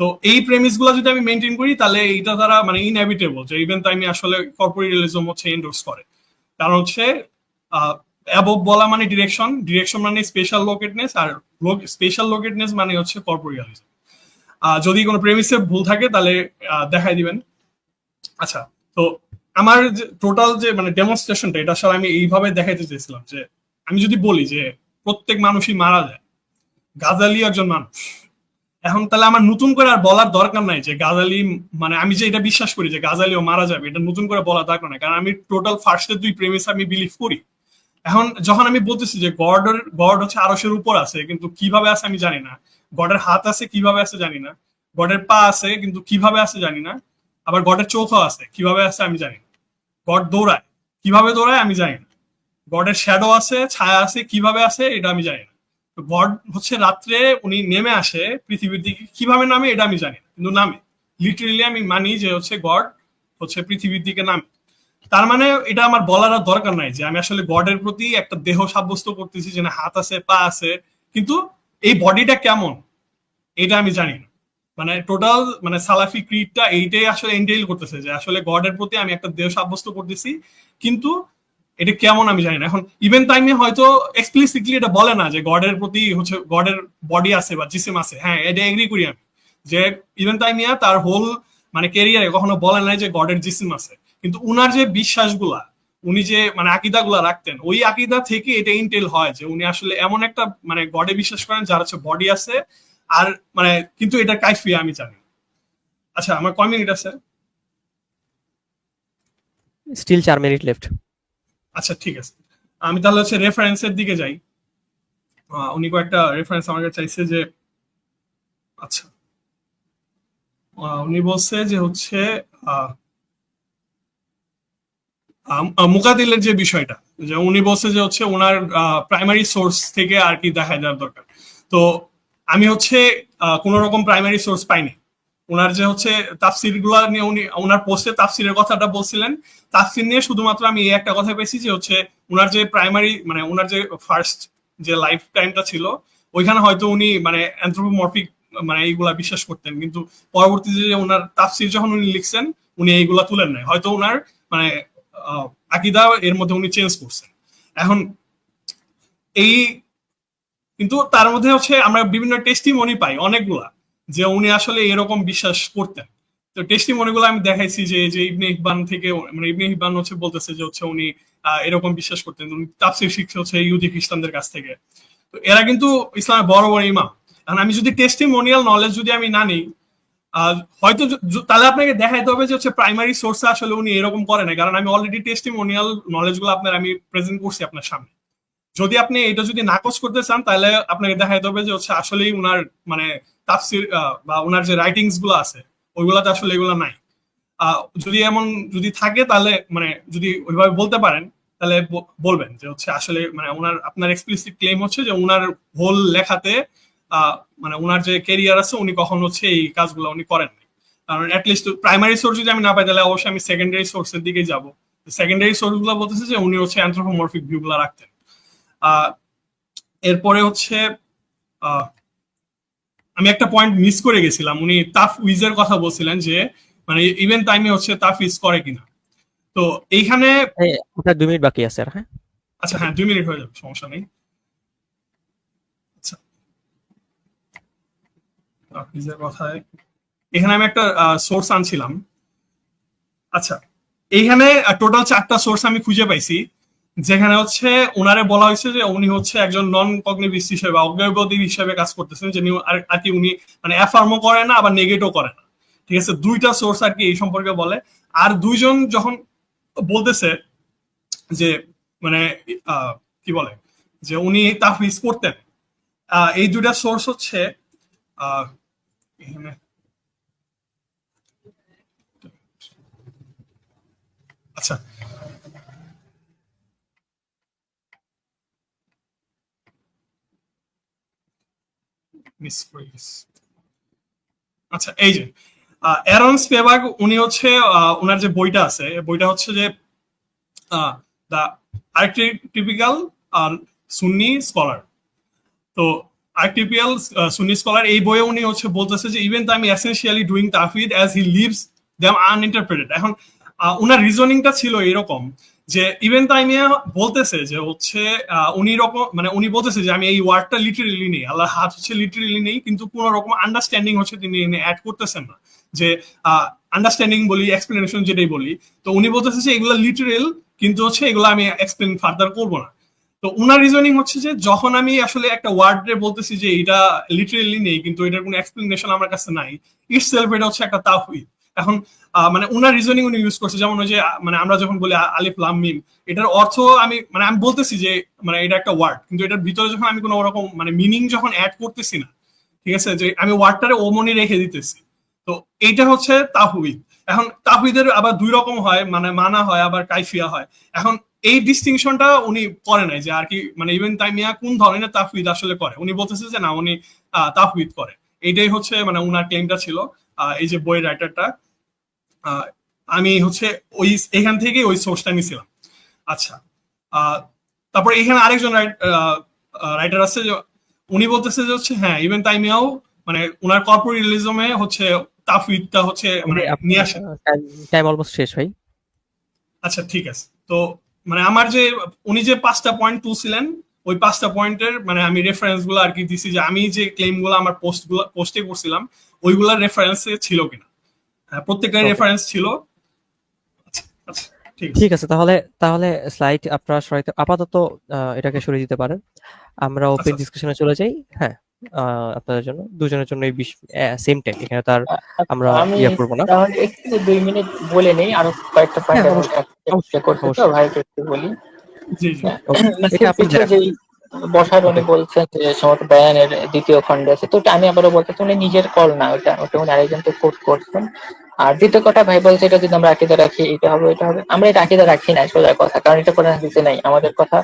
তো এই প্রেমিস গুলা যদি আমি মেনটেন করি তাহলে এইটা তারা মানে ইনএভিটেবল যে ইভেন তাই আমি আসলে কর্পোরিয়ালিজম হচ্ছে এন্ডোর্স করে। কারণ হচ্ছে অ্যাবভ বলা মানে ডিরেকশন, ডিরেকশন মানে স্পেশাল লোকেটনেস, আর স্পেশাল লোকেটনেস মানে হচ্ছে কর্পোরিয়ালিজম। যদি কোনো প্রেমিসে ভুল থাকে তাহলে দেখাই দিবেন। আচ্ছা, তো আমার টোটাল যে মানে ডেমনস্ট্রেশনটা এটা আসলে আমি এইভাবে দেখাইতে চেয়েছিলাম যে আমি যদি বলি যে প্রত্যেক মানুষই মারা যায়, গাজালি একজন মানুষ, এখন তাহলে আমার নতুন করে আর বলার দরকার নাই যে গাজালি মানে আমি যে এটা বিশ্বাস করি যে গাজালিও মারা যাবে, এটা নতুন করে বলার দরকার নাই, কারণ আমি টোটাল ফার্স্টের দুই প্রেমিস আমি বিলিভ করি। এখন যখন আমি বলতেছি যে গড হচ্ছে আরশের উপর আছে কিন্তু কিভাবে আছে আমি জানি না, গডের হাত আছে কিভাবে আছে জানি না, গডের পা আছে কিন্তু কিভাবে আছে জানি না, আবার গডের চোখও আছে কিভাবে আছে আমি জানি না, গড দৌড়ায় কিভাবে দৌড়ায় আমি জানি না, গডের শ্যাডো আছে ছায়া আছে কিভাবে আছে এটা আমি জানি না। গড হচ্ছে রাত্রে উনি নেমে আসে পৃথিবীর দিকে, কিভাবে নামে এটা আমি জানি না, কিন্তু নামে, লিটারেলি আমি মানি যে হচ্ছে গড হচ্ছে পৃথিবীর দিকে নামে। তার মানে এটা আমার বলার আর দরকার নাই যে আমি আসলে গডের প্রতি একটা দেহ সাব্যস্ত করতেছি, যে না হাত আছে পা আছে, কিন্তু এই বডিটা কেমন এটা আমি জানি না। মানে টোটাল মানে সালাফি ক্রিডটা এইটাই আসলে এন্টেইল করতেছে যে আসলে গডের প্রতি আমি একটা দেহ সাব্যস্ত করতেছি, কিন্তু এটা কেমন আমি জানি না। এখন ইভেন তাইমে হয়তো এক্সপ্লিসিটলি এটা বলে না যে গডের প্রতি হচ্ছে গডের বডি আছে বা জিসিম আছে, হ্যাঁ এটা এগ্রি করি আমি যে ইভেন তাইমিয়া তার হোল মানে ক্যারিয়ারে কখনো বলে নাই যে গডের জিসিম আছে, কিন্তু উনার যে বিশ্বাসগুলা, উনি যে মানে আকিদাগুলা রাখতেন, ওই আকিদা থেকে এটা ইন্টেল হয় যে উনি আসলে এমন একটা মানে গডে বিশ্বাস করেন যার হচ্ছে বডি আছে আর মানে, কিন্তু এটা কাইফিয়া আমি জানি। আচ্ছা আমার কয় মিনিট আছে? Still 4 minutes left. আচ্ছা ঠিক আছে, আমি তাহলে হচ্ছে রেফারেন্সের দিকে যাই। উনি কয়েকটা রেফারেন্স আমার কাছে চাইছে যে, আচ্ছা উনি বলছে যে হচ্ছে মুকাদিলের যে বিষয়টা, যে উনি বলছে যে হচ্ছে ওনার প্রাইমারি সোর্স থেকে আর কি দেখা যাওয়ার দরকার। তো আমি হচ্ছে কোন রকম প্রাইমারি সোর্স পাইনি। ওনার যে হচ্ছে তাফসির গুলা নিয়ে উনি ওনার পোস্টে তাফসিরের কথাটা বলছিলেন, তাফসির নিয়ে শুধুমাত্র আমি এই একটা কথা পেয়েছি যে হচ্ছে ওনার যে প্রাইমারি মানে ওনার যে ফার্স্ট যে লাইফ টাইমটা ছিল ওইখানে হয়তো উনি মানে অ্যানথ্রোপোমরফিক মানে এইগুলা বিশ্বাস করতেন, কিন্তু পরবর্তীতে যে ওনার তাফসির যখন উনি লিখছেন উনি এইগুলা তুলেন নাই, হয়তো ওনার মানে আকিদা এর মধ্যে উনি চেঞ্জ করছেন। এখন এই কিন্তু তার মধ্যে হচ্ছে আমরা বিভিন্ন টেস্টিমনি পাই অনেকগুলা যে উনি আসলে এরকম বিশ্বাস করতেন। তো টেস্টিমনি গুলো আমি দেখাইছি যে যে ইবনে হিব্বান থেকে মানে ইবনে হিব্বান হচ্ছে বলতেছে যে হচ্ছে উনি এরকম বিশ্বাস করতেন, উনি তাফসীর শিখছে হচ্ছে ইহুদি খ্রিস্টানদের কাছ থেকে। তো এরা কিন্তু ইসলামের বড় বড় ইমাম। এখন আমি যদি টেস্টিমোনিয়াল নলেজ যদি আমি না নিই, হয়তো তাহলে আপনাকে দেখাইতে হবে যে হচ্ছে প্রাইমারি সোর্সে আসলে উনি এরকম করে না, কারণ আমি অলরেডি টেস্টিমোনিয়াল নলেজ গুলো আপনার আমি প্রেজেন্ট করছি আপনার সামনে। যদি আপনি এটা যদি নাকচ করতে চান তাহলে আপনাকে দেখাইতে হবে যে হচ্ছে আসলেই উনার মানে তাফসির বা উনার যে রাইটিংস গুলো আছে ওইগুলাতে আসলে এগুলো নাই। যদি এমন যদি থাকে তাহলে মানে যদি ওইভাবে বলতে পারেন তাহলে বলবেন যে হচ্ছে আসলে মানে ওনার আপনার এক্সপ্লিসিট ক্লেম হচ্ছে যে উনার হোল লেখাতে মানে উনার যে ক্যারিয়ার আছে উনি কখন হচ্ছে এই কাজগুলো উনি করেন না। কারণ অ্যাটলিস্ট প্রাইমারি সোর্স যদি আমি না পাই তাহলে অবশ্যই আমি সেকেন্ডারি সোর্সের দিকে যাব। সেকেন্ডারি সোর্স গুলো বলতেছে যে উনি হচ্ছে অ্যানথ্রোপোমরফিক ভিউ গুলো রাখতেন। এরপরে হচ্ছে আমি একটা পয়েন্ট মিস করে গেছিলাম, উনি তাফউইজের কথা বলছিলেন যে মানে ইভেন টাইমে হচ্ছে তাফউইজ করে কিনা। তো এইখানে আপনার 2 মিনিট বাকি আছে। হ্যাঁ আচ্ছা হ্যাঁ 2 মিনিট হয়ে যাবে, সমস্যা নেই। আচ্ছা তাফউইজের কথায় এখানে আমি একটা সোর্স আনছিলাম। আচ্ছা এইখানে টোটাল 4টা সোর্স আমি খুঁজে পাইছি যেখানে হচ্ছে ওনারে বলা হয়েছে যে উনি হচ্ছে একজন নন কগনিটিভিস্ট হিসেবে অজ্ঞেয়বাদী হিসেবে কাজ করতেছেন, যিনি আর কি উনি মানে অ্যাফার্মও করে না আবার নেগেটও করে না। ঠিক আছে, 2টা সোর্স আর কি এই সম্পর্কে বলে। আর 2জন যখন বলতেছে যে মানে কি বলে যে উনি তাফউইজ করতেন, এই 2টা সোর্স হচ্ছে এখানে আচ্ছা আচ্ছা এই যে অ্যারন স্পেবার্গ উনি হচ্ছে ওনার যে বইটা আছে বইটা হচ্ছে যে দ্য আর্কিটিপিক্যাল সুন্নি স্কলার। তো আর্কিটিপিক্যাল সুন্নি স্কলার এই বইয়ে উনি হচ্ছে বলতেছে যে ইভেন আমি এসেনশিয়ালি ডুইং তাফউইদ as he leaves them uninterpreted. এখন ওনার রিজনিংটা ছিল এরকম যে ইভেন তাইমিয়া বলতেছে যে হচ্ছে উনি রকম মানে উনি বলতেছে যে আমি এই ওয়ার্ডটা লিটারেলি নেই, আল্লাহর হাত হচ্ছে লিটারেলি নেই, কিন্তু কোন রকম আন্ডারস্ট্যান্ডিং হচ্ছে তিনি অ্যাড করতেছেন না, যে আন্ডারস্ট্যান্ডিং বলি এক্সপ্লেনেশন যেটাই বলি। তো উনি বলতেছে যে এগুলো লিটারেল, কিন্তু হচ্ছে এগুলো আমি এক্সপ্লেন ফার্দার করবো না। তো উনার রিজনিং হচ্ছে যে যখন আমি আসলে একটা ওয়ার্ডে বলতেছি যে এটা লিটারেলি নেই কিন্তু এটার কোনো এক্সপ্লেনেশন আমার কাছে নাই, ইট সেলফ এটা হচ্ছে একটা তাফউইদ। এখন মানে উনার রিজনিং উনি ইউজ করছে, যেমন ওই যে মানে আমরা যখন বলি আলিফ লাম মিম, এটার অর্থ আমি মানে আমি বলতেছি যে মানে এটা একটা ওয়ার্ড, কিন্তু এটার ভিতরে যখন আমি কোনো রকম মানে মিনিং যখন অ্যাড করতেছি না, ঠিক আছে, যে আমি ওয়ার্ডটারে ওমনি রেখে দিতেছি, তো এইটা হচ্ছে তাফউইদ। এখন তাফউইদের আবার 2 রকম হয়, মানে মানা হয় আবার কাইফিয়া হয়। এখন এই ডিস্টিংশনটা উনি করে নাই যে আর কি মানে ইবনে তাইমিয়া কোন ধরনের তাফউইদ আসলে করে। উনি বলতেছে যে না উনি তাফউইদ করে, এইটাই হচ্ছে মানে উনার ক্লেমটা ছিল। এই যে বইয়ের রাইটারটা, আমি হচ্ছে ওই এখান থেকে ওই সোর্সটা নিয়েছিলাম। আচ্ছা, তারপর এখানে আরেকজন রাইটার আছে যে উনি বলতেছে যে হচ্ছে হ্যাঁ ইবনে তাইমিয়াও মানে উনার কর্পোরালিজমে হচ্ছে তাফউইদটা হচ্ছে মানে নিয়ে আসে। টাইম অলমোস্ট শেষ ভাই। আচ্ছা ঠিক আছে। তো মানে আমার যে উনি যে 5টা পয়েন্ট তুলছিলেন ওই 5টা পয়েন্টের মানে আমি রেফারেন্স গুলো আর কি দিছি যে আমি যে ক্লেম গুলো আমার পোস্টে করছিলাম ওইগুলার রেফারেন্সে ছিল কিনা। প্রত্যেকটা Okay. রেফারেন্স ছিল। আচ্ছা আচ্ছা ঠিক আছে। ঠিক আছে, তাহলে তাহলে স্লাইড আপনারা সরাইতে আপাতত এটাকে সরিয়ে দিতে পারেন। আমরা ওপেন আচ্ছা ডিসকাশনে চলে যাই। হ্যাঁ, আপনাদের জন্য দুজনের জন্য সেম টাইম, এখানে তার আমরা আমি করবো না। তাহলে একটু 2 মিনিট বলে নেই, আরো কয়েকটা হ্যাঁ, পয়েন্ট করতে তো অবশ্যই। ভাই একটু বলি। জি জি Okay, এটা নাসির আপনি পিছু যেই বসার উনি ওকে। বলছেন যে সমত বয়ানের দ্বিতীয় খণ্ডে আছে, তো ওটা আমি আবারও বলতে চাই, উনি নিজের কল না, ওটা ওটা উনি আরেকজনকে কোট করছেন। আর দ্বিতীয় কথা ভাই বলছে এটা যদি আমরা আকিদা রাখি এটা হবে এটা হবে, আমরা এটা আকিদা রাখি না, সোজা কথা, কারণ এটা কোরআন হাদিসে নাই আমাদের কথা।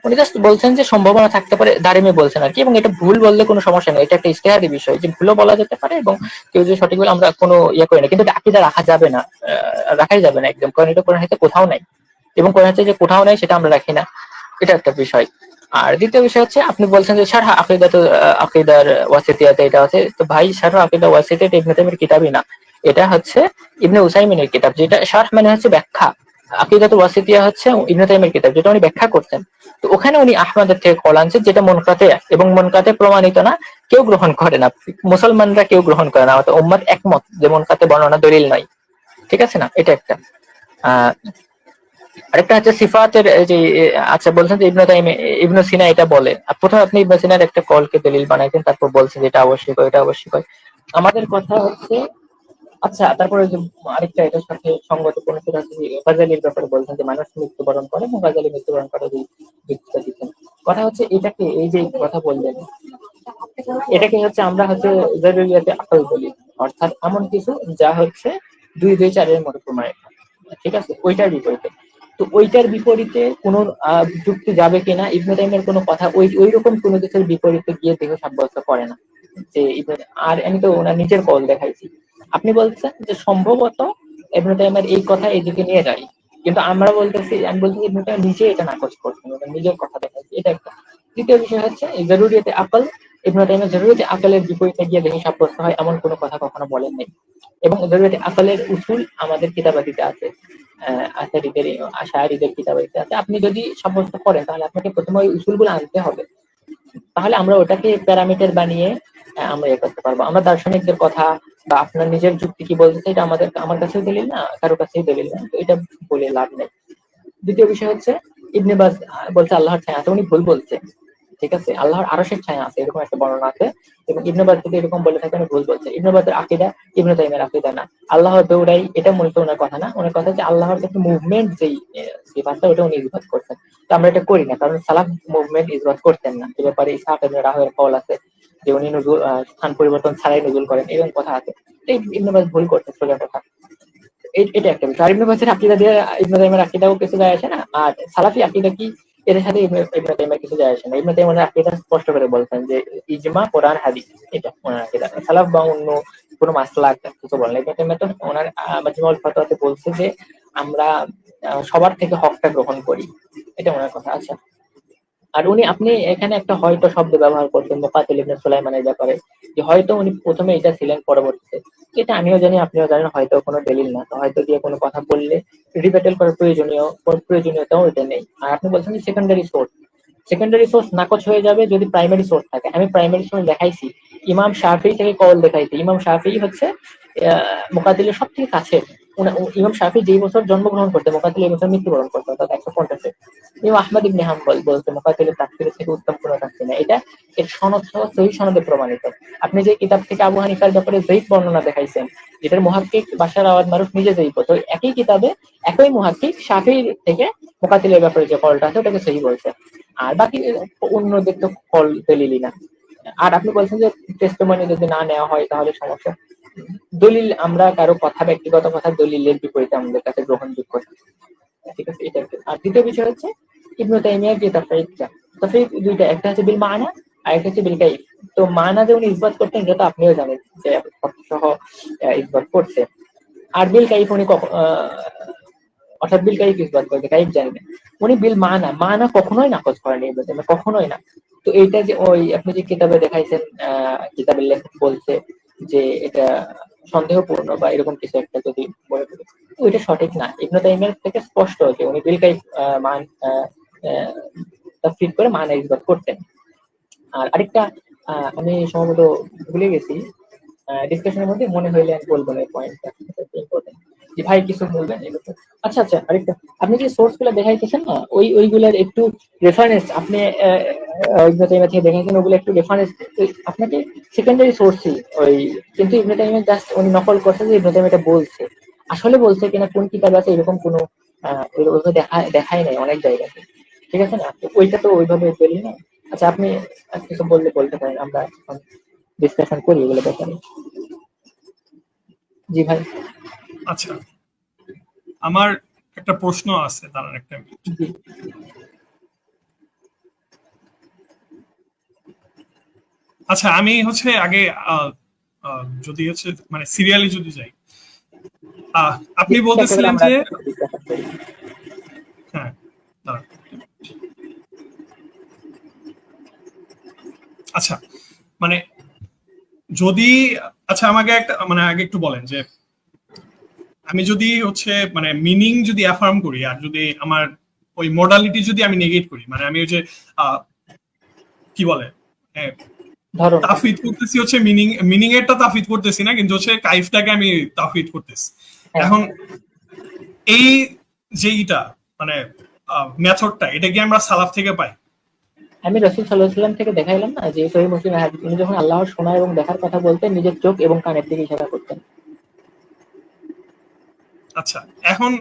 উনি জাস্ট বলছেন যে সম্ভাবনা থাকতে পারে, দাঁড়িয়ে বলছেন আর কি, এবং এটা ভুল বললে কোনো সমস্যা নেই, এটা একটা ইজতিহাদি বিষয়, যে ভুলও বলা যেতে পারে এবং কেউ যদি সঠিক বলে আমরা কোনো করি না, কিন্তু এটা আকিদা রাখা যাবে না, রাখাই যাবে না একদম, কারণ এটা কোরআন হাদিসে কোথাও নাই, এবং কোরআন হাদিসে যে কোথাও নাই সেটা আমরা রাখি না, এটা একটা বিষয়। আর দ্বিতীয় বিষয় হচ্ছে আপনি বলছেন যে শারহ আকিদার ওয়াসিতিয়াতে এটা আছে, তো ভাই শারহ আকিদা ওয়াসিতিয়াত ইবনে তাইমিয়ার কিতাবই না, এটা হচ্ছে ইবনে উসাইমিনের কিতাব, যেটা শারহ মানে হচ্ছে ব্যাখ্যা, আকিদাতুল ওয়াসিতিয়া হচ্ছে ইবনে তাইমিয়ার কিতাব যেটা উনি ব্যাখ্যা করছেন। তো ওখানে উনি আহমদের থেকে কল আনছেন যেটা মুনকাতে, এবং মুনকাতে প্রমাণিত না, কেউ গ্রহণ করে না, মুসলমানরা কেউ গ্রহণ করে না, অর্থাৎ উম্মাত একমত যে মুনকাতে বর্ণনা দলিল নয়, ঠিক আছে না, এটা একটা। আহ আরেকটা হচ্ছে সিফাতের যে আচ্ছা বলছেন যে ইবনে সিনা এটা বলে, প্রথমে আপনি ইবনে সিনার একটা কলকে দলিল বানাইছেন, তারপর বলছেন যে এটা আবশ্যক হয় এটা আবশ্যক হয়। আমাদের কথা হচ্ছে আচ্ছা, তারপরে যে আরেকটা এটার সাথে সঙ্গতপূর্ণ সেটা হচ্ছে গাজালির ব্যাপারে বলছেন যে মানুষ মৃত্যুবরণ করে এবং গাজালি মৃত্যুবরণ করে যে যুক্তিটা দিচ্ছেন। কথা হচ্ছে এটাকে এই যে কথা বললেন এটাকে হচ্ছে আমরা হচ্ছে জরুরিয়াতে আকল বলি, অর্থাৎ এমন কিছু যা হচ্ছে 2-2-4 মতো প্রমাণিত, ঠিক আছে, ওইটার বিপরীতে। তো ওইটার বিপরীতে কোন যুক্তি যাবে কিনা, ইবনে তাইমিয়ার কোনো কথা ওই রকম কোনো কিছুর বিপরীতে গিয়ে দেহ সাব্যস্ত করে না, যে আর আমি তো ওনার নিজের কল দেখাইছি। আপনি বলছেন যে সম্ভবত ইবনে তাইমিয়ার এই কথা এইদিকে নিয়ে যায়, কিন্তু আমরা বলতেছি, আমি বলছি ইবনে তাইমিয়া নিজে এটা নাকচ করছেন, ওনার নিজের কথা দেখাইছি, এটা একটা। দ্বিতীয় বিষয় হচ্ছে এই জরুরিয়াতে আকল, ইবনে তাইমিয়া জরুরিয়াতে আকলের বিপরীতে গিয়ে দেহ সাব্যস্ত হয় এমন কোনো কথা কখনো বলেন নাই, এবং জরুরিয়াতে আকলের উসুল আমাদের কিতাবাদিতে আছে, আশারীদের আশারীদের কিতাবাদিতে আছে। আপনি যদি সাব্যস্ত করেন তাহলে আপনাকে প্রথমে ওই উসুলগুলো আনতে হবে, তাহলে আমরা ওটাকে প্যারামিটার বানিয়ে আমরা করতে পারবো। আমরা দার্শনিকদের কথা বা আপনার নিজের যুক্তি কি বলতে এটা আমার কাছেও দলিল না, কারো কাছেই দলিল না, তো এটা বলে লাভ নেই। দ্বিতীয় বিষয় হচ্ছে ইবনে বাজ বলছে আল্লাহর ছায়া আছে, উনি ভুল বলছে, ঠিক আছে, আল্লাহর আরশের ছায়া আছে এরকম একটা বর্ণনা আছে, এবং ইবনে বাজ যদি এরকম বলে থাকে উনি ভুল বলছে। ইবনে বাজের আকীদা ইবনে তাইমিয়ার আকীদা না, আল্লাহর দৌড়াই এটা মূলত ওনার কথা না, ওনার কথা হচ্ছে আল্লাহর যে মুভমেন্ট যেই সিফাতটা ওটা উনি ইসবাত করছেন, তো আমরা এটা করি না, কারণ সালাফ মুভমেন্ট ইসবাত করতেন না। এ ব্যাপারে ইসহাক ইবনে রাহওয়ের কল আছে যে উনি নুজুল স্থান পরিবর্তন ছাড়াই নুজুল করেন, এরকম কথা আছে। তো ইবনে বাজ ভুল করছেন, সোজা কথা। এটা একটা বিষয়। আর ইবনে বাজের আকীদা দিয়ে ইবনে তাইমিয়ার আকীদাও কিছু যায় আসে না, আর সালাফি আকীদা কি এর সাথে ইবনে তাইমিয়ার কিছু যায় আসে না। ইবনে তাইমিয়ার আকীদা স্পষ্ট করে বলছেন যে ইজমা কোরআন হাদিস, এটা ওনার আকীদা। সালাফ বা অন্য কোনো মাসলাক কিছু বলেন না। ইবনে তাইমিয়া তো ওনার মাজমুল ফাতাওয়াতে বলছে যে আমরা সবার থেকে হকটা গ্রহণ করি, এটা ওনার কথা আছে। আর উনি আপনি এখানে একটা হয়তো শব্দ ব্যবহার করছেন মুকাতিল ইবনে সুলাইমানের ব্যাপারে, যে হয়তো উনি প্রথমে এটা ছিলেন পরবর্তীতে, এটা আমিও জানি আপনিও জানেন, হয়তো কোনো দলিল না, তো হয়তো দিয়ে কোনো কথা বললে রিবেটেল করার প্রয়োজনীয়তাও এটা নেই। আর আপনি বলছেন যে সেকেন্ডারি সোর্স নাকচ হয়ে যাবে যদি প্রাইমারি সোর্স থাকে। আমি প্রাইমারি সোর্স দেখাইছি, ইমাম শাফিঈ থেকে কল দেখাইছি। ইমাম শাফিঈ হচ্ছে মুকাতিলের সব থেকে কাছে। ইমাম শাফিঈ যেই বছর জন্মগ্রহণ করতে মুকাতিল এই বছর মৃত্যুবরণ করতে, অর্থাৎ 150-এ। ইমাম আহমদ ইবনে হাম্বল বলতে মুকাতিলের তাফসীরের থেকে উত্তম কোনো তাফসীর নেই, এটা এর সনদ সহ সহিহ সনদে প্রমাণিত। আপনি যে কিতাব থেকে আবু হানিফার ব্যাপারে যঈফ বর্ণনা দেখাইছেন, যেটার মুহাক্কিক বাশার আওয়াদ মারুফ নিজে যঈফ, তো একই কিতাবে একই মুহাক্কিক শাফিঈ থেকে মুকাতিলের ব্যাপারে যে কলটা আছে ওটাকে সহিহ বলছে, আর বাকি অন্যদের তো কল দলিলই না। আর আপনি বলছেন যে টেস্টিমনি যদি না নেওয়া হয় তাহলে সমস্যা। দলিল আমরা কারো কথা, ব্যক্তিগত কথা দলিলের বিপরীতে আমাদের কাছে গ্রহণযোগ্য, ঠিক আছে, এটা একটা। আর দ্বিতীয় বিষয় হচ্ছে ইবনু তাইমিয়ার যে তাফসীর দুইটা, একটা হচ্ছে বিল মানা আর একটা হচ্ছে বিল কাইফ। তো মানা যে উনি ইসবাত করতেন এটা তো আপনিও জানেন যে সহ ইসবাত করছে। আর বিল কাইফ উনি অর্থাৎ বিল কাইফ ইসবাত করতে, কাইফ জানি না। উনি বিল মানা মানা কখনোই নাকচ করেন ইবনু তাইমিয়া, কখনোই না। তো এইটা যে ওই আপনি যে কিতাবে দেখাইছেন, কিতাবের লেখক বলছে যে এটা সন্দেহপূর্ণ বা এরকম কিছু একটা যদি মনে করি, ওইটা সঠিক না। ইবনু তাইমিয়ার থেকে স্পষ্ট যে উনি বিল কাইফ মান তাফসীর করে মানা ইসবাত করতেন। আর আরেকটা আমি সম্ভবত ভুলে গেছি, ডিসকাশনের মধ্যে মনে হইলে আমি বলবো না এই পয়েন্টটা, ইম্পর্টেন্ট। যে ভাই কিছু বলবেন এই ব্যাপারে? আচ্ছা আচ্ছা, আরেকটা, আপনি যে সোর্স গুলো দেখাইতেছেন না, ওইগুলার একটু রেফারেন্স আপনি ইবনে তাইমিয়া থেকে দেখাইছেন, ওগুলো একটু রেফারেন্স আপনাকে সেকেন্ডারি সোর্সই ওই, কিন্তু ইবনে তাইমিয়া জাস্ট উনি নকল করছে যে ইবনে তাইমিয়া এটা বলছে। আসলে বলছে কিনা কোন কিতাবে আছে এরকম কোনো ওইভাবে দেখাই নাই অনেক জায়গাতে, ঠিক আছে না? তো ওইটা তো ওইভাবে বলি না। আচ্ছা, আপনি আর কিছু বললে বলতে পারেন, আমরা ডিসকাশন করি এগুলো ব্যাপারে। জি ভাই। আচ্ছা, আমার একটা প্রশ্ন আছে, দাঁড়ান একটা মিনিট। জি। আচ্ছা, আমি হচ্ছে আগে যদি হচ্ছে মানে সিরিয়ালি যদি যাই, আপনি চেষ্টা করে বলতেছিলেন আমরা যে ডিসকাশন করি। হ্যাঁ, দাঁড়ান। আচ্ছা, মানে যদি, আচ্ছা আমাকে একটা মানে আগে একটু বলেন যে আমি যদি হচ্ছে মানে মিনিং যদি অ্যাফার্ম করি আর যদি আমার ওই মডালিটি যদি আমি নেগেট করি, মানে আমি ওই যে কি বলে ধরুন তাফিদ করতেছি হচ্ছে মিনিং এরটা তাফিদ করতেছি না, কিন্তু হচ্ছে কাইফটাকে আমি তাফিদ করতেছি। হ্যাঁ। এখন এই যে ইটা মানে মেথডটা, এটা কি আমরা সালাফ থেকে পাই? আমি রাসূল সাল্লাল্লাহু আলাইহি ওয়াসাল্লাম থেকে দেখাইলাম না যে সহিহ মুসলিমের হাদিস, উনি যখন আল্লাহর শোনা এবং দেখার কথা বলতেন নিজের চোখ এবং কানের দিকে ইশারা করতেন। আচ্ছা, এখন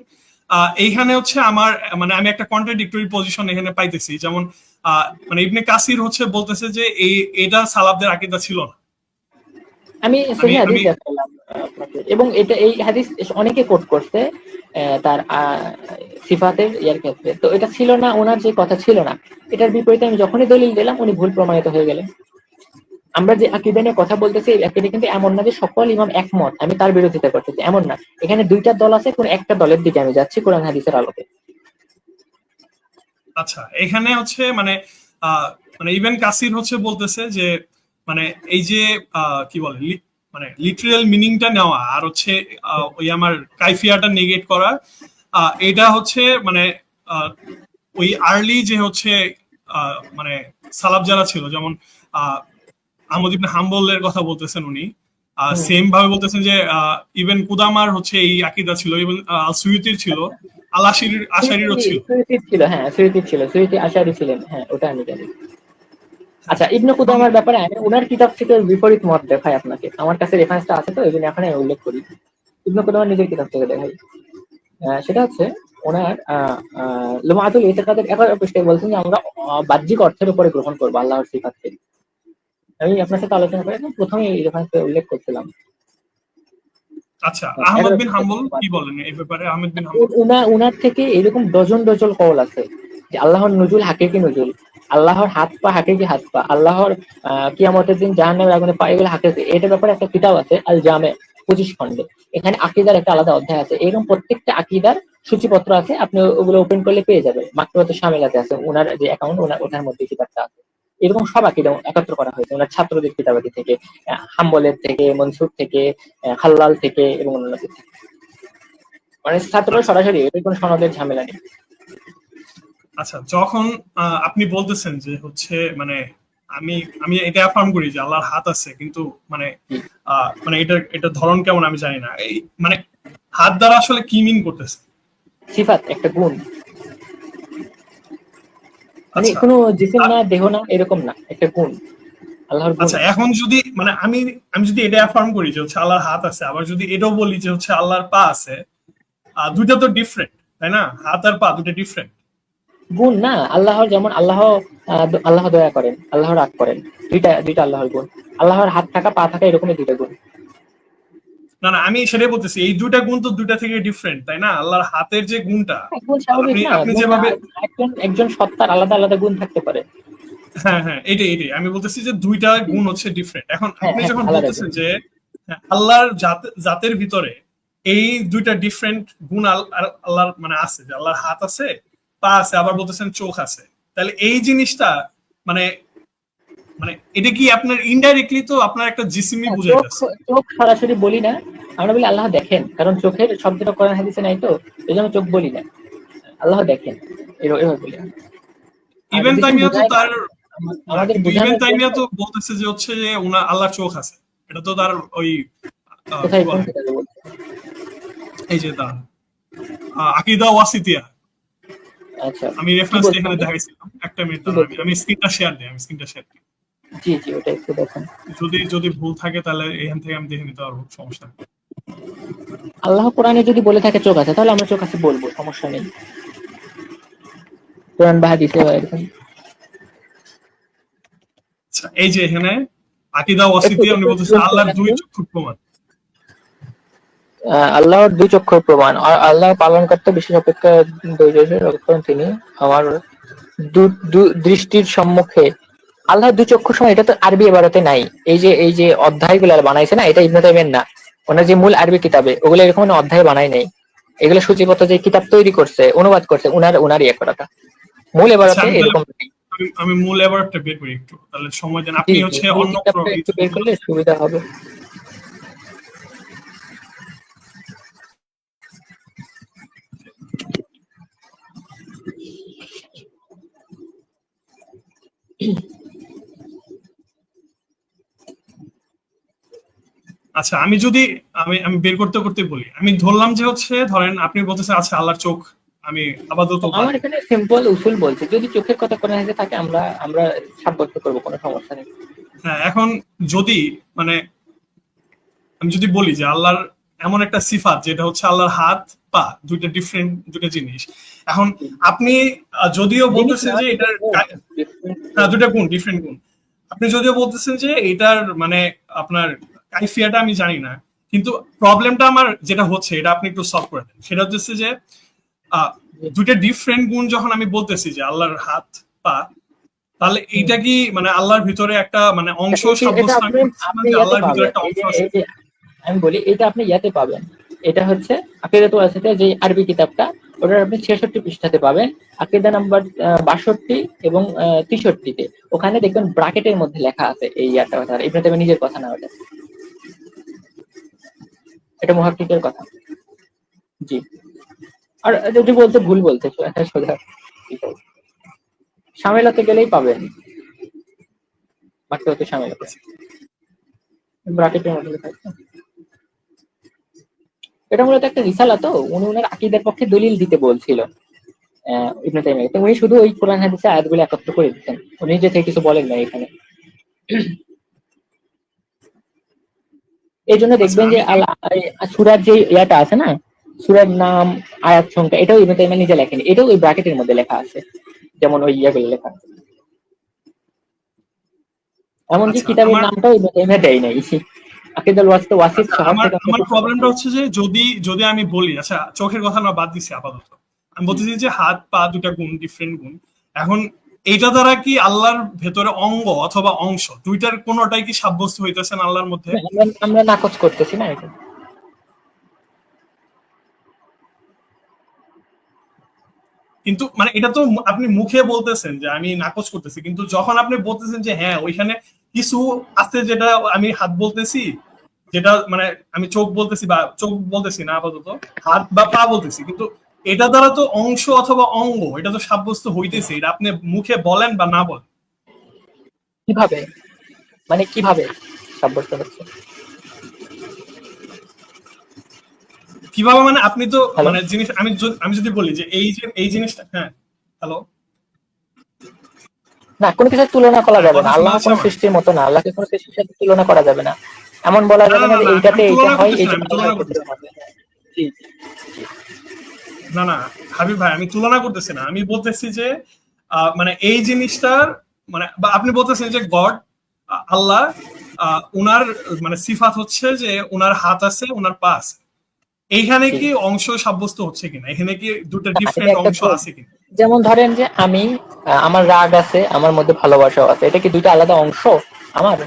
এইখানে হচ্ছে আমার মানে আমি একটা কন্ট্রাডিক্টরি পজিশন এখানে পাইতেছি, যেমন মানে ইবনে কাসির হচ্ছে বলতেছে যে এটা সালাফদের আকীদা ছিল না। আমি সহিহ হাদিস দেখাইলাম আপনাকে, এবং এটা এই হাদিস অনেকে কোট করছে তার সিফাতের ইয়ার ক্ষেত্রে। তো এটা ছিল না, ওনার যে কথা ছিল না, এটার বিপরীতে আমি যখনই দলিল দিলাম উনি ভুল প্রমাণিত হয়ে গেলেন। আমরা যে আকীদা নিয়ে কথা বলতেছি, এই আকীদা কিন্তু এমন না যে সকল ইমাম একমত, আমি তার বিরোধিতা করতেছি, এমন না। এখানে দুইটা দল আছে, কোন একটা দলের দিকে আমি যাচ্ছি কোরআন হাদিসের আলোকে। আচ্ছা, এখানে হচ্ছে মানে মানে ইবনে কাসির হচ্ছে বলতেছে যে মানে এই যে কি বলে মানে লিটারাল মিনিংটা নেওয়া আর হচ্ছে ওই আমার কাইফিয়াটা নেগেট করা, এটা হচ্ছে মানে ওই আর্লি যে হচ্ছে মানে সালাফ যারা ছিল, যেমন আহমদ ইবনে হাম্বলের কথা বলতেছেন উনি, সেম ভাবে বলতেছেন যে ইবন কুদামার হচ্ছে এই আকীদা ছিল, ইবন সুয়ুতির ছিল, আল আশারিরও ছিল। সুয়ুতির ছিল, হ্যাঁ সুয়ুতির ছিল, সুয়ুতি আশারি ছিলেন, হ্যাঁ ওটা আমি জানি। আচ্ছা, ইবনে কুদামার ব্যাপারে আমি ওনার কিতাব থেকে বিপরীত মত দেখাই আপনাকে, আমার কাছে রেফারেন্সটা আছে, তো এই জন্য এখানে উল্লেখ করি। ইবনে কুদামার নিজের কিতাব থেকে দেখাই। সেটা হচ্ছে ওনার লুমাতুল ইতিকাদের 11 পৃষ্ঠায় বলছেন যে আমরা বাহ্যিক অর্থের উপরে গ্রহণ করবো আল্লাহর সিফাতকে। আমি আপনার সাথে আলোচনা করে প্রথমে এই রেফারেন্সটা উল্লেখ করছিলাম। আচ্ছা, আহমদ বিন হাম্বল কি বলেন এই ব্যাপারে? আহমদ বিন হাম্বল উনার থেকে এরকম ডজন ডজন কওল আছে যে আল্লাহর নুজুল হাকিকি নুজুল, আল্লাহর হাত পা হাকিকি হাত পা, আল্লাহর কিয়ামতের দিন জাহান্নামের আগুনে পা, এগুলো হাকিকি। এটার ব্যাপারে একটা কিতাব আছে আল জামে 25 খণ্ডে, এখানে আকীদার একটা আলাদা অধ্যায় আছে। এরকম প্রত্যেকটা আকীদার সূচিপত্র আছে, আপনি ওগুলো ওপেন করলে পেয়ে যাবেন। মাকতুবাতুশ শামিলাতে আছে, ওনার যে অ্যাকাউন্ট ওনার মধ্যে কিতাবটা আছে। এরকম সব আকীদা একত্র করা হয়েছে ওনার ছাত্রদের কিতাবাদি থেকে, হাম্বলের থেকে, মনসুর থেকে, খাল্লাল থেকে এবং অন্যান্য থেকে। মানে ছাত্ররা সরাসরি, এর কোনো সনদের ঝামেলা নেই। আচ্ছা, যখন আপনি বলতেছেন যে হচ্ছে মানে আমি আমি এটা অ্যাফার্ম করি যে আল্লাহর হাত আছে, কিন্তু মানে মানে এটা ধরন কেমন আমি জানি না, এই মানে হাত দ্বারা আসলে কি মিন করতেছে? সিফাত, একটা গুণ, মানে কোনো জিসিম না, দেহ না, এরকম না, একটা গুণ, আল্লাহর গুণ। আচ্ছা, এখন যদি মানে আমি যদি এটা অ্যাফার্ম করি যে হচ্ছে আল্লাহর হাত আছে, আবার যদি এটাও বলি যে হচ্ছে আল্লাহর পা আছে, দুইটা তো ডিফারেন্ট, তাই না? হাত আর পা দুটো ডিফারেন্ট গুণ না, আল্লাহর যেমন আল্লাহ দয়া করেন, আল্লাহ রাগ করেন, দুইটা আল্লাহর গুণ। আল্লাহর হাত থাকা পা থাকা এরকমই দুইটা গুণ। না না, আমি সেটাই বলতেছি, এই দুইটা গুণ তো দুইটা থেকে ডিফারেন্ট, তাই না? আল্লাহর হাতের যে গুণটা, গুণ স্বাভাবিক আপনি না, আপনি গুণ যেভাবে, একজন একজন সত্তার আলাদা আলাদা গুণ থাকতে পারে। হ্যাঁ হ্যাঁ, এটাই এটাই আমি বলতেছি যে দুইটা গুণ হচ্ছে ডিফারেন্ট। এখন হ্যাঁ আপনি হ্যাঁ, যখন আলাদা গুণ। বলতেছেন যে হ্যাঁ, আল্লাহর জাতের ভিতরে এই দুইটা ডিফারেন্ট গুণ আল্লাহর মানে আছে, যে আল্লাহর হাত আছে, পা আছে, আবার বলতেছেন চোখ আছে, তাহলে এই জিনিসটা মানে মানে এটা কি আপনার ইনডাইরেক্টলি তো আপনার একটা জিসিমই হ্যাঁ, চোখ বুঝাইতেছে। চোখ সরাসরি বলি না, আমরা বলি আল্লাহ দেখেন, কারণ চোখের শব্দটা কোরআন হাদিসে নাই, তো এই জন্য চোখ বলি না, আল্লাহ দেখেন এভাবে বলি। আর ইভেন যদি তাইমিয়া তো বোঝায় তার, না আমাদের কিন্তু ইভেন বোঝানোর জন্য। তাইমিয়া তো বলতেছে যে হচ্ছে যে আল্লাহর চোখ আছে, এটা তো তার ওই কি কোথায়, কোন বলে, কিতাবে বলছে? এই যে তার আকিদা ওয়াসিতিয়া, আচ্ছা, আমি কি রেফারেন্স বলছেন? এখানে দেখাইছিলাম, একটা মিনিট কি দাঁড়ান, আমি বলছেন? আমি স্ক্রিনটা শেয়ার দিই, আমি স্ক্রিনটা শেয়ার দিই। জি জি, ওটা একটু দেখেন। যদি যদি ভুল থাকে তাহলে এখান থেকে আমি দেখে নিতে পারবো, সমস্যা নেই। আল্লাহ কোরআনে যদি বলে থাকে চোখ আছে, তাহলে আমরা চোখ আছে বলবো, সমস্যা নেই। কোরআন বা হাদিসে এরকম। আচ্ছা, এই যে এখানে আকিদা একটু ওয়াসিতিয়া উনি একটু বলতেছে জুম করে আল্লাহর দুই রাখুন। চক্ষু প্রমাণ। আল্লাহর দুই চক্ষুর প্রমাণ, আর আল্লাহ পালন করতে বিশেষ অপেক্ষা করেন তিনি আমার দৃষ্টির সম্মুখে। আল্লাহর দুই চক্ষু সময়, এটা তো আরবি ইবারতে নাই। এই যে অধ্যায়গুলো বানাইছে না, এটা ইবনে তাইমিয়ার না, ওনার যে মূল আরবি কিতাবে ওগুলো এরকম অধ্যায় বানাই নাই। এগুলো সূচিপত্র যে কিতাব তৈরি করছে, অনুবাদ করছে, উনার ইয়ে করাটা, মূল আচ্ছা, ইবারতে আমি তাহলে এরকম নেই। আমি মূল এবারটা বের করি একটু, তাহলে সময় দেন জি আপনি, জি, হচ্ছে মূল অন্য কিতাবটা একটু বের করলে সুবিধা হবে। আচ্ছা, আমি যদি আমি আমি বের করতে করতে বলি, আমি ধরলাম যে হচ্ছে, ধরেন আপনি বলতেছেন আচ্ছা আল্লাহর চোখ, আমি আপাতত বাদ আমার দিই। এখানে সিম্পল উসুল বলছে, যদি চোখের কথা কোরআন হাদিসে থাকে আমরা আমরা সাব্যস্ত করবো, কোনো সমস্যা নেই। হ্যাঁ, এখন যদি মানে আমি যদি বলি যে আল্লাহর এমন একটা সিফাত যেটা হচ্ছে আল্লাহর হাত পা দুইটা ডিফারেন্ট দুইটা জিনিস, এখন আপনি যদিও জিনিস বলতেছেন না, যে দুটো এটার গুণ, different হ্যাঁ গুণ। দুইটা গুণ, ডিফারেন্ট গুণ, আপনি যদিও বলতেছেন যে এটার মানে আপনার কাইফিয়াটা আমি জানি না, কিন্তু প্রবলেমটা আমার যেটা হচ্ছে এটা আপনি একটু সলভ করে দেন। সেটা হচ্ছে যে আহ, দুইটা ডিফারেন্ট গুণ যখন আমি বলতেছি যে আল্লাহর হাত পা, তাহলে এইটা কি মানে আল্লাহর ভিতরে একটা মানে অংশ এটা সাব্যস্ত আমি আপনি করতেছি না আপনি যে ইয়াতে আল্লাহর ভিতরে পাবেন, একটা এই অংশ যে আছে? এই যে আমি বলি, এটা আপনি ইয়াতে পাবেন। এটা হচ্ছে আকিদাত ওয়াসিতিয়া, যে আরবি কিতাবটা, ওটার আপনি 66 পৃষ্ঠাতে পাবেন, আকিদা নাম্বার 62 এবং 63-তে। ওখানে দেখবেন ব্র্যাকেটের মধ্যে লেখা আছে এই ইয়াটা কথা, ইবনে তাইমিয়া নিজের কথা না, ওটা এটা মুহাক্কিকের কথা। জি। আর যদি বলতে ভুল বলতে সোজা শামিলাতে গেলেই পাবেন, বাকি হতে শামিলাতে ব্র্যাকেটের মধ্যে লেখা আছে। এটা মূলত একটা রিসালা, তো উনি ওনার আকীদার পক্ষে দলিল দিতে বলছিল ইবনে তাইমিয়া, তো উনি শুধু ওই কোরআন হাদিসের আয়াতগুলো একত্র করে দিতেন, উনি নিজে থেকে কিছু বলেন না এখানে। এই জন্য আচ্ছা, দেখবেন যে সূরার যে ইয়াটা আছে না, সূরার নাম, আয়াত সংখ্যা, এটাও ইবনে তাইমিয়া নিজে লেখেন, এটাও ওই ব্র্যাকেটের মধ্যে লেখা আছে, যেমন ওই ইয়াগুলো লেখা আছে। এমনকি আচ্ছা কিতাবের আমার নামটাও ইবনে তাইমিয়া দেয় নাই, আকীদাল ওয়াসিত আচ্ছা শহর আমার থেকে আমার প্রবলেমটা হচ্ছে যে যদি যদি আমি বলি, আচ্ছা চোখের কথা না বাদ দিছি আপাতত, আমি বলতেছি যে হাত পা দুটা গুণ, ডিফারেন্ট গুণ, এখন এইটা দ্বারা কি আল্লাহর ভেতরে অঙ্গ অথবা অংশ দুইটার কোনোটাই কি সাব্যস্ত হইতেছে না আল্লাহর মধ্যে? আমরা আমরা নাকচ করতেছি না এটা। কিন্তু মানে এটা তো আপনি মুখে বলতেছেন যে আমি নাকচ করতেছি, কিন্তু যখন আপনি বলতেছেন যে হ্যাঁ ওইখানে কিছু আছে যেটা আমি হাত বলতেছি, যেটা মানে আমি চোখ বলতেছি বা চোখ বলতেছি না, আপাতত হাত বা পা বলতেছি, কিন্তু এটা দ্বারা তো অংশ অথবা অঙ্গ এটা তো সাব্যস্ত হইতেছে, এটা আপনি মুখে বলেন বা না বলেন। কিভাবে, মানে কিভাবে সাব্যস্ত হচ্ছে? কিভাবে মানে আপনি তো হ্যালো, মানে জিনিস আমি যদি বলি যে এই জিনিসটা, হ্যাঁ হ্যালো, না কোনো কিছুর তুলনা করা হ্যাঁ যাবে না, কথা শোনা আল্লাহ যাচ্ছে কোনো আমার? সৃষ্টির মতো না, আল্লাহকে কোনো সৃষ্টির সাথে তুলনা করা যাবে না। এমন বলা না যাবে না না না যে না, এইটাতে আমি এইটা তুলনা হয়, করতেছি এই না, জন্য আমি তুলনা আল্লাহর ক্ষেত্রে করতেছি না। হবে। জি জি। না না হাবিব ভাই, আমি তুলনা করতেছি না, আমি বলতেছি যে মানে এই জিনিসটার মানে বা আপনি বলতেছেন যে গড, আল্লাহ ওনার মানে সিফাত হচ্ছে যে ওনার হাত আছে, ওনার পা আছে। এইখানে কি অংশ সাব্যস্ত হচ্ছে কিনা, এখানে কি দুটো এটা ডিফারেন্ট একটা অংশ ভুল। আছে কিনা? যেমন ধরেন যে আমি আমার রাগ আছে, আমার মধ্যে ভালোবাসাও আছে, এটা কি দুইটা আলাদা অংশ আমার?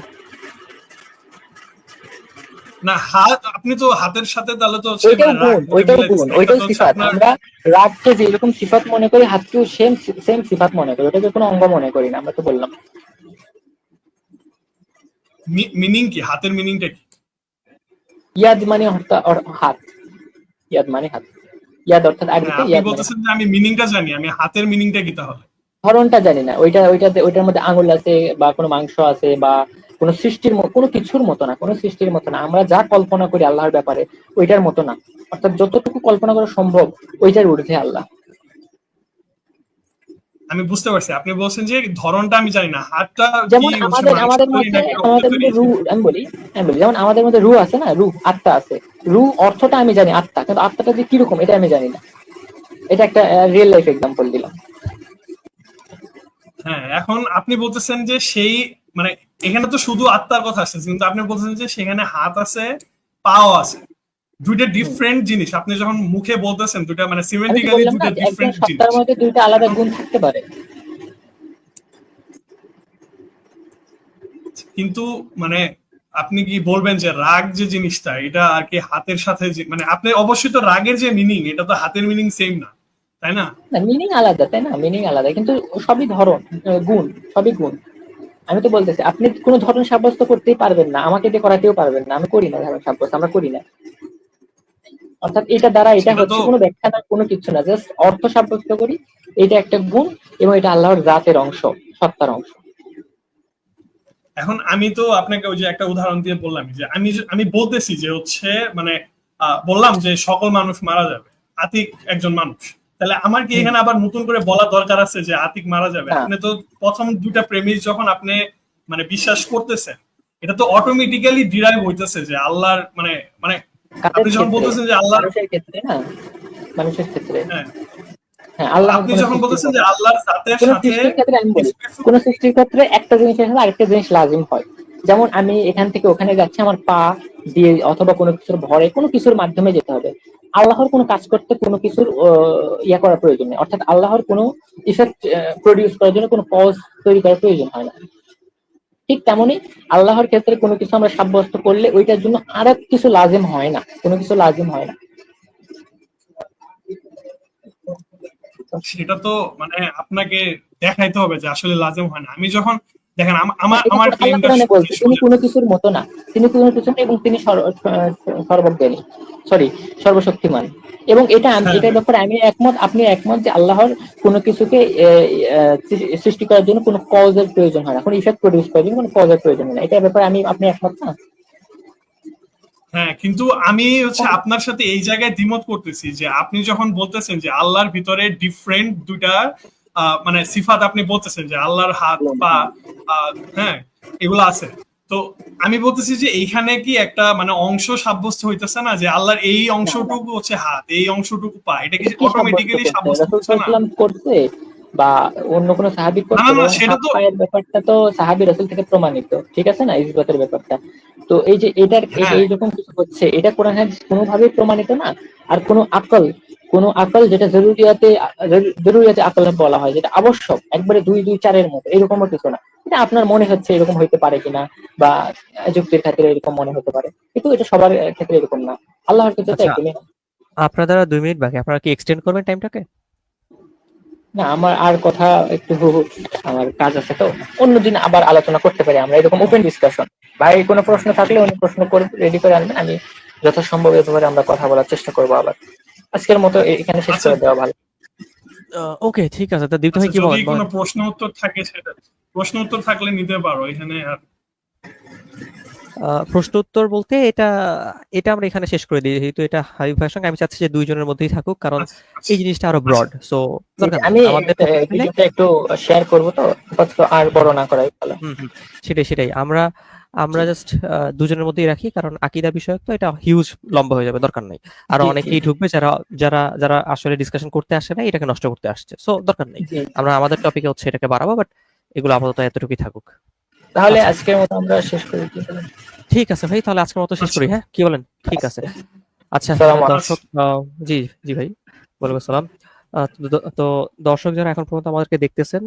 না, হাত আপনি তো হাতের সাথে তাহলে তো হচ্ছে ওইটাও মানে রাগ গুণ, দুটো ওইটাও গুণ, মিলাইতেছেন, এটা ওইটাও তো হচ্ছে সিফাত। আপনার আমরা রাগকে যেরকম সিফাত মনে করি, হাতকেও সেম সেম সিফাত মনে করি, ওটাকে কোনো অঙ্গ মনে করি না। আমরা তো বললাম মিনিং কি, হাতের মিনিংটা কি? ইয়াদ মানে হাত, ইয়াদ মানে হাত, ইয়াদ অর্থাৎ হ্যাঁ, আরবিতে আপনি ইয়াদ মানে হাত। বলতেছেন যে আমি মিনিংটা জানি, আমি হাতের মিনিংটা কি তাহলে? ধরনটা জানি না, ওইটার মধ্যে আঙুল আছে বা কোনো মাংস আছে বা কোনো সৃষ্টির কোনো কিছুর মতো না, কোনো সৃষ্টির মতো না। আমরা যা কল্পনা করি আল্লাহর ব্যাপারে ওইটার মতো না, অর্থাৎ যতটুকু কল্পনা করা সম্ভব ওইটার ঊর্ধ্বে আল্লাহ। আমি বুঝতে পারছি, আপনি বলছেন যে ধরনটা আমি জানি না, হাতটা কি যেমন হচ্ছে আমাদের মানুষের আমাদের তৈরি মধ্যে নাকি রক্তের আমাদের তৈরি? মধ্যে রূহ, আমি বলি যেমন আমাদের মধ্যে রূহ আছে না, রূহ আত্মা আছে। রূহ অর্থটা আমি জানি আত্মা, কিন্তু আত্মাটা যে কিরকম এটা আমি জানি না। এটা একটা রিয়েল লাইফ এক্সাম্পল দিলাম। হ্যাঁ, এখন আপনি বলতেছেন যে সেই মানে এখানে তো শুধু আত্মার কথা আসছে, কিন্তু আপনি বলতেছেন যে সেখানে হাত আছে, পাও আছে, দুইটা হুম। ডিফারেন্ট জিনিস। আপনি যখন মুখে বলতেছেন দুইটা মানে আমি তো সিমেন্টিক্যালি বললাম না দুইটা যে একজন ডিফারেন্ট সত্তার জিনিস। মধ্যে দুইটা আলাদা এখন গুণ থাকতে পারে। কিন্তু মানে আপনি কি বলবেন যে রাগ যে জিনিসটা এটা আর কি হাতের সাথে মানে আপনি অবশ্যই তো রাগের যে মিনিং এটা তো হাতের মিনিং সেম না, তাই না? না, মিনিং আলাদা, তাই না? মিনিং আলাদা, কিন্তু সবই ধরন, গুণ, সবই গুণ। আমি তো বলতেছি আপনি কোনো ধরন সাব্যস্ত করতেই পারবেন না, আমাকে দিয়ে করাতেও পারবেন না। আমি করি না ধরন সাব্যস্ত, আমরা করি না। অর্থাৎ এটা দ্বারা এটা সেটা তো হচ্ছে কোনো ব্যাখ্যা না, কোনো কিছু না, জাস্ট অর্থ সাব্যস্ত করি। এটা একটা গুণ এবং এটা আল্লাহর জাতের অংশ, সত্তার অংশ। এখন আমি তো আপনাকে ওই যে একটা উদাহরণ দিয়ে বললাম যে আমি বলতেছি যে হচ্ছে মানে বললাম যে সকল মানুষ মারা যাবে, আতিক একজন মানুষ। তাহলে আমার কি হুম। এখানে আবার নতুন করে বলা দরকার আছে যে আতিক মারা যাবে? না, আপনি তো প্রথম দুইটা প্রেমিস যখন আপনি মানে বিশ্বাস করতেছেন, এটা তো অটোমেটিক্যালি ডিরাইভ হইতেছে যে আল্লাহর মানে মানে কাদের আপনি যখন ক্ষেত্রে? বলতেছেন যে আল্লাহর, মানুষের ক্ষেত্রে না, মানুষের ক্ষেত্রে। হ্যাঁ, হ্যাঁ, তো আল্লাহর আপনি কোনো যখন সৃষ্টির বলতেছেন যে মতো না। আল্লাহর জাতের কোনো সাথে সৃষ্টির ক্ষেত্রে আমি বলি, কিছু কিছু, কোনো সৃষ্টির ক্ষেত্রে একটা জিনিসের সাথে আরেকটা জিনিস লাজিম হয়। যেমন আমি এখান থেকে ওখানে যাচ্ছি, আমার পা দিয়ে অথবা কোনো কিছুর ভরে, কোনো কিছুর মাধ্যমে যেতে হবে। আল্লাহর কোনো কাজ করতে কোনো কিছুর ইয়া করার প্রয়োজন নেই, অর্থাৎ আল্লাহর কোনো ইফেক্ট প্রডিউস করার জন্য কোনো কজ তৈরি করার প্রয়োজন হয় না। ঠিক তেমনি আল্লাহর ক্ষেত্রে কোনো কিছু আমরা সাব্যস্ত করলে ওইটার জন্য আর কিছু লাজিম হয় না, কোনো কিছু লাজিম হয় না। সেটা তো মানে আপনাকে দেখাইতে হবে যে আসলে লাজেম হয় না। আমি যখন দেখেন না, আমার এটা আমার আল্লাহ ক্লেমটা কোরআনে কি বলছে তিনি সোজা। কোনো কিছুর মতো না, তিনি কোনো কিছু না, এবং তিনি সর্বজ্ঞানী, সরি, সর্বশক্তিমান। এবং হ্যাঁ, এটার হ্যাঁ, ব্যাপারে আমি একমত, আপনি একমত যে আল্লাহর কোনো কিছুকে সৃষ্টি করার জন্য কোনো কজের প্রয়োজন হয় না, কোনো ইফেক্ট প্রডিউস করার জন্য কোনো কজের প্রয়োজন হয় না। এটার ব্যাপারে আপনি একমত না? হ্যাঁ, কিন্তু আমি হচ্ছে আপনার সাথে এই জায়গায় দ্বিমত করতেছি যে আপনি যখন বলতেছেন যে আল্লাহর ভিতরে ডিফারেন্ট দুইটা মানে সিফাত আপনি বলতেছেন যে আল্লাহর হাত পা, হ্যাঁ, এগুলো আছে। তো আমি বলতেছি যে এইখানে কি একটা মানে অংশ সাব্যস্ত হইতেছে না যে আল্লাহর এই না, না, অংশটুকু হচ্ছে হাত, এই অংশটুকু পা, এটা কি এটা কি সাব্যস্ত অটোমেটিক্যালি করছে? সাব্যস্ত রাসূল হচ্ছে সাল্লাল্লাহু না? আলাইহি ওয়াসাল্লাম করছে বা অন্য কোনো সাহাবী না, করছে? না, না, এবং সেটা হাত তো পায়ের ব্যাপারটা তো সাহাবী রাসূল থেকে প্রমাণিত, ঠিক আছে না, ইসবাতের ব্যাপারটা। তো এই যে হ্যাঁ, এইরকম কিছু হচ্ছে, এটা কোরআন হাদিস কোনোভাবেই প্রমাণিত না। আর কোনো আকল যেটা জরুরিয়াতে আকল বলা হয়, যেটা আবশ্যক, একবারে 2-2-4 মতো, এরকমও কিছু না। এটা আপনার মনে হচ্ছে এরকম হইতে পারে কিনা, বা যুক্তির ক্ষেত্রে এরকম মনে হতে পারে, কিন্তু এটা সবার ক্ষেত্রে এরকম না, আল্লাহর ক্ষেত্রে তো আচ্ছা, একদমই না। আপনার দ্বারা 2 মিনিট বাকি, আপনারা কি এক্সটেন্ড করবেন টাইমটাকে? না, আমার আর কথা একটু আমার কাজ আছে, তো অন্যদিন আবার আলোচনা করতে পারি আমরা, এরকম ওপেন ডিসকাশন। ভাই কোনো প্রশ্ন থাকলে অন্য প্রশ্ন করে রেডি করে আনবেন, আমি যথাসম্ভব এ ব্যাপারে আমরা কথা বলার চেষ্টা করবো আবার। আজকের মতো এখানে শেষ আচ্ছা, করে দেওয়া ভালো। ওকে, ঠিক আছে। তা দীপ্ত আচ্ছা, ভাই কি যদি বলেন কোনো বলেন। প্রশ্ন উত্তর থাকে সেটা, প্রশ্ন উত্তর থাকলে নিতে পারো এখানে আর। প্রশ্ন উত্তর বলতে এটা এটা আমরা এখানে শেষ করে দিই, যেহেতু এটা হাবিব ভাইয়ের সঙ্গে আমি চাচ্ছি যে দুইজনের মধ্যেই থাকুক, কারণ আচ্ছা, এই আচ্ছা, জিনিসটা আরো আচ্ছা, ব্রড, সো দরকার নেই আমি আমাদের টপিক হলে। ভিডিওটা একটু শেয়ার করবো, তো আপাতত আর বড় না করাই ভালো। হুম, হুম, সেটাই সেটাই আমরা আমরা জাস্ট দুজনের মধ্যেই রাখি, কারণ আকীদা বিষয়ক তো এটা হিউজ, লম্বা হয়ে যাবে, দরকার নেই। আরো জি, জি, অনেকেই ঢুকবে যারা যারা যারা আসলে ডিসকাশন করতে আসে না, এটাকে নষ্ট করতে আসছে, সো দরকার নেই। জি। আমরা আমাদের টপিকে হচ্ছে এটাকে বাড়াবো, বাট এগুলো আপাতত এতটুকুই থাকুক। তাহলে আচ্ছা। আজকের মতো আমরা শেষ করে দিতে পারি। ঠিক আছে ভাই, তাহলে আজকের মতো শেষ আচ্ছা। করি, হ্যাঁ কি বলেন? ঠিক আছে। আচ্ছা আসসালামু আলাইকুম। দর্শক, জি জি ভাই, ওয়ালাইকুম আসসালাম। তো দর্শক যারা এখন পর্যন্ত আমাদেরকে দেখতেছেন,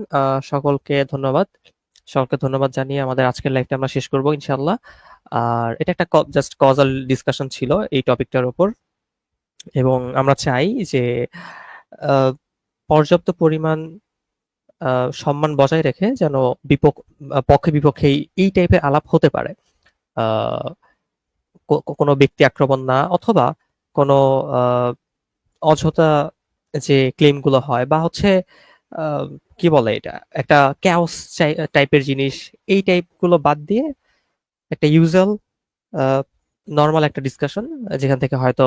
সকলকে ধন্যবাদ। সকলকে ধন্যবাদ জানিয়ে আমাদের আজকের লাইভটা আমরা শেষ করব ইনশাআল্লাহ। আর এটা একটা জাস্ট কজাল ডিসকাশন ছিল এই টপিকটার উপর, এবং আমরা চাই যে আহ, পর্যাপ্ত পরিমাণ সম্মান বজায় রেখে যেন পক্ষে বিপক্ষে এই টাইপের আলাপ হতে পারে। আহ, কোনো ব্যক্তি আক্রমণ না, অথবা কোনো আহ, অযথা যে ক্লেম গুলো হয়, বা হচ্ছে আহ, কি বলে এটা, একটা ক্যাওস টাইপের জিনিস, এই টাইপ গুলো বাদ দিয়ে একটা ইউজুয়াল নর্মাল একটা ডিসকাশন, যেখান থেকে হয়তো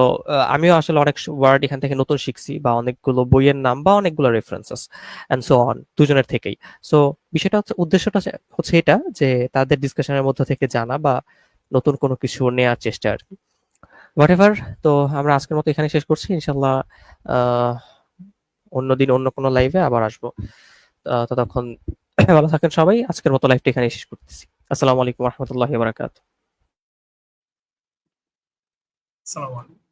আমিও আসলে অনেক ওয়ার্ড এখান থেকে নতুন শিখছি, বা অনেকগুলো বইয়ের নাম বা অনেকগুলো রেফারেন্সেস অ্যান্ড সো অন, দুজনের থেকেই। সো বিষয়টা হচ্ছে, উদ্দেশ্যটা হচ্ছে এটা যে তাদের ডিসকাশনের মধ্যে থেকে জানা বা নতুন কোনো কিছু নেয়ার চেষ্টা আর কি। What ever. তো আমরা আজকের মতো এখানে শেষ করছি ইনশাল্লাহ। আহ অন্যদিন অন্য কোনো লাইভে আবার আসবো। ততক্ষণ ভালো থাকেন সবাই। আজকের মতো লাইভটা এখানে শেষ করতেছি। আসসালামু আলাইকুম রহমতুল্লাহ বারাকাত। আসসালামু আলাইকুম।